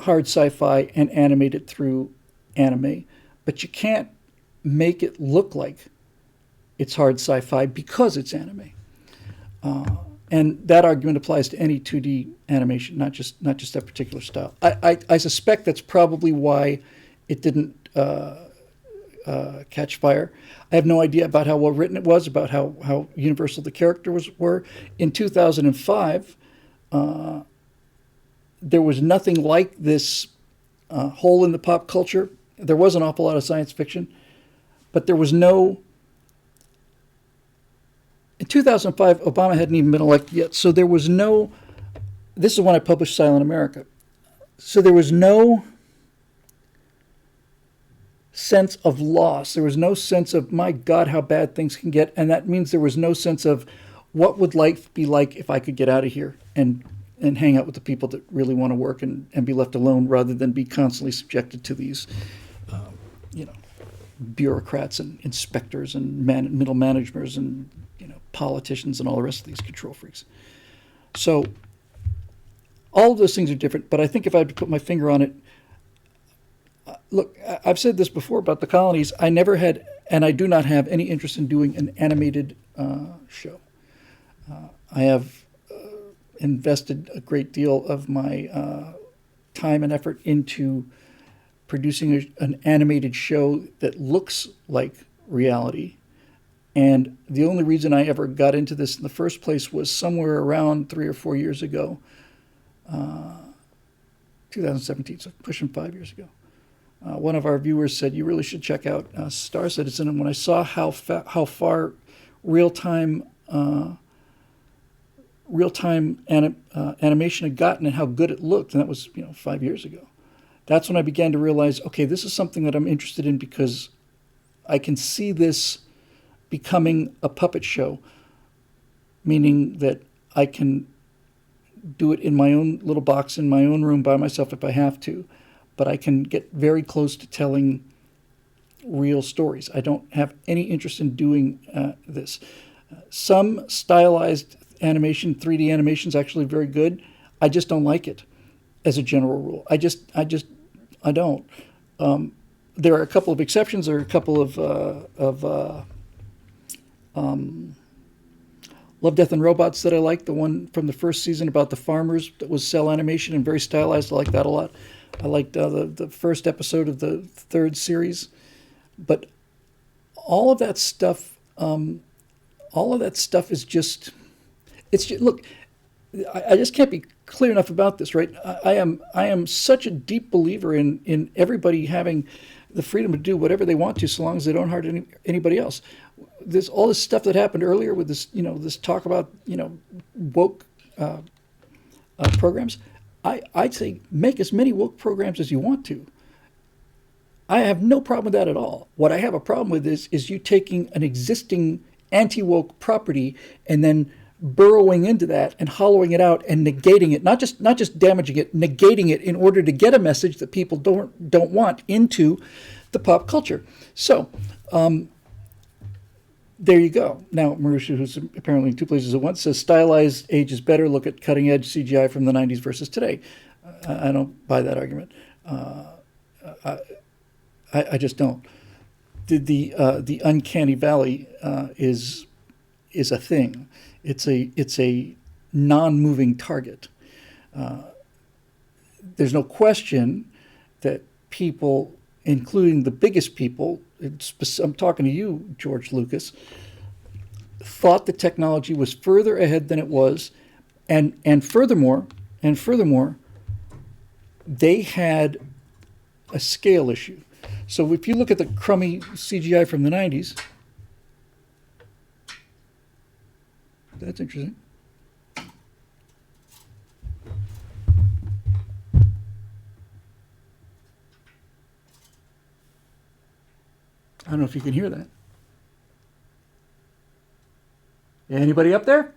hard sci-fi and animate it through anime, but you can't make it look like it's hard sci-fi because it's anime. And that argument applies to any 2D animation, not just that particular style. I suspect that's probably why it didn't catch fire. I have no idea about how well written it was, about how universal the characters were. In 2005, there was nothing like this hole in the pop culture. There was an awful lot of science fiction, but there was no... In 2005, Obama hadn't even been elected yet, so there was no... This is when I published Silent America. So there was no sense of loss. There was no sense of, my God, how bad things can get. And that means there was no sense of, what would life be like if I could get out of here and hang out with the people that really want to work and be left alone, rather than be constantly subjected to these, bureaucrats and inspectors and middle managers and politicians and all the rest of these control freaks. So all of those things are different, but I think if I had to put my finger on it, look, I've said this before about the colonies. I never had, and I do not have any interest in doing an animated show. I have invested a great deal of my time and effort into producing an animated show that looks like reality. And the only reason I ever got into this in the first place was somewhere around 3 or 4 years ago, 2017, so pushing 5 years ago. One of our viewers said, you really should check out Star Citizen. And when I saw how far real-time animation had gotten and how good it looked, and that was 5 years ago, that's when I began to realize, okay, this is something that I'm interested in, because I can see this becoming a puppet show, meaning that I can do it in my own little box in my own room by myself if I have to, but I can get very close to telling real stories. I don't have any interest in doing this. Some stylized animation, 3D animation, is actually very good. I just don't like it as a general rule. I don't. There are a couple of exceptions. There are a couple of Love, Death, and Robots that I like. The one from the first season about the farmers that was cell animation and very stylized. I like that a lot. I liked the first episode of the third series. But all of that stuff is just, look, I just can't be clear enough about this, right? I am such a deep believer in everybody having the freedom to do whatever they want to, so long as they don't hurt anybody else. There's all this stuff that happened earlier with this, this talk about, woke programs. I'd say make as many woke programs as you want to. I have no problem with that at all. What I have a problem with is you taking an existing anti-woke property and then burrowing into that and hollowing it out and negating it, not just damaging it, negating it in order to get a message that people don't want into the pop culture. So there you go. Now, Marusha, who's apparently in two places at once, says stylized age is better. Look at cutting edge CGI from the 90s versus today. I don't buy that argument. I just don't. the uncanny valley is a thing. It's a non-moving target. There's no question that people, including the biggest people, I'm talking to you, George Lucas, thought the technology was further ahead than it was, and furthermore, they had a scale issue. So if you look at the crummy CGI from the 90s, that's interesting. I don't know if you can hear that. Anybody up there?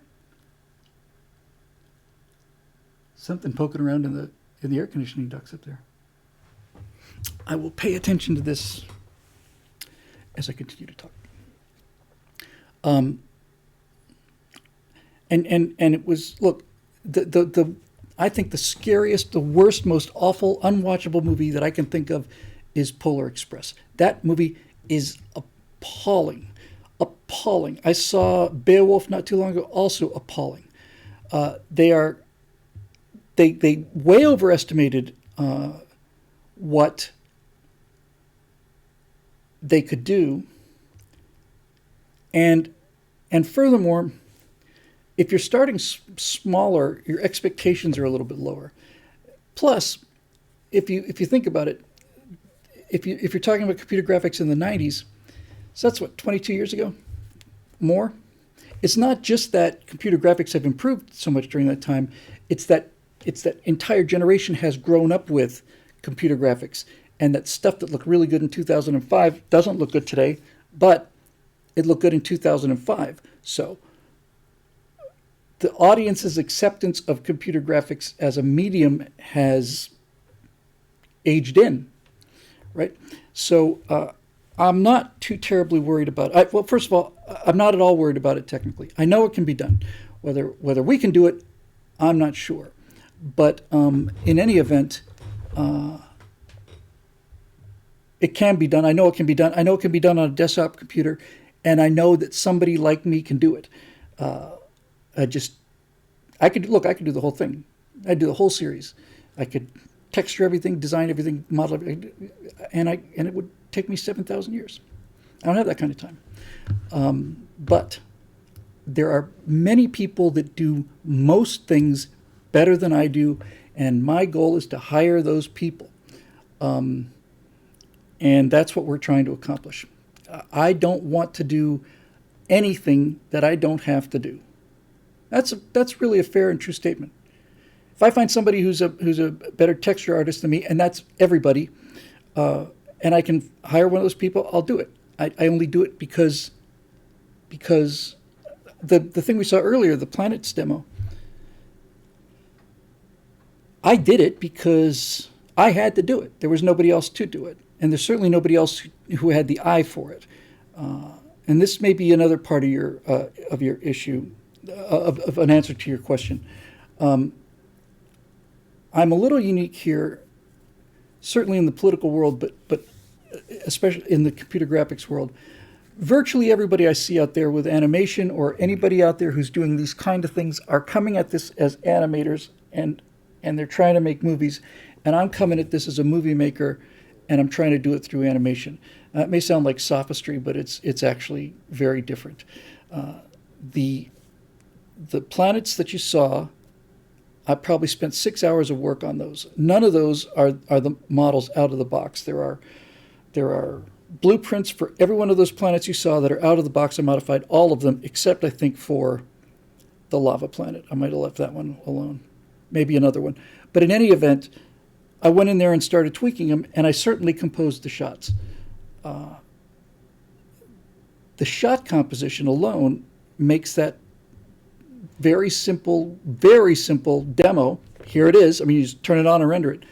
Something poking around in the air conditioning ducts up there. I will pay attention to this as I continue to talk. And it was, look, I think the scariest, the worst, most awful, unwatchable movie that I can think of is Polar Express. That movie is appalling. I saw Beowulf not too long ago, also appalling. They way overestimated what they could do, and furthermore, if you're starting smaller, your expectations are a little bit lower. Plus, if you think about it, if you're talking about computer graphics in the 90s, so that's what, 22 years ago, more. It's not just that computer graphics have improved so much during that time. It's that entire generation has grown up with computer graphics, and that stuff that looked really good in 2005 doesn't look good today, but it looked good in 2005. So the audience's acceptance of computer graphics as a medium has aged in, right? So I'm not too terribly worried about it. Well, first of all, I'm not at all worried about it technically. I know it can be done. Whether we can do it, I'm not sure. But in any event, it can be done. I know it can be done. I know it can be done on a desktop computer, and I know that somebody like me can do it. I could do the whole thing. I'd do the whole series. I could texture everything, design everything, model everything, and it would take me 7,000 years. I don't have that kind of time. But there are many people that do most things better than I do, and my goal is to hire those people. And that's what we're trying to accomplish. I don't want to do anything that I don't have to do. That's really a fair and true statement. If I find somebody who's a better texture artist than me, and that's everybody, and I can hire one of those people, I'll do it. I only do it because the thing we saw earlier, the planets demo, I did it because I had to do it. There was nobody else to do it. And there's certainly nobody else who had the eye for it. And this may be another part of your issue, of an answer to your question. I'm a little unique here, certainly in the political world, but especially in the computer graphics world. Virtually everybody I see out there with animation, or anybody out there who's doing these kind of things, are coming at this as animators, and they're trying to make movies. And I'm coming at this as a movie maker, and I'm trying to do it through animation. It may sound like sophistry, but it's actually very different. The planets that you saw, I probably spent 6 hours of work on those. None of those are the models out of the box. There are blueprints for every one of those planets you saw that are out of the box. I modified all of them, except I think for the lava planet. I might have left that one alone. Maybe another one. But in any event, I went in there and started tweaking them, and I certainly composed the shots. The shot composition alone makes that very simple demo. Here it is. I mean, you just turn it on and render it.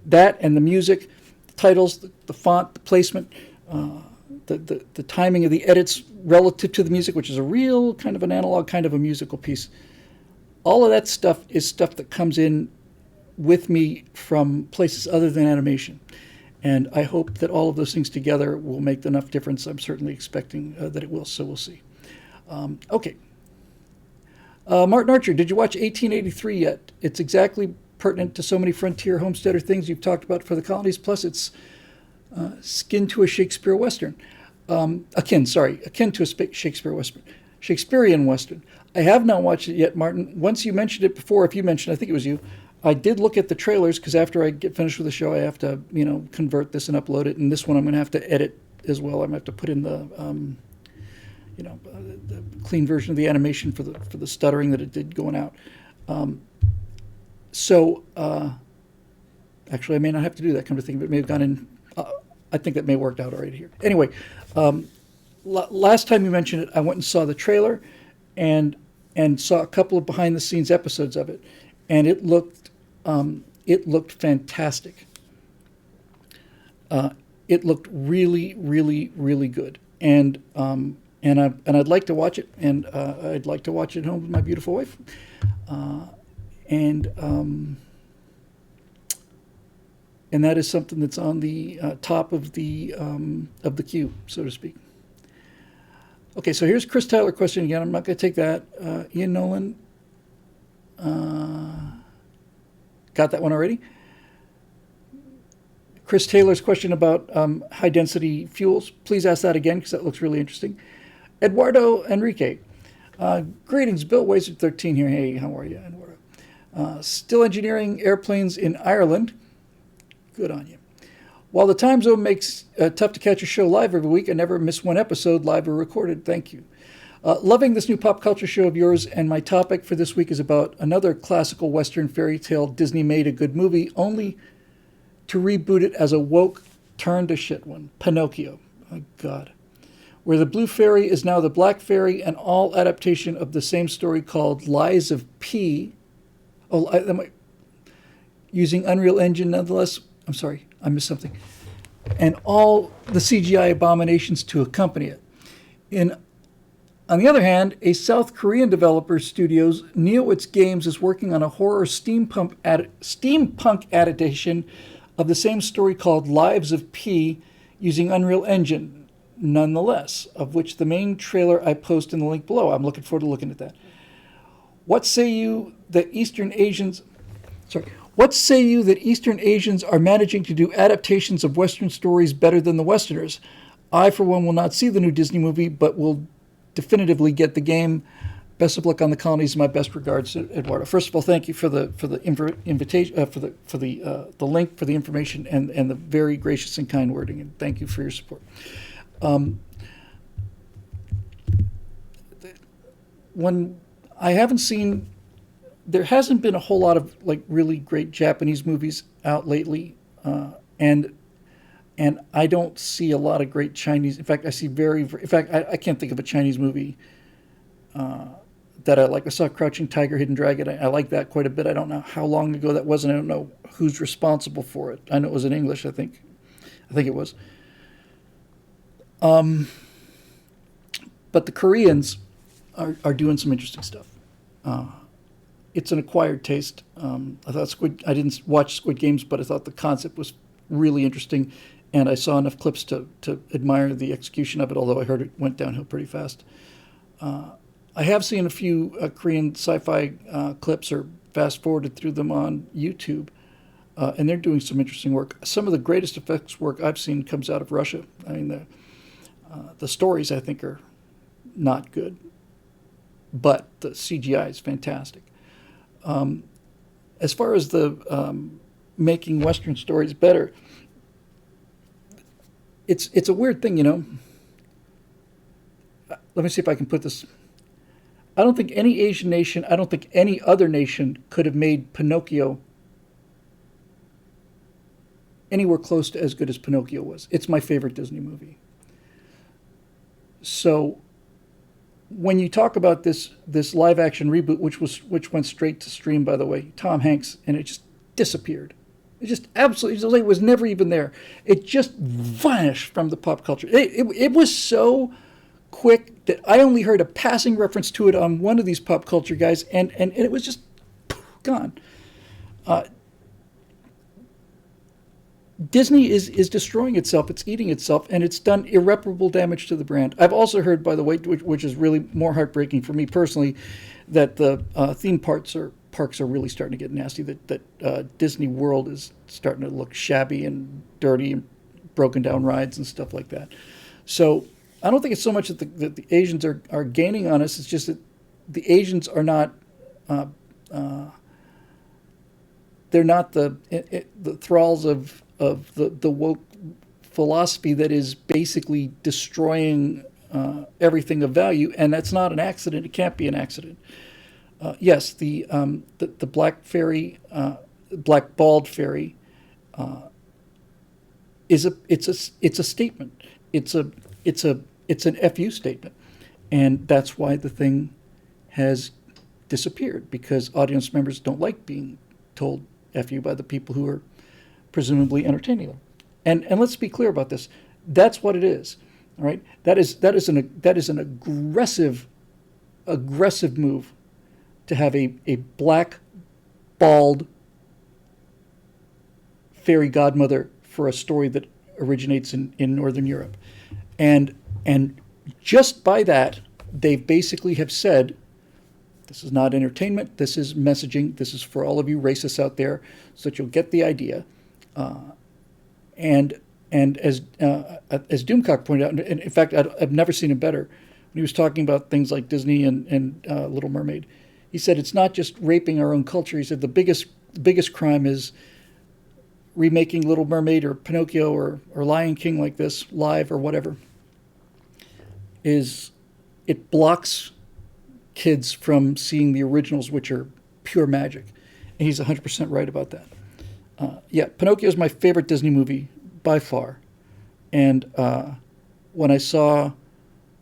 That and the music, the titles, the font, the placement, the timing of the edits relative to the music, which is a real kind of an analog kind of a musical piece. All of that stuff is stuff that comes in with me from places other than animation. And I hope that all of those things together will make enough difference. I'm certainly expecting that it will, so we'll see. Okay. Martin Archer, did you watch 1883 yet? It's exactly pertinent to so many frontier homesteader things you've talked about for the colonies, plus it's skin to a Shakespeare Western. Akin to a Shakespeare Western. Shakespearean Western. I have not watched it yet, Martin. Once you mentioned it before, if you mentioned, I think it was you, I did look at the trailers because after I get finished with the show, I have to, convert this and upload it. And this one I'm going to have to edit as well. I'm going to have to put in the clean version of the animation for the stuttering that it did going out. Actually, I may not have to do that kind of thing, but it may have gone in. I think that may have worked out already here. Anyway, last time you mentioned it, I went and saw the trailer and saw a couple of behind-the-scenes episodes of it, and it looked fantastic. It looked really, really, really good, and I'd like to watch it, and I'd like to watch it at home with my beautiful wife, and that is something that's on the top of the queue, so to speak. Okay, so here's Chris Tyler question again. I'm not going to take that. Ian Nolan, got that one already. Chris Taylor's question about high-density fuels. Please ask that again because that looks really interesting. Eduardo Enrique. Greetings, Bill Wazer 13 here. Hey, how are you, Eduardo? Still engineering airplanes in Ireland. Good on you. While the time zone makes tough to catch a show live every week, I never miss one episode, live or recorded. Thank you. Loving this new pop culture show of yours, and my topic for this week is about another classical Western fairy tale Disney made a good movie, only to reboot it as a woke, turn to shit one. Pinocchio. My God. Where the blue fairy is now the black fairy, and all adaptation of the same story called Lies of P. Using Unreal Engine nonetheless. I'm sorry, I missed something. And all the CGI abominations to accompany it. On the other hand, a South Korean developer studios, Neowitz Games, is working on a horror steampunk adaptation of the same story called Lives of P using Unreal Engine, nonetheless, of which the main trailer I post in the link below. I'm looking forward to looking at that. What say you that Eastern Asians are managing to do adaptations of Western stories better than the Westerners? I, for one, will not see the new Disney movie, but will definitively get the game. Best of luck on the colonies. My best regards, Eduardo. First of all, thank you for the invitation, for the link, for the information, and the very gracious and kind wording. And thank you for your support. When I haven't seen. There hasn't been a whole lot of really great Japanese movies out lately, and I don't see a lot of great Chinese. In fact, I see I can't think of a Chinese movie that I like. I saw Crouching Tiger, Hidden Dragon. I like that quite a bit. I don't know how long ago that was, and I don't know who's responsible for it. I know it was in English. I think it was. But the Koreans are doing some interesting stuff. It's an acquired taste. I didn't watch Squid Games, but I thought the concept was really interesting, and I saw enough clips to admire the execution of it, although I heard it went downhill pretty fast. I have seen a few Korean sci-fi clips or fast-forwarded through them on YouTube, and they're doing some interesting work. Some of the greatest effects work I've seen comes out of Russia. I mean, the stories, I think, are not good, but the CGI is fantastic. As far as the making Western stories better, it's a weird thing, Let me see if I can put this. I don't think any Asian nation, I don't think any other nation could have made Pinocchio anywhere close to as good as Pinocchio was. It's my favorite Disney movie. So when you talk about this live action reboot, which went straight to stream, by the way, Tom Hanks, and it just disappeared. It just absolutely, it was never even there. It just vanished from the pop culture. It was so quick that I only heard a passing reference to it on one of these pop culture guys, and it was just gone. Disney is destroying itself. It's eating itself, and it's done irreparable damage to the brand. I've also heard, by the way, which is really more heartbreaking for me personally, that the theme parks are really starting to get nasty. That Disney World is starting to look shabby and dirty and broken down rides and stuff like that. So I don't think it's so much that the Asians are gaining on us. It's just that the Asians are not. They're not the thralls of the woke philosophy that is basically destroying everything of value, and that's not an accident. It can't be an accident. Yes, the black fairy, black bald fairy, it's a statement. It's an FU statement, and that's why the thing has disappeared, because audience members don't like being told FU by the people who are presumably entertaining them. And let's be clear about this. That's what it is. All right. That is an aggressive move to have a black, bald fairy godmother for a story that originates in Northern Europe. And just by that, they basically have said, this is not entertainment, this is messaging, this is for all of you racists out there, so that you'll get the idea. And as Doomcock pointed out, and in fact, I've never seen it better, when he was talking about things like Disney and Little Mermaid, he said it's not just raping our own culture. He said the biggest crime is remaking Little Mermaid or Pinocchio or Lion King like this, live or whatever, is it blocks kids from seeing the originals, which are pure magic. And he's 100% right about that. Yeah, Pinocchio is my favorite Disney movie by far. And when I saw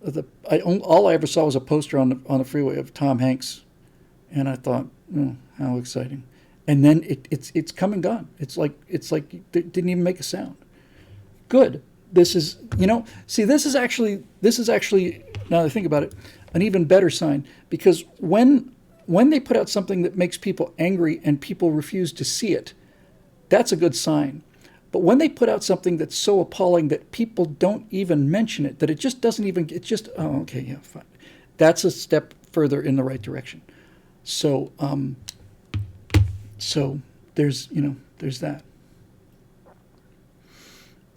all I ever saw was a poster on the freeway of Tom Hanks, and I thought, oh, how exciting! And then it's come and gone. It's like it didn't even make a sound. Good. This is this is actually now that I think about it, an even better sign, because when they put out something that makes people angry and people refuse to see it, that's a good sign. But when they put out something that's so appalling that people don't even mention it, that it just doesn't even, it's just, oh, okay, yeah, fine. That's a step further in the right direction. So, there's that.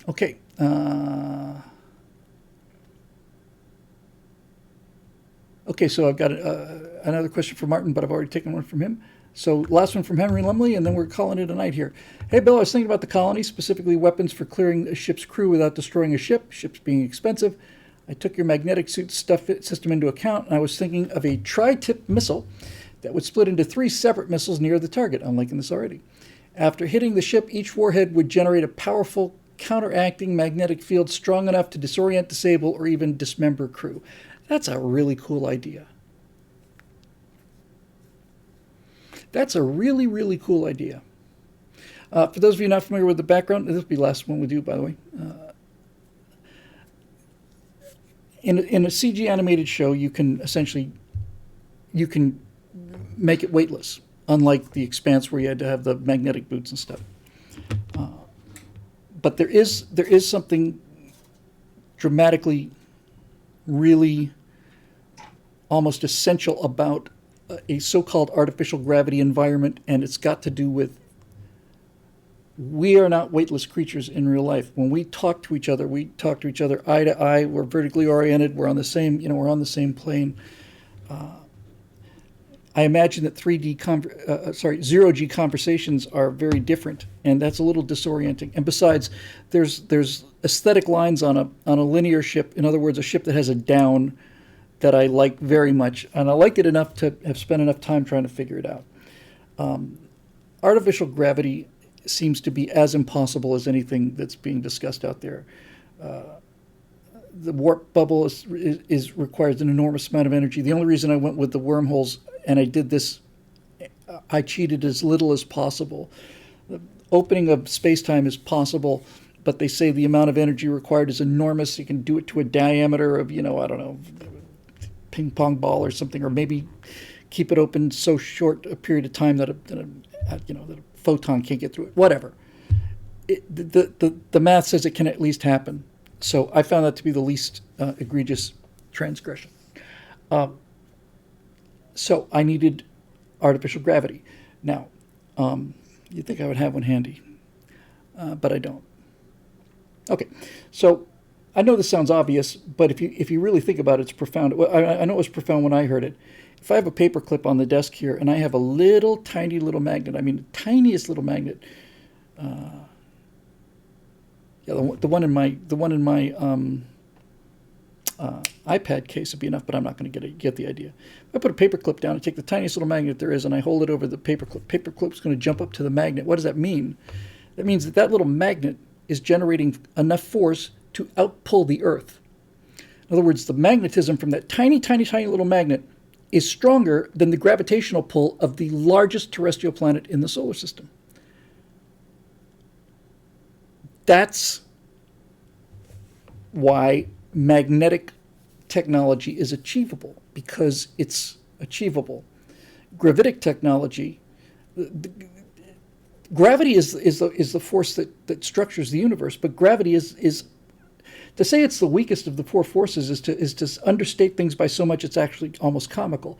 Okay. Okay, so I've got another question for Martin, but I've already taken one from him. So last one from Henry Lumley, and then we're calling it a night here. Hey, Bill, I was thinking about the colony, specifically weapons for clearing a ship's crew without destroying a ship, ships being expensive. I took your magnetic suit system into account, and I was thinking of a tri-tip missile that would split into 3 separate missiles near the target. I'm liking this already. After hitting the ship, each warhead would generate a powerful counteracting magnetic field strong enough to disorient, disable, or even dismember crew. That's a really cool idea. That's a really, really cool idea. For those of you not familiar with the background, this will be the last one we do, by the way. In a CG animated show, you can make it weightless, unlike The Expanse, where you had to have the magnetic boots and stuff. But there is something dramatically, really almost essential about a so-called artificial gravity environment, and it's got to do with we are not weightless creatures in real life. When we talk to each other eye to eye. We're vertically oriented. We're on the same plane. I imagine that 0G conversations are very different, and that's a little disorienting. And besides, there's aesthetic lines on a linear ship. In other words, a ship that has a down that I like very much, and I like it enough to have spent enough time trying to figure it out. Artificial gravity seems to be as impossible as anything that's being discussed out there. The warp bubble requires an enormous amount of energy. The only reason I went with the wormholes, and I did this, I cheated as little as possible. The opening of space-time is possible, but they say the amount of energy required is enormous. You can do it to a diameter of, I don't know, ping pong ball or something, or maybe keep it open so short a period of time that a photon can't get through it. Whatever. the math says it can at least happen. So I found that to be the least egregious transgression. So I needed artificial gravity. Now, you'd think I would have one handy, but I don't. Okay, so I know this sounds obvious, but if you really think about it, it's profound. Well, I know it was profound when I heard it. If I have a paper clip on the desk here and I have a little tiny little magnet, I mean the tiniest little magnet, the one in my iPad case would be enough, but I'm not going to get the idea. If I put a paper clip down and take the tiniest little magnet there is and I hold it over the paper clip's going to jump up to the magnet. What does that mean? That means that little magnet is generating enough force to outpull the Earth. In other words, the magnetism from that tiny, tiny, tiny little magnet is stronger than the gravitational pull of the largest terrestrial planet in the solar system. That's why magnetic technology is achievable, because it's achievable. Gravitic technology, gravity is the force that structures the universe, but gravity is to say it's the weakest of the four forces is to understate things by so much it's actually almost comical.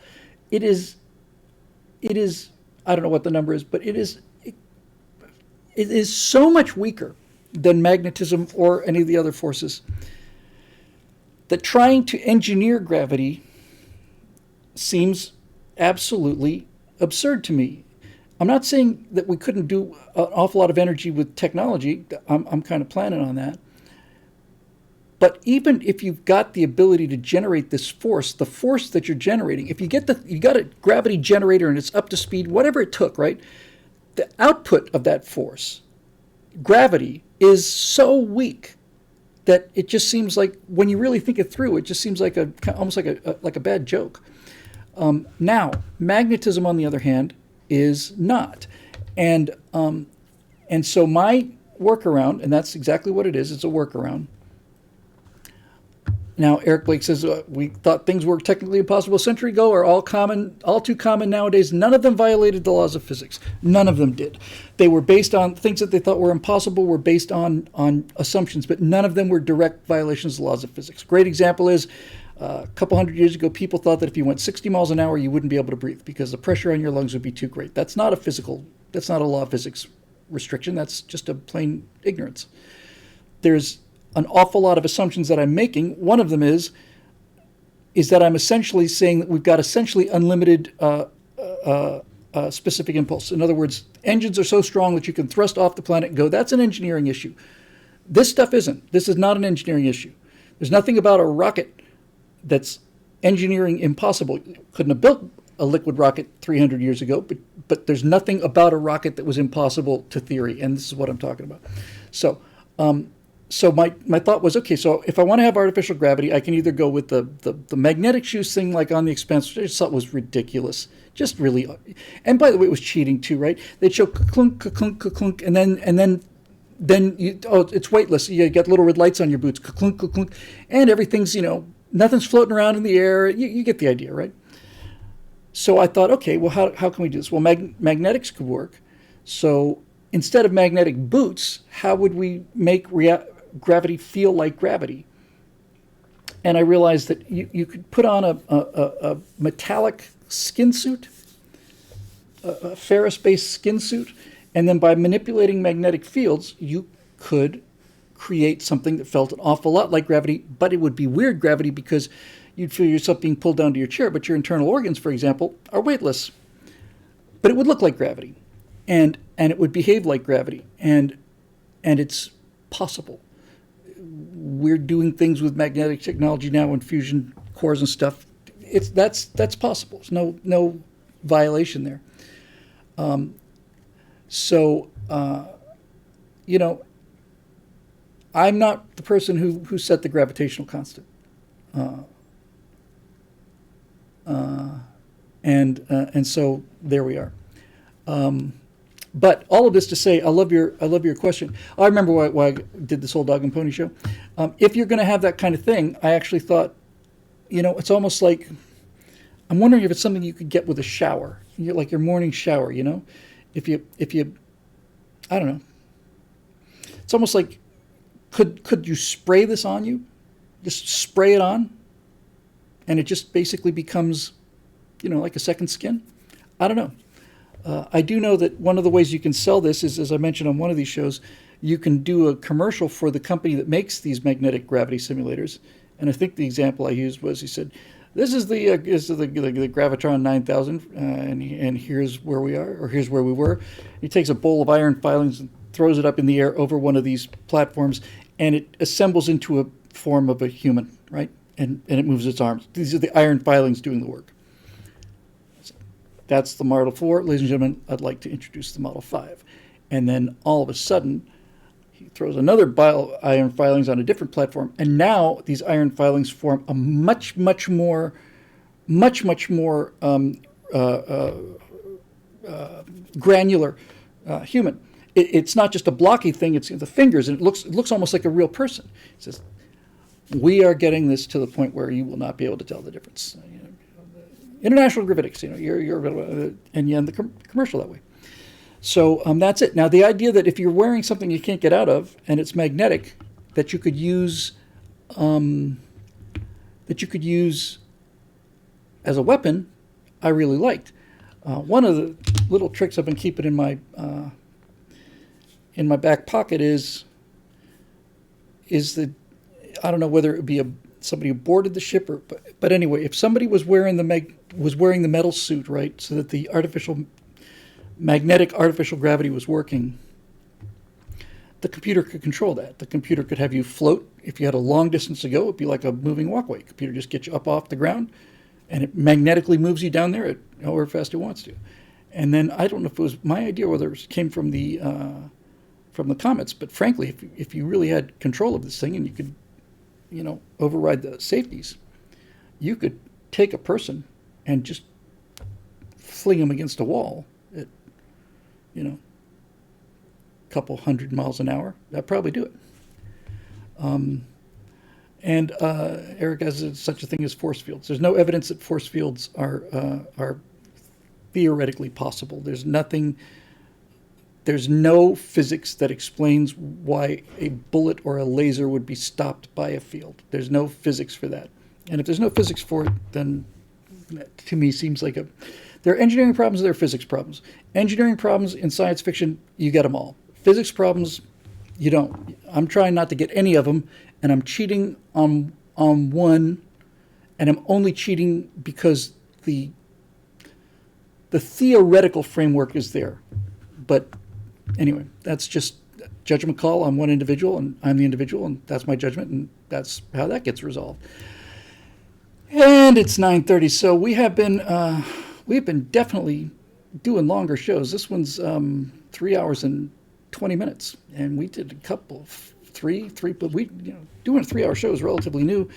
It is I don't know what the number is, but it is so much weaker than magnetism or any of the other forces that trying to engineer gravity seems absolutely absurd to me. I'm not saying that we couldn't do an awful lot of energy with technology. I'm kind of planning on that. But even if you've got the ability to generate this force, the force that you're generating, if you got a gravity generator and it's up to speed, whatever it took, right? The output of that force, gravity, is so weak that it just seems like, when you really think it through, it just seems like almost like a bad joke. Now, magnetism, on the other hand, is not, and so my workaround, and that's exactly what it is. It's a workaround. Now, Eric Blake says, we thought things were technically impossible a century ago, are all too common nowadays. None of them violated the laws of physics. None of them did. They were based on things that they thought were impossible, were based on assumptions, but none of them were direct violations of the laws of physics. Great example is, a couple hundred years ago, people thought that if you went 60 miles an hour, you wouldn't be able to breathe because the pressure on your lungs would be too great. That's not a law of physics restriction. That's just a plain ignorance. There's an awful lot of assumptions that I'm making. One of them is that I'm essentially saying that we've got essentially unlimited specific impulse. In other words, engines are so strong that you can thrust off the planet and go. That's an engineering issue. This stuff isn't. This is not an engineering issue. There's nothing about a rocket that's engineering impossible. Couldn't have built a liquid rocket 300 years ago, but there's nothing about a rocket that was impossible to theory, and this is what I'm talking about. So my thought was, okay, so if I want to have artificial gravity, I can either go with the magnetic shoes thing, like on the Expanse, which I just thought was ridiculous, just really. And by the way, it was cheating too, right? They'd show clunk, clunk, clunk, and then it's weightless. You get little red lights on your boots, clunk, clunk, and everything's, nothing's floating around in the air. You get the idea, right? So I thought, okay, well, how can we do this? Well, magnetics could work. So instead of magnetic boots, how would we make gravity feel like gravity? And I realized that you could put on a metallic skin suit, a ferrous-based skin suit, and then by manipulating magnetic fields, you could create something that felt an awful lot like gravity, but it would be weird gravity because you'd feel yourself being pulled down to your chair, but your internal organs, for example, are weightless. But it would look like gravity, and it would behave like gravity, and it's possible. We're doing things with magnetic technology now in fusion cores and stuff. That's possible. There's no violation there. I'm not the person who set the gravitational constant. And so there we are. But all of this to say, I love your question. I remember why I did this whole dog and pony show. If you're going to have that kind of thing, I actually thought, it's almost like, I'm wondering if it's something you could get with a shower, like your morning shower. If you, I don't know. it's almost like, could you spray this on you? Just spray it on, and it just basically becomes, like a second skin? I don't know. I do know that one of the ways you can sell this is, as I mentioned on one of these shows, you can do a commercial for the company that makes these magnetic gravity simulators. And I think the example I used was, he said, this is the Gravitron 9000, and here's where we are, or here's where we were. He takes a bowl of iron filings and throws it up in the air over one of these platforms, and it assembles into a form of a human, right? And it moves its arms. These are the iron filings doing the work. That's the Model 4. Ladies and gentlemen, I'd like to introduce the Model 5. And then all of a sudden, he throws another iron filings on a different platform, and now these iron filings form a much more granular human. It's not just a blocky thing; it's the fingers, and it looks almost like a real person. It says, "We are getting this to the point where you will not be able to tell the difference." International gravitics, and you end the commercial that way. So that's it. Now, the idea that if you're wearing something you can't get out of and it's magnetic, that you could use as a weapon, I really liked. One of the little tricks I've been keeping in my back pocket is that, I don't know whether it would be somebody who boarded the ship, but anyway, if somebody was wearing the metal suit, right, so that the magnetic artificial gravity was working, the computer could control that. The computer could have you float. If you had a long distance to go, it'd be like a moving walkway. The computer just gets you up off the ground, and it magnetically moves you down there at however fast it wants to. And then, I don't know if it was my idea or whether it came from the comments, but frankly, if you really had control of this thing and you could, override the safeties, you could take a person and just fling them against a wall at, a couple 100 miles an hour. That'd probably do it. And Eric has such a thing as force fields. There's no evidence that force fields are theoretically possible. There's no physics that explains why a bullet or a laser would be stopped by a field. There's no physics for that. And if there's no physics for it, then to me seems like there are engineering problems, there are physics problems. Engineering problems in science fiction, you get them all. Physics problems, you don't. I'm trying not to get any of them, and I'm cheating on one, and I'm only cheating because the theoretical framework is there. But anyway, that's just judgment call on one individual, and I'm the individual, and that's my judgment, and that's how that gets resolved. And it's 9:30, so we've been definitely doing longer shows. This one's 3 hours and 20 minutes, and we did a couple of three, but doing a 3-hour show is relatively new.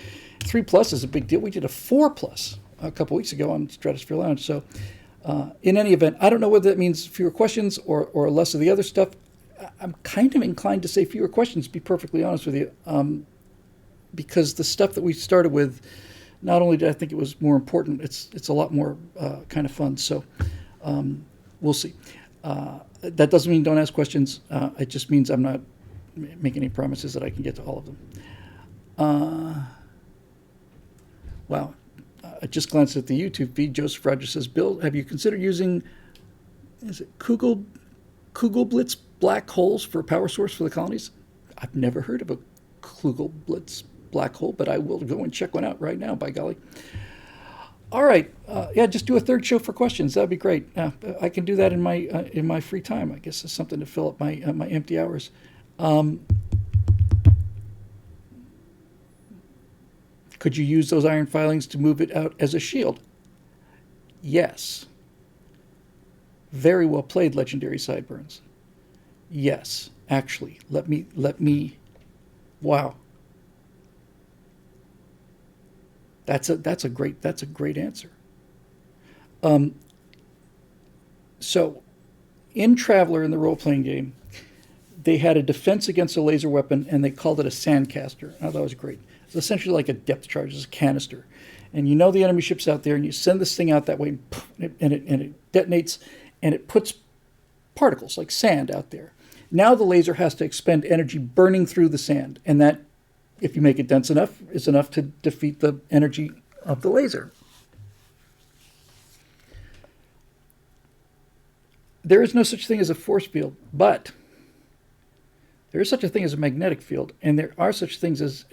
3+ is a big deal. We did a 4+ a couple weeks ago on Stratosphere Lounge. So in any event, I don't know whether that means fewer questions or less of the other stuff. I'm kind of inclined to say fewer questions, to be perfectly honest with you, because the stuff that we started with, not only did I think it was more important, it's a lot more kind of fun. So we'll see. That doesn't mean don't ask questions. It just means I'm not making any promises that I can get to all of them. Wow. I just glanced at the YouTube feed. Joseph Rogers says, Bill, have you considered using, Kugelblitz black holes for a power source for the colonies? I've never heard of a Kugelblitz black hole, but I will go and check one out right now, by golly. All right. Just do a third show for questions. That'd be great. I can do that in my free time. I guess it's something to fill up my empty hours. Could you use those iron filings to move it out as a shield? Yes. Very well played, Legendary Sideburns. Yes, actually. Let me. Wow. That's a great answer. So, in Traveler, in the role-playing game, they had a defense against a laser weapon, and they called it a sandcaster. I thought that was great. It's essentially like a depth charge. It's a canister. And the enemy ship's out there, and you send this thing out that way, and it detonates, and it puts particles like sand out there. Now the laser has to expend energy burning through the sand, and that, if you make it dense enough, is enough to defeat the energy of the laser. There is no such thing as a force field, but there is such a thing as a magnetic field, and there are such things as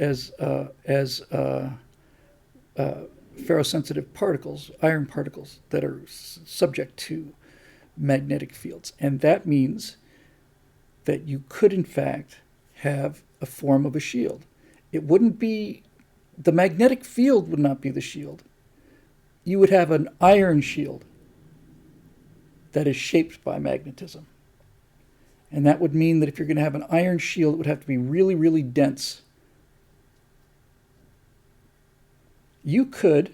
ferrosensitive particles, iron particles, that are subject to magnetic fields. And that means that you could, in fact, have a form of a shield. It wouldn't be, the magnetic field would not be the shield. You would have an iron shield that is shaped by magnetism. And that would mean that if you're going to have an iron shield, it would have to be really, really dense. You could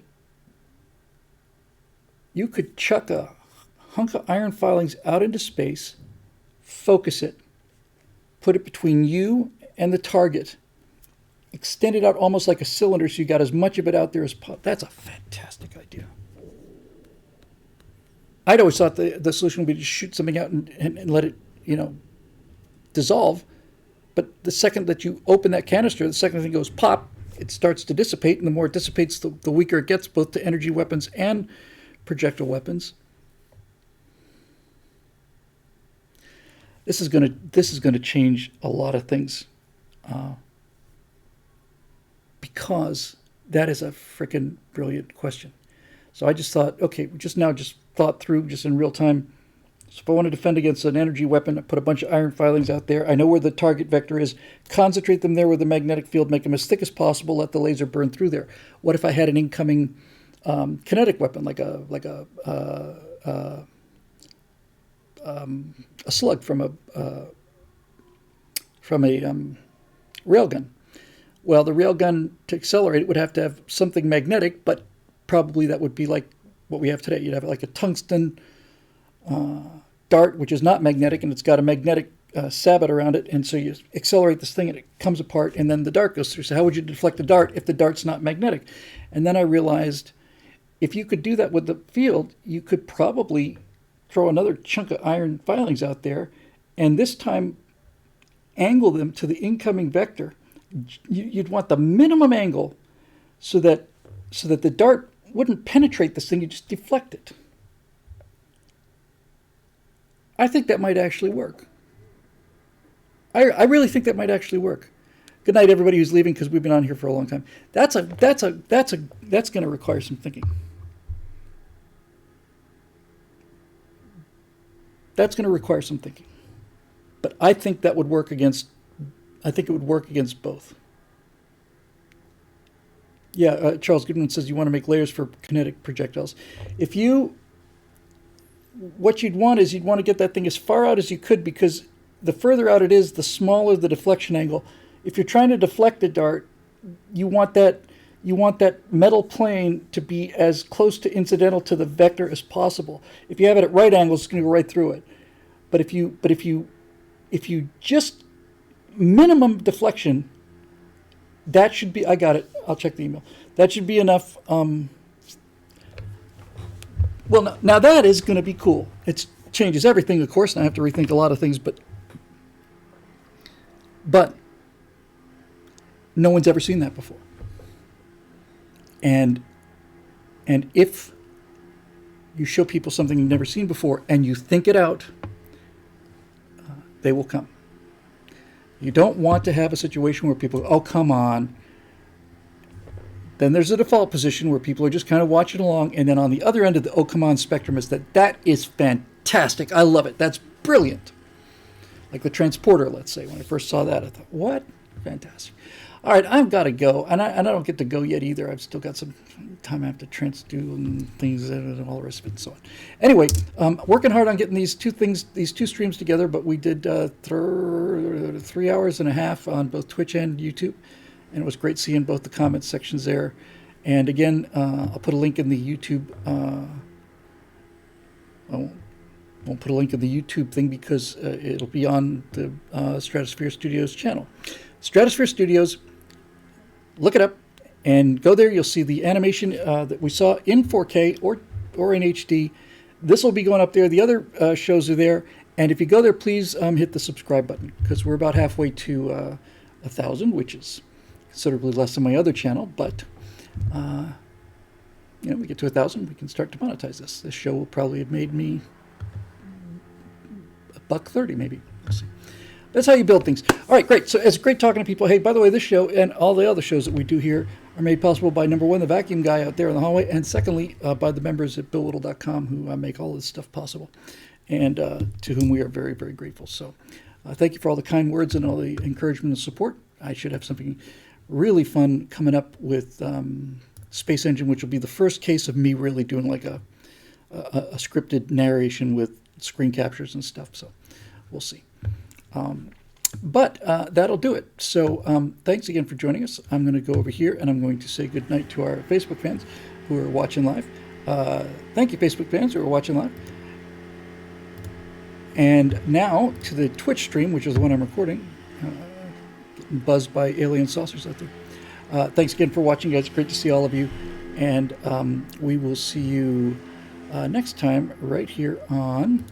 chuck a hunk of iron filings out into space, focus it, put it between you and the target, extend it out almost like a cylinder so you got as much of it out there as possible. That's a fantastic idea. I'd always thought the solution would be to shoot something out and let it, dissolve. But the second that you open that canister, the second thing goes pop, it starts to dissipate, and the more it dissipates, the weaker it gets, both to energy weapons and projectile weapons. This is going to change a lot of things, because that is a freaking brilliant question. So I just thought, okay, just thought through just in real time. So if I want to defend against an energy weapon, I put a bunch of iron filings out there. I know where the target vector is. Concentrate them there with the magnetic field. Make them as thick as possible. Let the laser burn through there. What if I had an incoming kinetic weapon, like a slug from a railgun? Well, the railgun, to accelerate it, would have to have something magnetic, but probably that would be like what we have today. You'd have like a tungsten dart, which is not magnetic, and it's got a magnetic sabot around it, and so you accelerate this thing and it comes apart, and then the dart goes through. So how would you deflect the dart if the dart's not magnetic? And then I realized if you could do that with the field, you could probably throw another chunk of iron filings out there, and this time angle them to the incoming vector. You'd want the minimum angle so that the dart wouldn't penetrate this thing, you just deflect it. I think that might actually work. I really think that might actually work. Good night, everybody who's leaving, because we've been on here for a long time. That's going to require some thinking. That's going to require some thinking. But I think that would work against. I think it would work against both. Yeah, Charles Goodman says you want to make layers for kinetic projectiles. What you'd want is you'd want to get that thing as far out as you could, because the further out it is, the smaller the deflection angle. If you're trying to deflect a dart, you want that metal plane to be as close to incidental to the vector as possible. If you have it at right angles, it's going to go right through it. But if you just minimum deflection, that should be. I got it. I'll check the email. That should be enough. Well, now that is going to be cool. It changes everything, of course, and I have to rethink a lot of things, but no one's ever seen that before. And if you show people something you've never seen before and you think it out, they will come. You don't want to have a situation where people, oh, come on. Then there's a default position where people are just kind of watching along, and then on the other end of the oh, come on spectrum is that is fantastic. I love it. That's brilliant. Like the transporter, let's say. When I first saw that, I thought, what? Fantastic. All right, I've got to go. And I don't get to go yet either. I've still got some time I have to do and things and all the rest of it and so on. Anyway, working hard on getting these two streams together, but we did 3 hours and a half on both Twitch and YouTube. And it was great seeing both the comment sections there. And again, I'll put a link in the YouTube. I won't put a link in the YouTube thing because it'll be on the Stratosphere Studios channel. Stratosphere Studios, look it up and go there. You'll see the animation that we saw in 4K or in HD. This will be going up there. The other shows are there. And if you go there, please hit the subscribe button, because we're about halfway to 1,000, which is considerably less than my other channel. But we get to 1,000, we can start to monetize this. This show will probably have made me $1.30 maybe. We'll see. That's how you build things. All right, great. So it's great talking to people. Hey, by the way, this show and all the other shows that we do here are made possible by, number one, the vacuum guy out there in the hallway, and secondly, by the members at BillWhittle.com who make all this stuff possible, and to whom we are very, very grateful. So thank you for all the kind words and all the encouragement and support. I should have something really fun coming up with Space Engine, which will be the first case of me really doing like a scripted narration with screen captures and stuff. So we'll see. But that'll do it. So thanks again for joining us. I'm going to go over here and I'm going to say goodnight to our Facebook fans who are watching live. Thank you, Facebook fans who are watching live. And now to the Twitch stream, which is the one I'm recording. Getting buzzed by alien saucers out there. Thanks again for watching, guys. Great to see all of you. And we will see you next time right here on...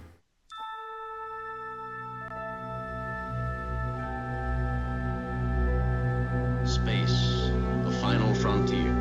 Space, the final frontier.